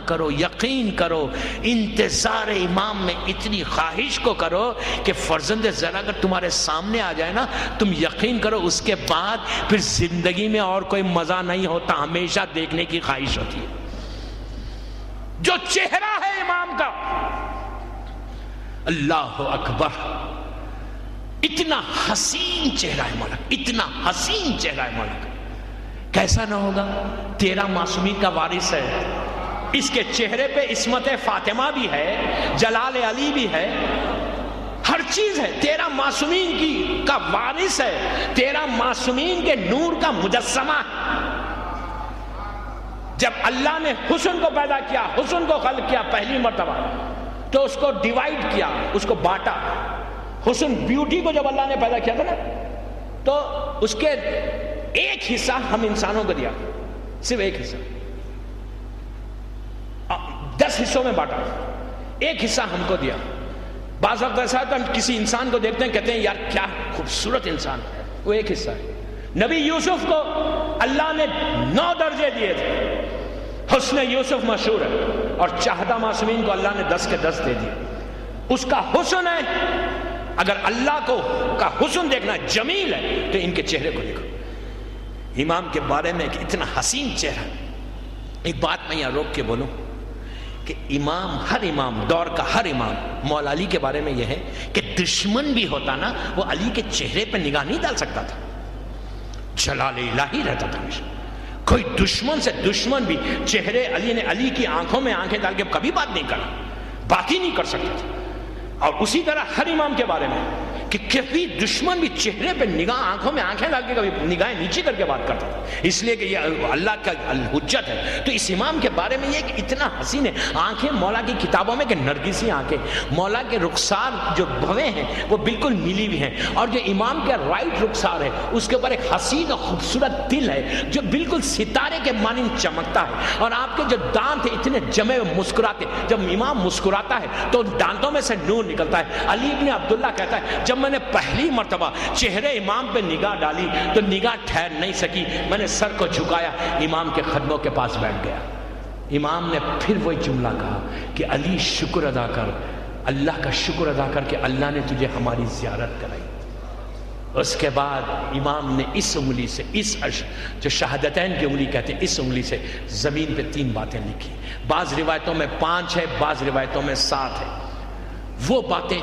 کرو، یقین کرو، انتظار امام میں اتنی خواہش کو کرو کہ فرزند ذرا اگر تمہارے سامنے آ جائے نا، تم یقین کرو اس کے بعد پھر زندگی میں اور کوئی مزہ نہیں ہوتا، ہمیشہ دیکھنے کی خواہش ہوتی ہے۔ جو چہرہ ہے امام کا، اللہ اکبر، اتنا حسین چہرہ ہے ملک، اتنا حسین چہرہ ہے ملک، کیسا نہ ہوگا؟ 13 معصومین کا وارث ہے، اس کے چہرے پہ عصمت فاطمہ بھی ہے، جلال علی بھی ہے، ہر چیز ہے، 13 معصومین کا وارث ہے، 13 معصومین کے نور کا مجسمہ ہے۔ جب اللہ نے حسن کو پیدا کیا، حسن کو خلق کیا پہلی مرتبہ، تو اس کو ڈیوائیڈ کیا، اس کو بانٹا۔ حسن، بیوٹی کو جب اللہ نے پیدا کیا تھا نا، تو اس کے ایک حصہ ہم انسانوں کو دیا، صرف ایک حصہ، 10 حصوں میں بانٹا، ایک حصہ ہم کو دیا۔ بعض وقت ایسا ہے کہ ہم کسی انسان کو دیکھتے ہیں، کہتے ہیں یار کیا خوبصورت انسان ہے، وہ ایک حصہ ہے۔ نبی یوسف کو اللہ نے 9 درجے دیے تھے، حسن یوسف مشہور ہے، اور چاہدہ معصومین کو اللہ نے 10 کے 10 دے دیے۔ اس کا حسن ہے، اگر اللہ کا حسن دیکھنا جمیل ہے تو ان کے چہرے کو دیکھو۔ امام کے بارے میں اتنا حسین چہرہ۔ ایک بات میں یہاں روک کے بولوں کہ امام، ہر امام، دور کا ہر امام، مولا علی کے بارے میں یہ ہے کہ دشمن بھی ہوتا نا، وہ علی کے چہرے پہ نگاہ نہیں ڈال سکتا تھا، جلال الہی رہتا تھا ہمیشہ۔ کوئی دشمن سے دشمن بھی چہرے، علی نے علی کی آنکھوں میں آنکھیں ڈال کے کبھی بات نہیں کرا، بات ہی نہیں کر سکتا تھا۔ اور اسی طرح ہر امام کے بارے میں کہ کبھی دشمن بھی چہرے پہ نگاہ، آنکھوں میں آنکھیں ڈال کے کبھی نگاہیں نیچے کر کے بات کرتا تھا، اس لیے کہ یہ اللہ کا الحجت ہے۔ تو اس امام کے بارے میں یہ کہ اتنا حسین ہے، آنکھیں مولا کی کتابوں میں کہ نرگسی آنکھیں، مولا کے رخسار جو بھویں ہیں وہ بالکل ملی ہوئی ہیں، اور جو امام کا رائٹ رخسار ہے اس کے اوپر ایک حسین اور خوبصورت دل ہے جو بالکل ستارے کے مانند چمکتا ہے، اور آپ کے جو دانت ہیں اتنے جمے ہوئے مسکراتے، جب امام مسکراتا ہے تو دانتوں میں سے نور نکلتا ہے۔ علی ابن عبداللہ کہتا ہے جب میں نے پہلی مرتبہ چہرے امام پہ نگاہ ڈالی تو نگاہ ٹھہر نہیں سکی، میں نے سر کو جھکایا، امام کے قدموں کے پاس بیٹھ گیا۔ امام نے پھر وہی جملہ کہا کہ علی شکر ادا کر، اللہ کا شکر ادا کر کہ اللہ نے تجھے ہماری زیارت کرائی۔ اس کے بعد امام نے اس انگلی سے، اس جو شہادتین کی انگلی کہتے ہیں، اس انگلی سے زمین پہ 3 باتیں لکھی، بعض روایتوں میں 5 ہے، بعض روایتوں میں 7 ہے۔ وہ باتیں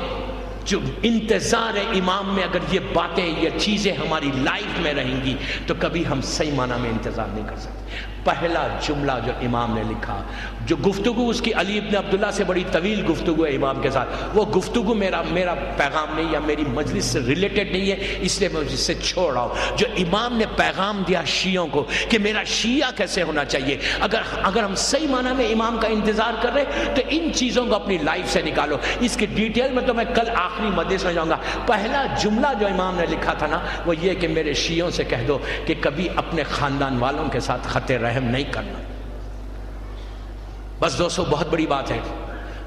جو انتظار امام میں، اگر یہ باتیں، یہ چیزیں ہماری لائف میں رہیں گی تو کبھی ہم صحیح معنی میں انتظار نہیں کر سکتے۔ پہلا جملہ جو امام نے لکھا، جو گفتگو اس کی علی ابن عبداللہ سے بڑی طویل گفتگو ہے امام کے ساتھ، وہ گفتگو میرا پیغام نہیں یا میری مجلس سے ریلیٹڈ نہیں ہے، اس لیے میں اس سے چھوڑ رہا ہوں۔ جو امام نے پیغام دیا شیعوں کو کہ میرا شیعہ کیسے ہونا چاہیے، اگر ہم صحیح معنی میں امام کا انتظار کر رہے تو ان چیزوں کو اپنی لائف سے نکالو۔ اس کی ڈیٹیل میں تو میں کل آخری مجلس میں جاؤں گا۔ پہلا جملہ جو امام نے لکھا تھا نا، وہ یہ کہ میرے شیعوں سے کہہ دو کہ کبھی اپنے خاندان والوں کے ساتھ خط رحم نہیں کرنا۔ بس دوستو بہت بڑی بات ہے،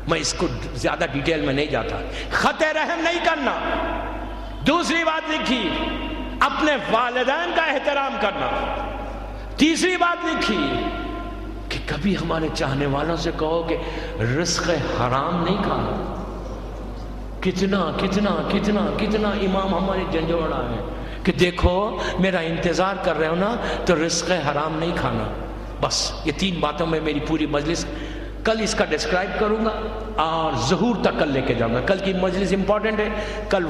میں اس کو زیادہ ڈیٹیل میں نہیں جاتا، خط رحم نہیں کرنا۔ دوسری بات لکھی اپنے والدین کا احترام کرنا۔ تیسری بات لکھی کہ کبھی ہمارے چاہنے والوں سے کہو کہ رزق حرام نہیں کھانا۔ کتنا کتنا کتنا کتنا امام ہمارے جھنجھوڑا ہے کہ دیکھو میرا انتظار کر رہے ہو نا تو رزق حرام نہیں کھانا۔ بس یہ 3 باتوں میں میری پوری مجلس، کل اس کا ڈسکرائب کروں گا اور ظہور تک کل لے کے جاؤں گا۔ کل کی مجلس امپورٹنٹ ہے، کل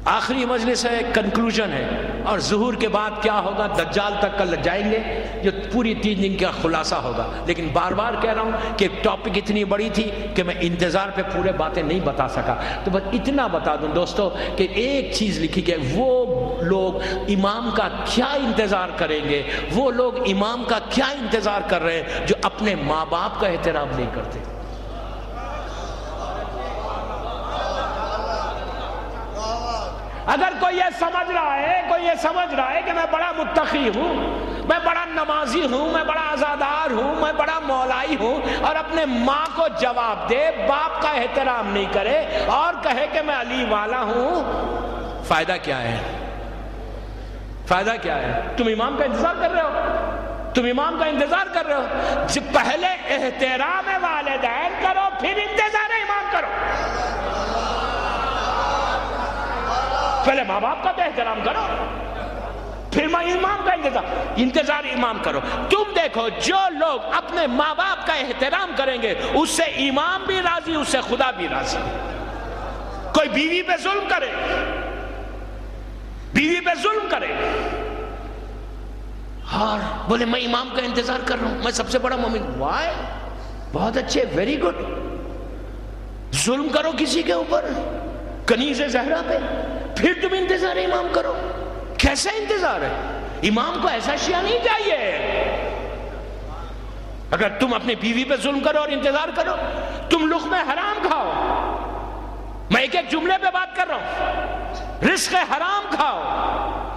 آخری مجلس ہے، کنکلوژن ہے، اور ظہور کے بعد کیا ہوگا دجال تک کل جائیں گے، جو پوری 3 دن کا خلاصہ ہوگا. لیکن بار بار کہہ رہا ہوں کہ ٹاپک اتنی بڑی تھی کہ میں انتظار پہ پورے باتیں نہیں بتا سکا. تو بس اتنا بتا دوں دوستو کہ ایک چیز لکھی کہ وہ لوگ امام کا کیا انتظار کریں گے، وہ لوگ امام کا کیا انتظار کر رہے ہیں جو اپنے ماں باپ کا احترام نہیں کرتے. اگر کوئی یہ سمجھ رہا ہے کہ میں بڑا متقی ہوں، میں بڑا نمازی ہوں، میں بڑا عزادار ہوں، میں بڑا مولائی ہوں، اور اپنے ماں کو جواب دے، باپ کا احترام نہیں کرے اور کہے کہ میں علی والا ہوں، فائدہ کیا ہے؟ فائدہ کیا ہے؟ تم امام کا انتظار کر رہے ہو. پہلے احترام والدین کرو، پھر انتظار امام کرو. پہلے ماں باپ کا تو احترام کرو، پھر امام کا انتظار امام کرو. تم دیکھو جو لوگ اپنے ماں باپ کا احترام کریں گے اس سے امام بھی راضی، اس سے خدا بھی راضی. کوئی بیوی پہ ظلم کرے اور بولے میں امام کا انتظار کر رہا ہوں، میں سب سے بڑا مومن. وائے بہت اچھے، ویری گڈ. ظلم کرو کسی کے اوپر، کنیز زہرا پہ، پھر تم انتظار امام کرو. کیسا انتظار ہے؟ امام کو ایسا شیعہ نہیں چاہیے. اگر تم اپنی بیوی پہ ظلم کرو اور انتظار کرو، تم لقمہ حرام کھاؤ. میں ایک جملے پہ بات کر رہا ہوں، رزق حرام کھاؤ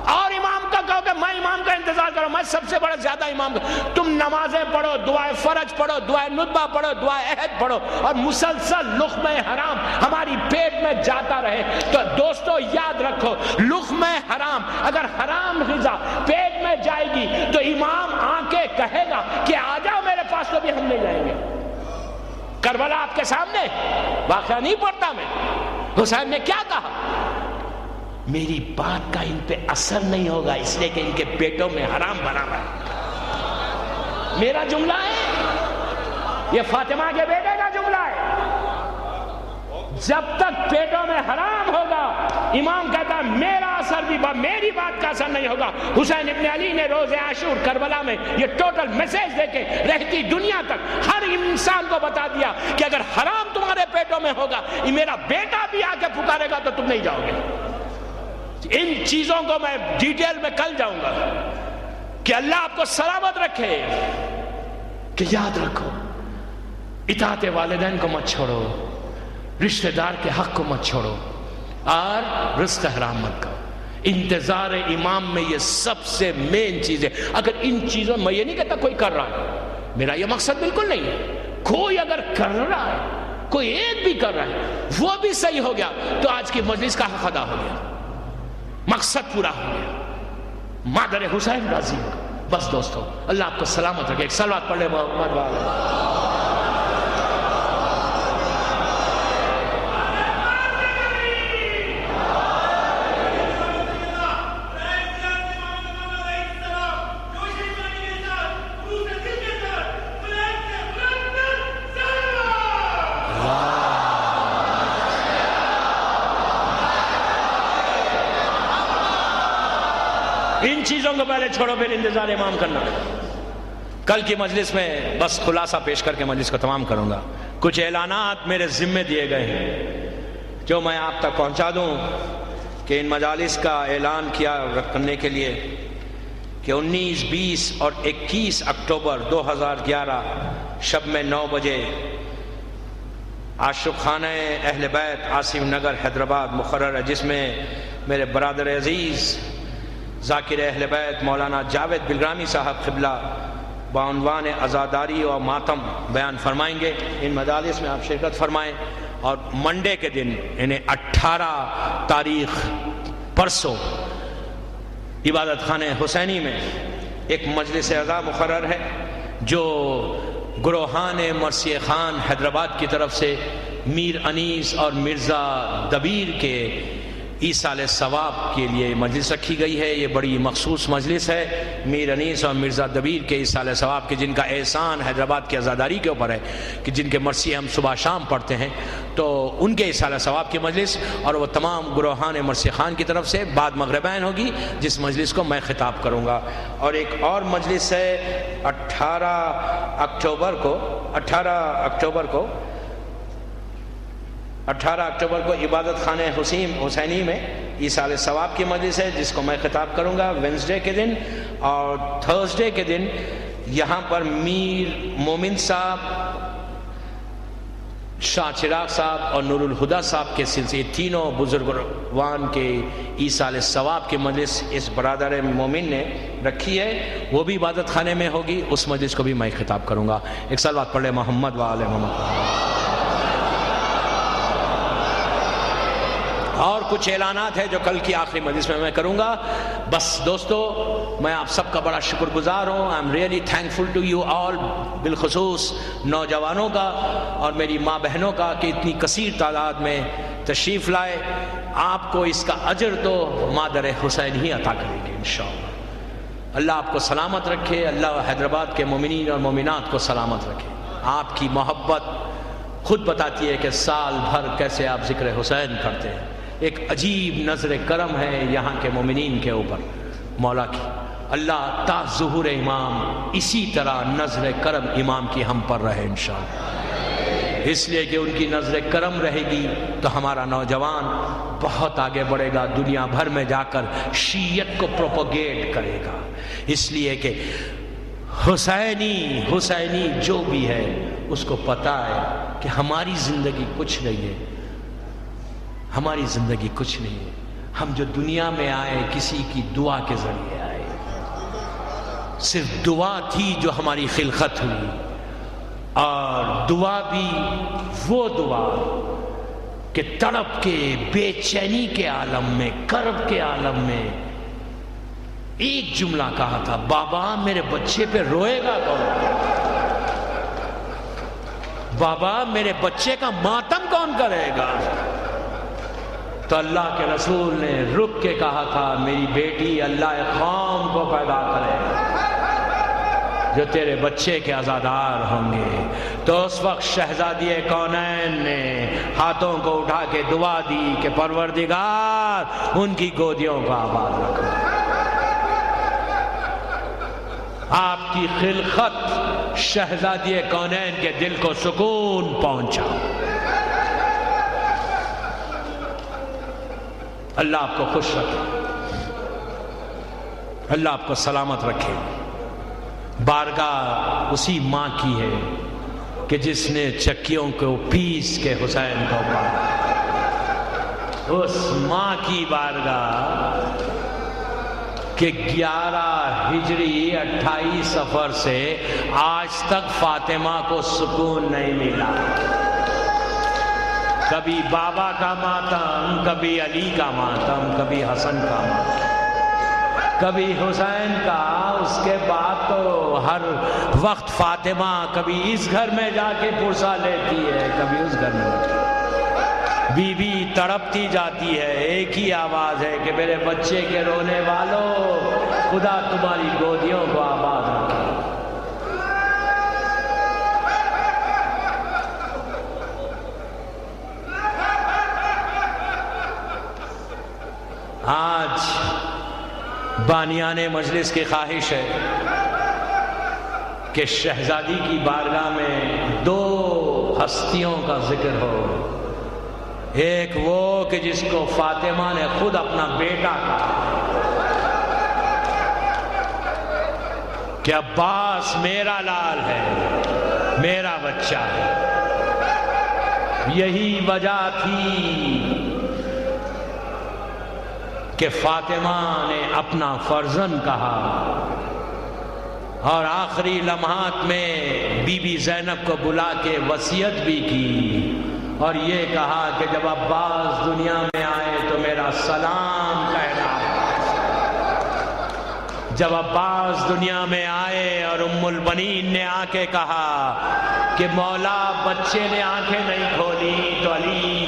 اور امام کا کہو کہ میں امام کا انتظار کرو، میں سب سے بڑا زیادہ امام کا. تم نمازیں پڑھو، دعائے فرج پڑھو، دعائے ندبہ پڑھو، دعائے عہد پڑھو، اور مسلسل لقمہ حرام ہماری پیٹ میں جاتا رہے. تو دوستو یاد رکھو، لقمہ حرام اگر حرام غذا پیٹ میں جائے گی تو امام آ کے کہے گا کہ آ جاؤ میرے پاس، تو بھی ہم نہیں جائیں گے. کربلا آپ کے سامنے واقعہ نہیں پڑھتا میں. حسین نے کیا کہا؟ میری بات کا ان پہ اثر نہیں ہوگا اس لیے کہ ان کے پیٹوں میں حرام بنا ہوا ہے. میرا جملہ ہے، یہ فاطمہ کے بیٹے کا جملہ ہے. جب تک پیٹوں میں حرام ہوگا، امام کہتا ہے میرا اثر بھی میری بات کا اثر نہیں ہوگا. حسین ابن علی نے روز عاشور کربلا میں یہ ٹوٹل میسیج دے کے رہتی دنیا تک ہر انسان کو بتا دیا کہ اگر حرام تمہارے پیٹوں میں ہوگا، میرا بیٹا بھی آ کے پکارے گا تو تم نہیں جاؤ گے. ان چیزوں کو میں ڈیٹیل میں کل جاؤں گا کہ اللہ آپ کو سلامت رکھے. کہ یاد رکھو، اطاعت والدین کو مت چھوڑو، رشتہ دار کے حق کو مت چھوڑو، اور رزق حرام مت کرو. انتظار امام میں یہ سب سے مین چیز ہے. اگر ان چیزوں میں یہ نہیں کہتا کوئی کر رہا ہے، میرا یہ مقصد بالکل نہیں ہے. کوئی اگر کر رہا ہے، کوئی ایک بھی کر رہا ہے، وہ بھی صحیح ہو گیا تو آج کی مجلس کا حق ادا ہو گیا، مقصد پورا ہو گیا، مادر حسین راضی ہوگا. بس دوستو اللہ آپ کو سلامت رکھے. ایک صلوات پڑھ لے محمد والے. ان چیزوں کو پہلے چھوڑو، پھر انتظار امام کرنا. کل کی مجلس میں بس خلاصہ پیش کر کے مجلس کو تمام کروں گا. کچھ اعلانات میرے ذمے دیے گئے ہیں جو میں آپ تک پہنچا دوں کہ ان مجالس کا اعلان کیا کرنے کے لیے کہ 19، 20 اور 21 اکتوبر 2011 شب میں 9 بجے عاشق خانہ اہل بیت عاصم نگر حیدرآباد مقرر ہے، جس میں میرے برادر عزیز ذاکر اہل بیت مولانا جاوید بلرامی صاحب قبلہ بعنوان عزاداری اور ماتم بیان فرمائیں گے. ان مجالس میں آپ شرکت فرمائیں. اور منڈے کے دن یعنی 18 تاریخ پرسوں عبادت خانہ حسینی میں ایک مجلس عزا مقرر ہے جو گروہان مرثیہ خان حیدرآباد کی طرف سے میر انیس اور مرزا دبیر کے ایصال ثواب کے لیے مجلس رکھی گئی ہے. یہ بڑی مخصوص مجلس ہے میر انیس اور مرزا دبیر کے ایصال ثواب کے، جن کا احسان حیدرآباد کی آزاداری کے اوپر ہے کہ جن کے مرثیے ہم صبح شام پڑھتے ہیں. تو ان کے ایصال ثواب کی مجلس اور وہ تمام گروہان مرثی خان کی طرف سے بعد مغربین ہوگی، جس مجلس کو میں خطاب کروں گا. اور ایک اور مجلس ہے 18 اکتوبر کو عبادت خانہ حسینی میں ایصال ثواب کی مجلس ہے، جس کو میں خطاب کروں گا وینسڈے کے دن. اور تھرسڈے کے دن یہاں پر میر مومن صاحب، شاہ چراغ صاحب اور نور الہدا صاحب کے سلسلے تینوں بزرگوان کے ایصال ثواب کی مجلس اس برادر مومن نے رکھی ہے، وہ بھی عبادت خانے میں ہوگی. اس مجلس کو بھی میں خطاب کروں گا. ایک صلوات پڑھ لیں محمد و آل محمد. اور کچھ اعلانات ہیں جو کل کی آخری مجلس میں کروں گا. بس دوستو، میں آپ سب کا بڑا شکر گزار ہوں. I am really thankful to you all, بالخصوص نوجوانوں کا اور میری ماں بہنوں کا کہ اتنی کثیر تعداد میں تشریف لائے. آپ کو اس کا اجر تو مادر حسین ہی عطا کرے گی انشاءاللہ. اللہ آپ کو سلامت رکھے، اللہ حیدرآباد کے مومنین اور مومنات کو سلامت رکھے. آپ کی محبت خود بتاتی ہے کہ سال بھر کیسے آپ ذکر حسین کرتے ہیں. ایک عجیب نظر کرم ہے یہاں کے مومنین کے اوپر مولا کی. اللہ تا ظہور امام اسی طرح نظر کرم امام کی ہم پر رہے انشاءاللہ. اس لیے کہ ان کی نظر کرم رہے گی تو ہمارا نوجوان بہت آگے بڑھے گا، دنیا بھر میں جا کر شیعت کو پروپوگیٹ کرے گا. اس لیے کہ حسینی جو بھی ہے اس کو پتا ہے کہ ہماری زندگی کچھ نہیں ہے، ہماری زندگی کچھ نہیں ہے. ہم جو دنیا میں آئے کسی کی دعا کے ذریعے آئے، صرف دعا تھی جو ہماری خلقت ہوئی. اور دعا بھی وہ دعا کہ تڑپ کے، بے چینی کے عالم میں، کرب کے عالم میں ایک جملہ کہا تھا، بابا میرے بچے پہ روئے گا کون؟ بابا میرے بچے کا ماتم کون کرے گا؟ تو اللہ کے رسول نے رک کے کہا تھا، میری بیٹی اللہ ایک قوم کو پیدا کرے جو تیرے بچے کے عزادار ہوں گے. تو اس وقت شہزادی کونین نے ہاتھوں کو اٹھا کے دعا دی کہ پروردگار ان کی گودیوں کو آباد رکھو. آپ کی خلقت شہزادی کونین کے دل کو سکون پہنچا. اللہ آپ کو خوش رکھے، اللہ آپ کو سلامت رکھے. بارگاہ اسی ماں کی ہے کہ جس نے چکیوں کو پیس کے حسین کو پایا. اس ماں کی بارگاہ کہ 11 ہجری 28 صفر سے آج تک فاطمہ کو سکون نہیں ملا. کبھی بابا کا ماتم، کبھی علی کا ماتم، کبھی حسن کا ماتم، کبھی حسین کا. اس کے بعد تو ہر وقت فاطمہ کبھی اس گھر میں جا کے پرسا لیتی ہے، کبھی اس گھر میں. بی بی تڑپتی جاتی ہے، ایک ہی آواز ہے کہ میرے بچے کے رونے والوں، خدا تمہاری گودیوں کو آباد رکھے. آج بانیان مجلس کی خواہش ہے کہ شہزادی کی بارگاہ میں 2 ہستیوں کا ذکر ہو. ایک وہ کہ جس کو فاطمہ نے خود اپنا بیٹا کہا کہ عباس میرا لال ہے، میرا بچہ ہے. یہی وجہ تھی کہ فاطمہ نے اپنا فرزند کہا اور آخری لمحات میں بی بی زینب کو بلا کے وصیت بھی کی اور یہ کہا کہ جب عباس دنیا میں آئے تو میرا سلام کہنا. جب عباس دنیا میں آئے اور ام البنین نے آ کے کہا کہ مولا بچے نے آنکھیں نہیں کھولی تو علی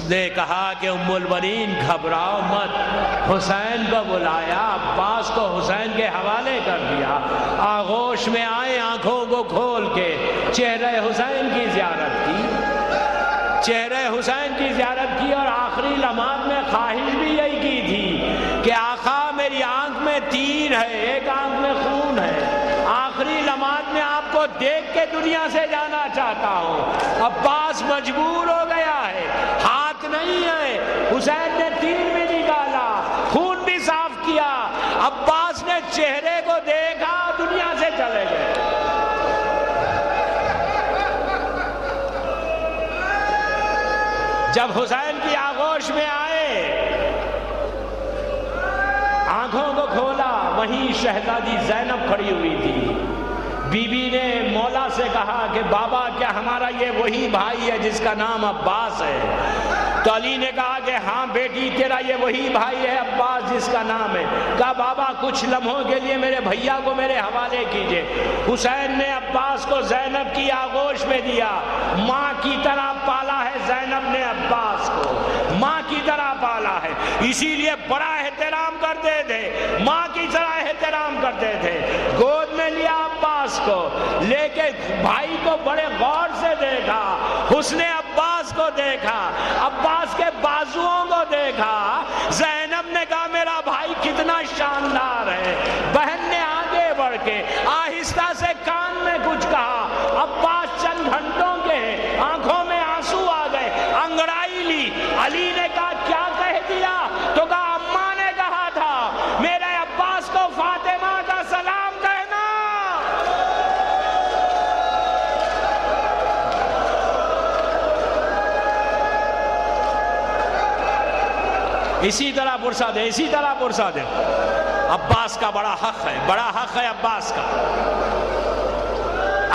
نے کہا کہ ام البنین گھبراؤ مت، حسین کو بلایا، عباس کو حسین کے حوالے کر دیا، آغوش میں آئے، آنکھوں کو کھول کے چہرہ حسین کی زیارت کی، چہرہ حسین کی زیارت کی، اور آخری لمحات میں خواہش بھی یہی کی تھی کہ آقا میری آنکھ میں تیر ہے، ایک آنکھ میں خون ہے، آخری لمحات میں آپ کو دیکھ کے دنیا سے جانا چاہتا ہوں۔ عباس مجبور ہو گیا ہے، ہاتھ نہیں ہے، حسین نے تیر بھی نکالا، خون بھی صاف کیا، عباس نے چہرے کو دیکھا، دنیا سے چلے گئے۔ جب حسین کی آغوش میں آئے، آنکھوں کو کھولا، وہیں شہزادی زینب کھڑی ہوئی تھی۔ بی بی نے مولا سے کہا کہ بابا کیا ہمارا یہ وہی بھائی ہے جس کا نام عباس ہے؟ تو علی نے کہا کہ ہاں بیٹی تیرا یہ وہی بھائی ہے عباس جس کا نام ہے۔ کہا بابا کچھ لمحوں کے لیے میرے بھیا کو میرے حوالے کیجئے۔ حسین نے عباس کو زینب کی آغوش میں دیا، ماں کی طرح پالا ہے زینب نے عباس کو، ماں کی طرح پالا ہے، اسی لیے بڑا احترام کرتے تھے، ماں کی طرح احترام کرتے تھے۔ گود میں لیا عباس کو، لے کے بھائی کو بڑے غور سے دیکھا، حسن عباس کو دیکھا، عباس کے بازوؤں کو دیکھا۔ زینب نے کہا میرا بھائی کتنا شاندار ہے۔ بہن نے آگے بڑھ کے آہستہ سے کان میں کچھ کہا، عباس چند گھنٹوں کے ہیں، آنکھوں میں آنسو آ گئے، انگڑائی لی۔ علی نے کہا کیا کہہ دیا؟ تو کہا اماں نے کہا تھا میرے عباس کو فاطمہ کا سلام کہنا۔ اسی طرح پرسا دے، اسی طرح پرسا دے۔ عباس کا بڑا حق ہے، بڑا حق ہے عباس کا۔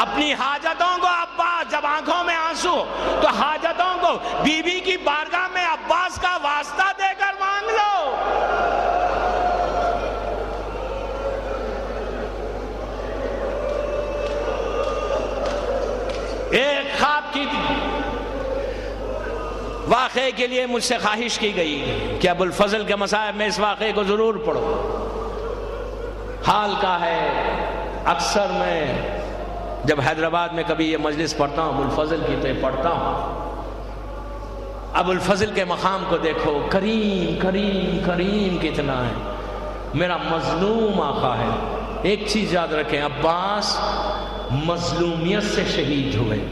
اپنی حاجتوں کو عباس، جب آنکھوں میں آنسو تو حاجتوں کو بی بی کی بارگاہ میں عباس کا واسطہ دے کر مانگ لو۔ ایک خواب کی واقعے کے لیے مجھ سے خواہش کی گئی کہ ابو الفضل کے مصائب میں اس واقعے کو ضرور پڑھو۔ حال کا ہے اکثر میں جب حیدرآباد میں کبھی یہ مجلس پڑھتا ہوں ابو الفضل کی تو یہ پڑھتا ہوں۔ ابو الفضل کے مقام کو دیکھو، کریم کریم کریم کتنا ہے، میرا مظلوم آقا ہے۔ ایک چیز یاد رکھیں، عباس مظلومیت سے شہید ہوئے۔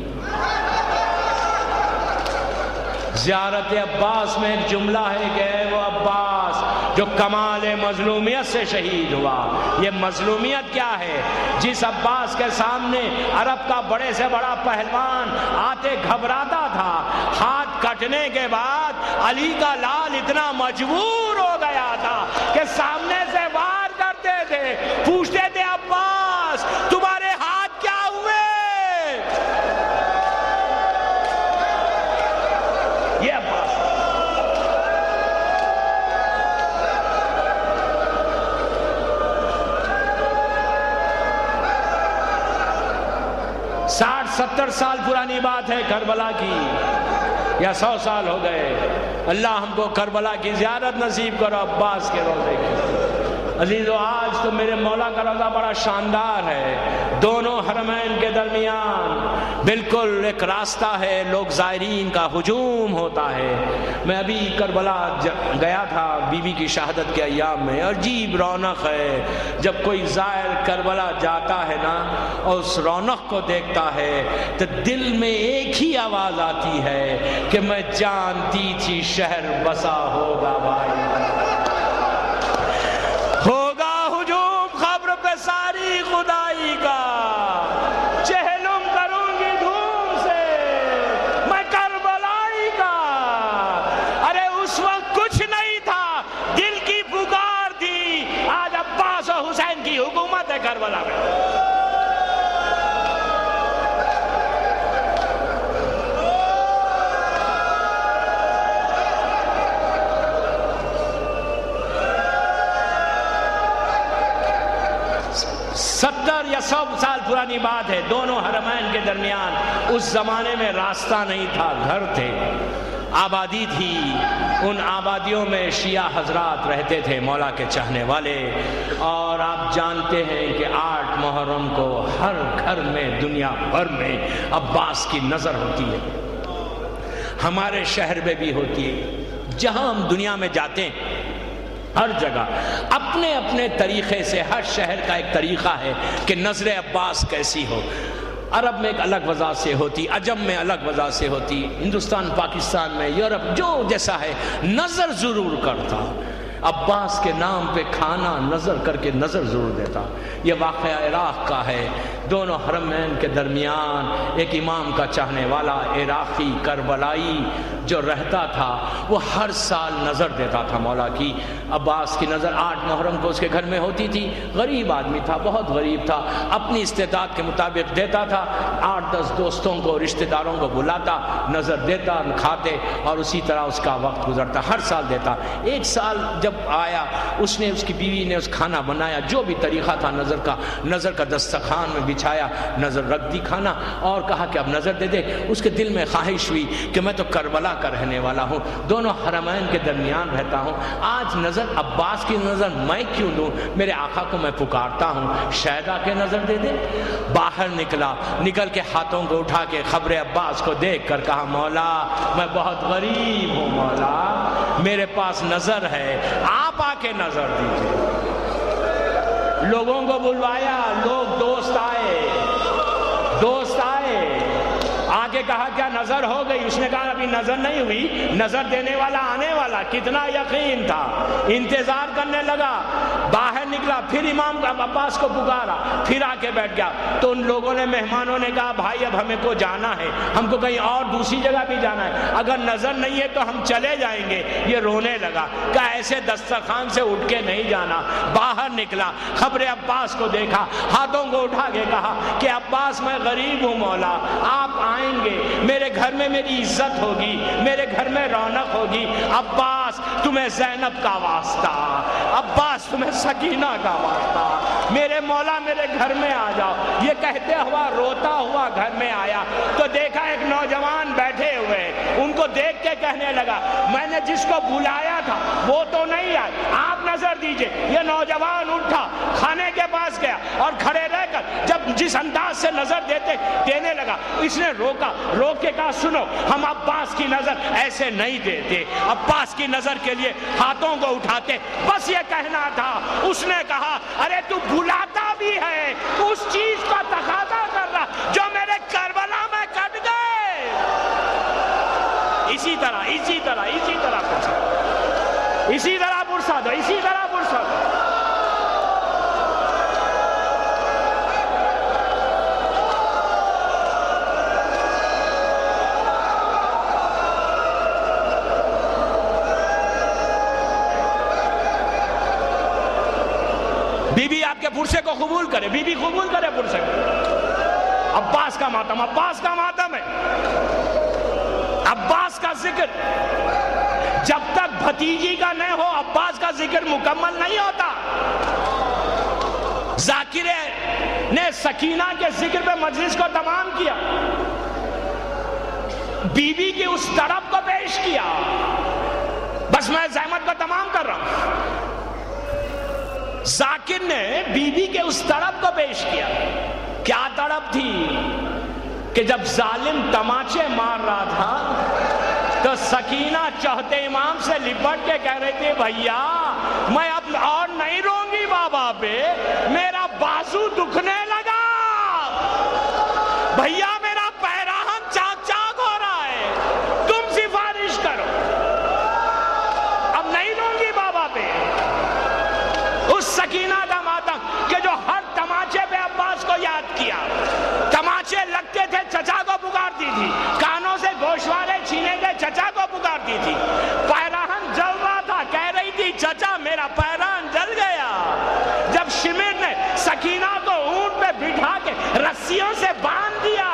زیارت عباس میں ایک جملہ ہے کہ اے وہ عباس جو کمال مظلومیت سے شہید ہوا۔ یہ مظلومیت کیا ہے؟ جس عباس کے سامنے عرب کا بڑے سے بڑا پہلوان آتے گھبراتا تھا، ہاتھ کٹنے کے بعد علی کا لال اتنا مجبور ہو گیا تھا کہ سامنے سے وار کرتے تھے، پوچھتے تھے عباس تمہارے ہاتھ کیا ہوئے؟ یہ عباس 60-70 سال پرانی بات ہے کربلا کی، یا 100 سال ہو گئے۔ اللہ ہم کو کربلا کی زیارت نصیب کرو، عباس کے روضے کی۔ عزیزو آج تو میرے مولا کا روضہ بڑا شاندار ہے، دونوں حرمین کے درمیان بالکل ایک راستہ ہے، لوگ زائرین کا ہجوم ہوتا ہے۔ میں ابھی کربلا گیا تھا بی بی کی شہادت کے ایام میں، عجیب رونق ہے جب کوئی زائر کربلا جاتا ہے نا اور اس رونق کو دیکھتا ہے تو دل میں ایک ہی آواز آتی ہے کہ میں جانتی تھی شہر بسا ہوگا بھائی، ہوگا ہجوم خبر پہ ساری خدائی کا، چہلم کروں گی دھوم سے میں کربلائی کا۔ ارے اس وقت کچھ نہیں تھا، دل کی پکار تھی، آج عباس و حسین کی حکومت ہے کربلا میں۔ ستر یا 100 سال پرانی بات ہے، دونوں حرمین کے درمیان اس زمانے میں راستہ نہیں تھا، گھر تھے۔ آبادی تھی، ان آبادیوں میں شیعہ حضرات رہتے تھے مولا کے چاہنے والے، اور آپ جانتے ہیں کہ 8 محرم کو ہر گھر میں دنیا بھر میں عباس کی نظر ہوتی ہے، ہمارے شہر میں بھی ہوتی ہے، جہاں ہم دنیا میں جاتے ہیں ہر جگہ اپنے اپنے طریقے سے، ہر شہر کا ایک طریقہ ہے کہ نظر عباس کیسی ہو۔ عرب میں ایک الگ وضع سے ہوتی، عجم میں الگ وضع سے ہوتی، ہندوستان، پاکستان میں، یورپ جو جیسا ہے نظر ضرور کرتا، عباس کے نام پہ کھانا نظر کر کے نظر ضرور دیتا۔ یہ واقعہ عراق کا ہے، دونوں حرمین کے درمیان ایک امام کا چاہنے والا عراقی کربلائی جو رہتا تھا، وہ ہر سال نظر دیتا تھا مولا کی، عباس کی نظر 8 محرم کو اس کے گھر میں ہوتی تھی۔ غریب آدمی تھا، بہت غریب تھا، اپنی استطاعت کے مطابق دیتا تھا، 8-10 دوستوں کو، رشتہ داروں کو بلاتا، نظر دیتا، کھاتے، اور اسی طرح اس کا وقت گزرتا، ہر سال دیتا۔ ایک سال جب آیا، اس نے، اس کی بیوی نے اس کھانا بنایا، جو بھی طریقہ تھا نظر کا دسترخوان میں بچھایا، نظر رکھ دی کھانا، اور کہا کہ اب نظر دے دے۔ اس کے دل میں خواہش ہوئی کہ میں تو کربلا کا رہنے والا ہوں، دونوں حرمین کے درمیان رہتا ہوں، آج نظر عباس کی نظر میں کیوں دوں، میرے آقا کو میں پکارتا ہوں، شاید آ کے نظر دے دے۔ باہر نکل کے ہاتھوں کو اٹھا کے خبر عباس کو دیکھ کر کہا، مولا میں بہت غریب ہوں، مولا میرے پاس نظر ہے، آپ آ کے نظر دیجئے۔ لوگوں کو بلوایا، لوگ دوست آئے، آگے کہا کیا نظر ہو گئی؟ اس نے کہا ابھی نظر نہیں ہوئی، نظر دینے والا آنے والا، کتنا یقین تھا، انتظار کرنے لگا۔ باہر نکلا، پھر امام عباس کو پکارا، پھر آ کے بیٹھ گیا۔ تو ان لوگوں نے، مہمانوں نے کہا بھائی اب ہمیں کو جانا ہے، ہم کو کہیں اور دوسری جگہ بھی جانا ہے، اگر نظر نہیں ہے تو ہم چلے جائیں گے۔ یہ رونے لگا، کہا ایسے دسترخوان سے اٹھ کے نہیں جانا۔ باہر نکلا، خبر عباس کو دیکھا، ہاتھوں کو اٹھا کے کہا کہ عباس میں غریب ہوں مولا، آپ آئیں گے، میرے گھر میں میری عزت ہوگی، میرے گھر میں رونق ہوگی۔ عباس تمہیں زینب کا واسطہ، عباس تمہیں سکینہ کا واسطہ، میرے مولا میرے گھر میں آ جاؤ۔ یہ کہتے ہوا روتا ہوا گھر میں آیا تو دیکھا ایک نوجوان بیٹھے ہوئے، ان کو دیکھ کے کہنے لگا میں نے جس کو بلایا تھا وہ تو نہیں آئے، آپ نظر دیجئے۔ یہ نوجوان اٹھا، کھانے کے پاس گیا، اور کھڑے رہ کر جب جس انداز سے نظر دینے لگا، اس نے روک کے کہا سنو، ہم عباس کی نظر ایسے نہیں دیتے، عباس کی نظر کے لیے ہاتھوں کو اٹھاتے، بس یہ کہنا تھا۔ اس نے کہا ارے تو بلاتا بھی ہے، اس چیز کا تقاضا کر رہا جو میرے کربلا میں کٹ گئے۔ اسی طرح پرسا دو۔ بی بی آپ کے پرسے کو قبول کرے، بی بی قبول کرے پرسے کو۔ عباس کا ماتم ہے، عباس کا ذکر جب تک بھتیجی کا نہیں ہو، عباس کا ذکر مکمل نہیں ہوتا۔ ذاکر نے سکینہ کے ذکر پہ مجلس کو تمام کیا، بی بی کی اس طرف کو پیش کیا، بس میں زحمت کو تمام کر رہا ہوں۔ ذاکر نے بی بی کے اس طرف کو پیش کیا، کیا طرف تھی کہ جب ظالم تماچے مار رہا تھا تو سکینہ چہتے امام سے لپٹ کے کہہ رہی تھی بھیا میں اب اور نہیں روں گی بابا پہ، میرا بازو دکھنے لگا، بھیا میرا پیراہن چاک چاک ہو رہا ہے، تم سفارش کرو، اب نہیں روں گی بابا پہ۔ اس سکینہ کا ماتم کہ جو ہر تماچے پہ عباس کو یاد کیا، تماچے لگتے تھے چچا کو پکارتی تھی، کانوں سے گوشوارے چھینے گئے چچا کو پکارتی تھی، پیراہن جل رہا تھا کہہ رہی تھی چچا میرا پیراہن جل گیا۔ جب شمر نے سکینہ کو اونٹ پہ بٹھا کے رسیوں سے باندھ دیا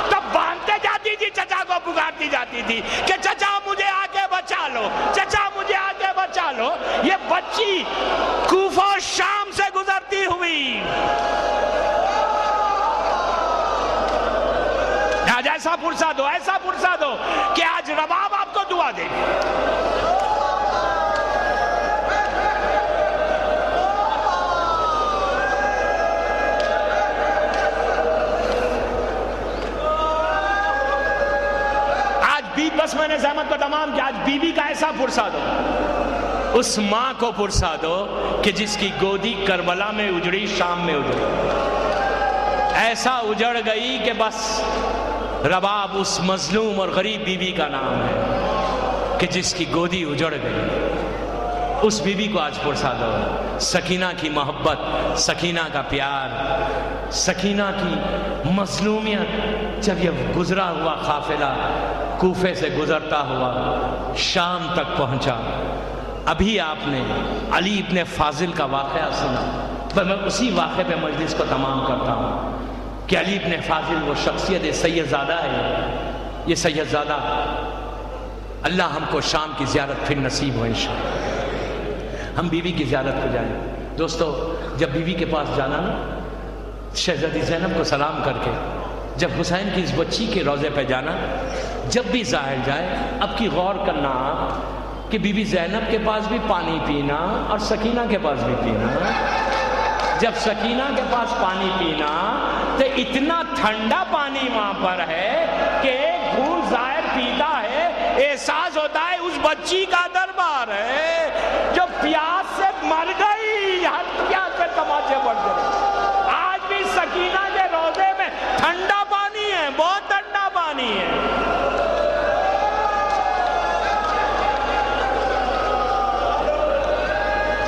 تب باندھتے جاتی تھی، چچا کو پکارتی جاتی تھی کہ چچا مجھے آگے بچا لو، چچا مجھے آگے بچا لو۔ یہ بچی کوفہ و شام سے گزرتی ہوئی آج ایسا پرسا دو کہ آج رباب آپ کو دعا دے گی۔ بس میں نے زحمت کو تمام کیا، آج بیوی کا ایسا پرسا دو، اس ماں کو پرسا دو کہ جس کی گودی کربلا میں اجڑی، شام میں اجڑی، ایسا اجڑ گئی کہ بس رباب اس مظلوم اور غریب بیوی کا نام ہے کہ جس کی گودی اجڑ گئی۔ اس بیوی کو آج پرسا دو، سکینہ کی محبت، سکینہ کا پیار، سکینہ کی مظلومیت۔ جب یہ گزرا ہوا قافلہ کوفے سے گزرتا ہوا شام تک پہنچا، ابھی آپ نے علی ابن فاضل کا واقعہ سنا، پر میں اسی واقعے پہ مجلس کو تمام کرتا ہوں کہ علی ابن فاضل وہ شخصیت سید زادہ ہے۔ یہ سید زادہ، اللہ ہم کو شام کی زیارت پھر نصیب ہو انشاءاللہ، ہم بیوی کی زیارت کو جائیں۔ دوستو، جب بیوی کے پاس جانا نا، شہزادی زینب کو سلام کر کے، جب حسین کی اس بچی کے روضے پہ جانا، جب بھی ظاہر جائے، اب کی غور کرنا کہ بی بی زینب کے پاس بھی پانی پینا اور سکینہ کے پاس بھی پینا۔ جب سکینہ کے پاس پانی پینا تو اتنا ٹھنڈا پانی وہاں پر ہے کہ ایک گھونٹ ظاہر پیتا ہے، احساس ہوتا ہے اس بچی کا دربار ہے جو پیاس سے مر گئی، ہر پیاس سے تماچے بڑھ گئے۔ آج بھی سکینہ کے روضے میں ٹھنڈا پانی ہے، بہت ٹھنڈا پانی ہے۔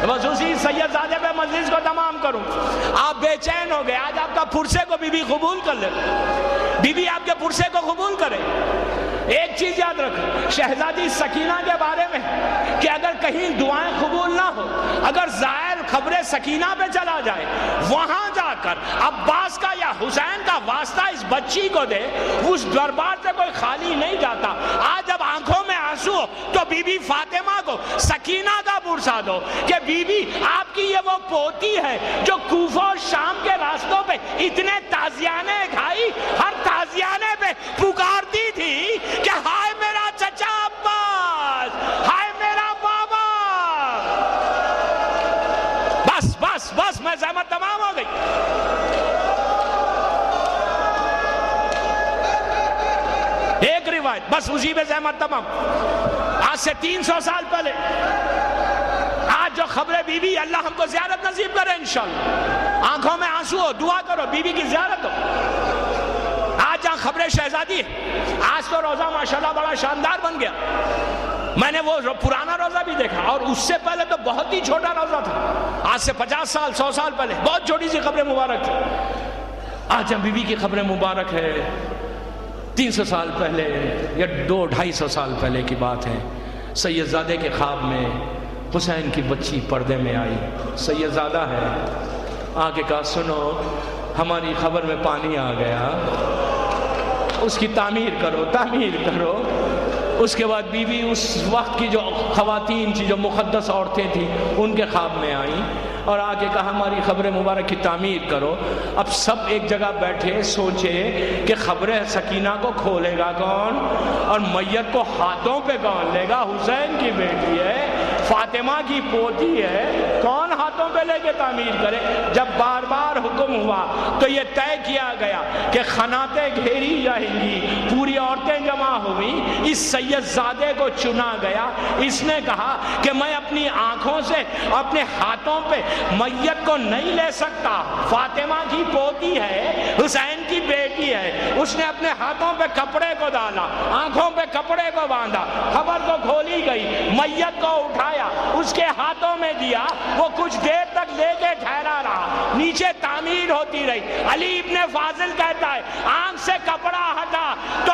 بس اسی سید زادے پہ مجلس کو تمام کروں۔ آپ بے چین ہو گئے، آج آپ کا پرسے کو بی بی قبول کر لے، بی بی آپ کے پرسے کو قبول کرے۔ ایک چیز یاد رکھ شہزادی سکینہ کے بارے میں کہ اگر کہیں دعائیں قبول نہ ہو، اگر ظاہر خبر سکینہ پہ چلا جائے، وہاں جا کر عباس کا یا حسین کا واسطہ اس بچی کو دے، اس دربار سے کوئی خالی نہیں جاتا۔ آج جب آنکھوں میں آنسو ہو تو بی بی فاطمہ کو سکینہ کا پرسا دو کہ بی بی آپ کی یہ وہ پوتی ہے جو کوفہ اور شام کے راستوں پہ اتنے تازیانے کھائی، ہر تازیانے پہ پکارتی تھی کہ ہائے میرا چچا عباس، ہائے میرا بابا۔ بس بس بس میں زحمت تمام ہو گئی۔ ایک روایت بس اسی پہ زحمت تمام۔ آج سے 300 سال پہلے، آج جو خبر بی بی، اللہ ہم کو زیارت نصیب کرے انشاءاللہ۔ آنکھوں میں آنسو ہو، دعا کرو، بی بی کی زیارت ہو۔ آج جہاں خبر شہزادی ہے، آج تو روزہ ماشاءاللہ بڑا شاندار بن گیا۔ میں نے وہ پرانا روزہ بھی دیکھا، اور اس سے پہلے تو بہت ہی چھوٹا روزہ تھا، آج سے 50 سال 100 سال پہلے بہت چھوٹی سی خبر مبارک تھی۔ آج جب بی بی کی خبر مبارک ہے، 300 سال پہلے یا 200-250 سال پہلے کی بات ہے، سید زادے کے خواب میں حسین کی بچی پردے میں آئی، سید زادہ ہے، آ کے کہا سنو ہماری خبر میں پانی آ گیا، اس کی تعمیر کرو تعمیر کرو۔ اس کے بعد بی بی اس وقت کی جو خواتین تھی، جو مقدس عورتیں تھیں، ان کے خواب میں آئیں اور آ کے کہا ہماری خبر مبارک کی تعمیر کرو۔ اب سب ایک جگہ بیٹھے سوچے کہ خبر سکینہ کو کھولے گا کون اور میت کو ہاتھوں پہ کون لے گا؟ حسین کی بیٹی ہے، فاطمہ کی پوتی ہے، کون ہاتھوں پہ لے کے تعمیر کرے؟ جب بار بار حکم ہوا تو یہ طے کیا گیا کہ خناتیں گھیری جائیں گی، پوری عورتیں جمع ہوئیں، اس سید زادے کو چنا گیا۔ اس نے کہا کہ میں اپنی آنکھوں سے اپنے ہاتھوں پہ میت کو نہیں لے سکتا، فاطمہ کی پوتی ہے، حسین کی بیٹی ہے۔ اس نے اپنے ہاتھوں پہ کپڑے کو ڈالا، آنکھوں پہ کپڑے کو باندھا، خبر کو کھولی گئی، میت کو اٹھایا، اس کے ہاتھوں میں دیا، وہ کچھ دیر تک لے کے ٹھہرا رہا، نیچے تعمیر ہوتی رہی۔ علی ابن فاضل کہتا ہے آنکھ سے کپڑا ہٹا تو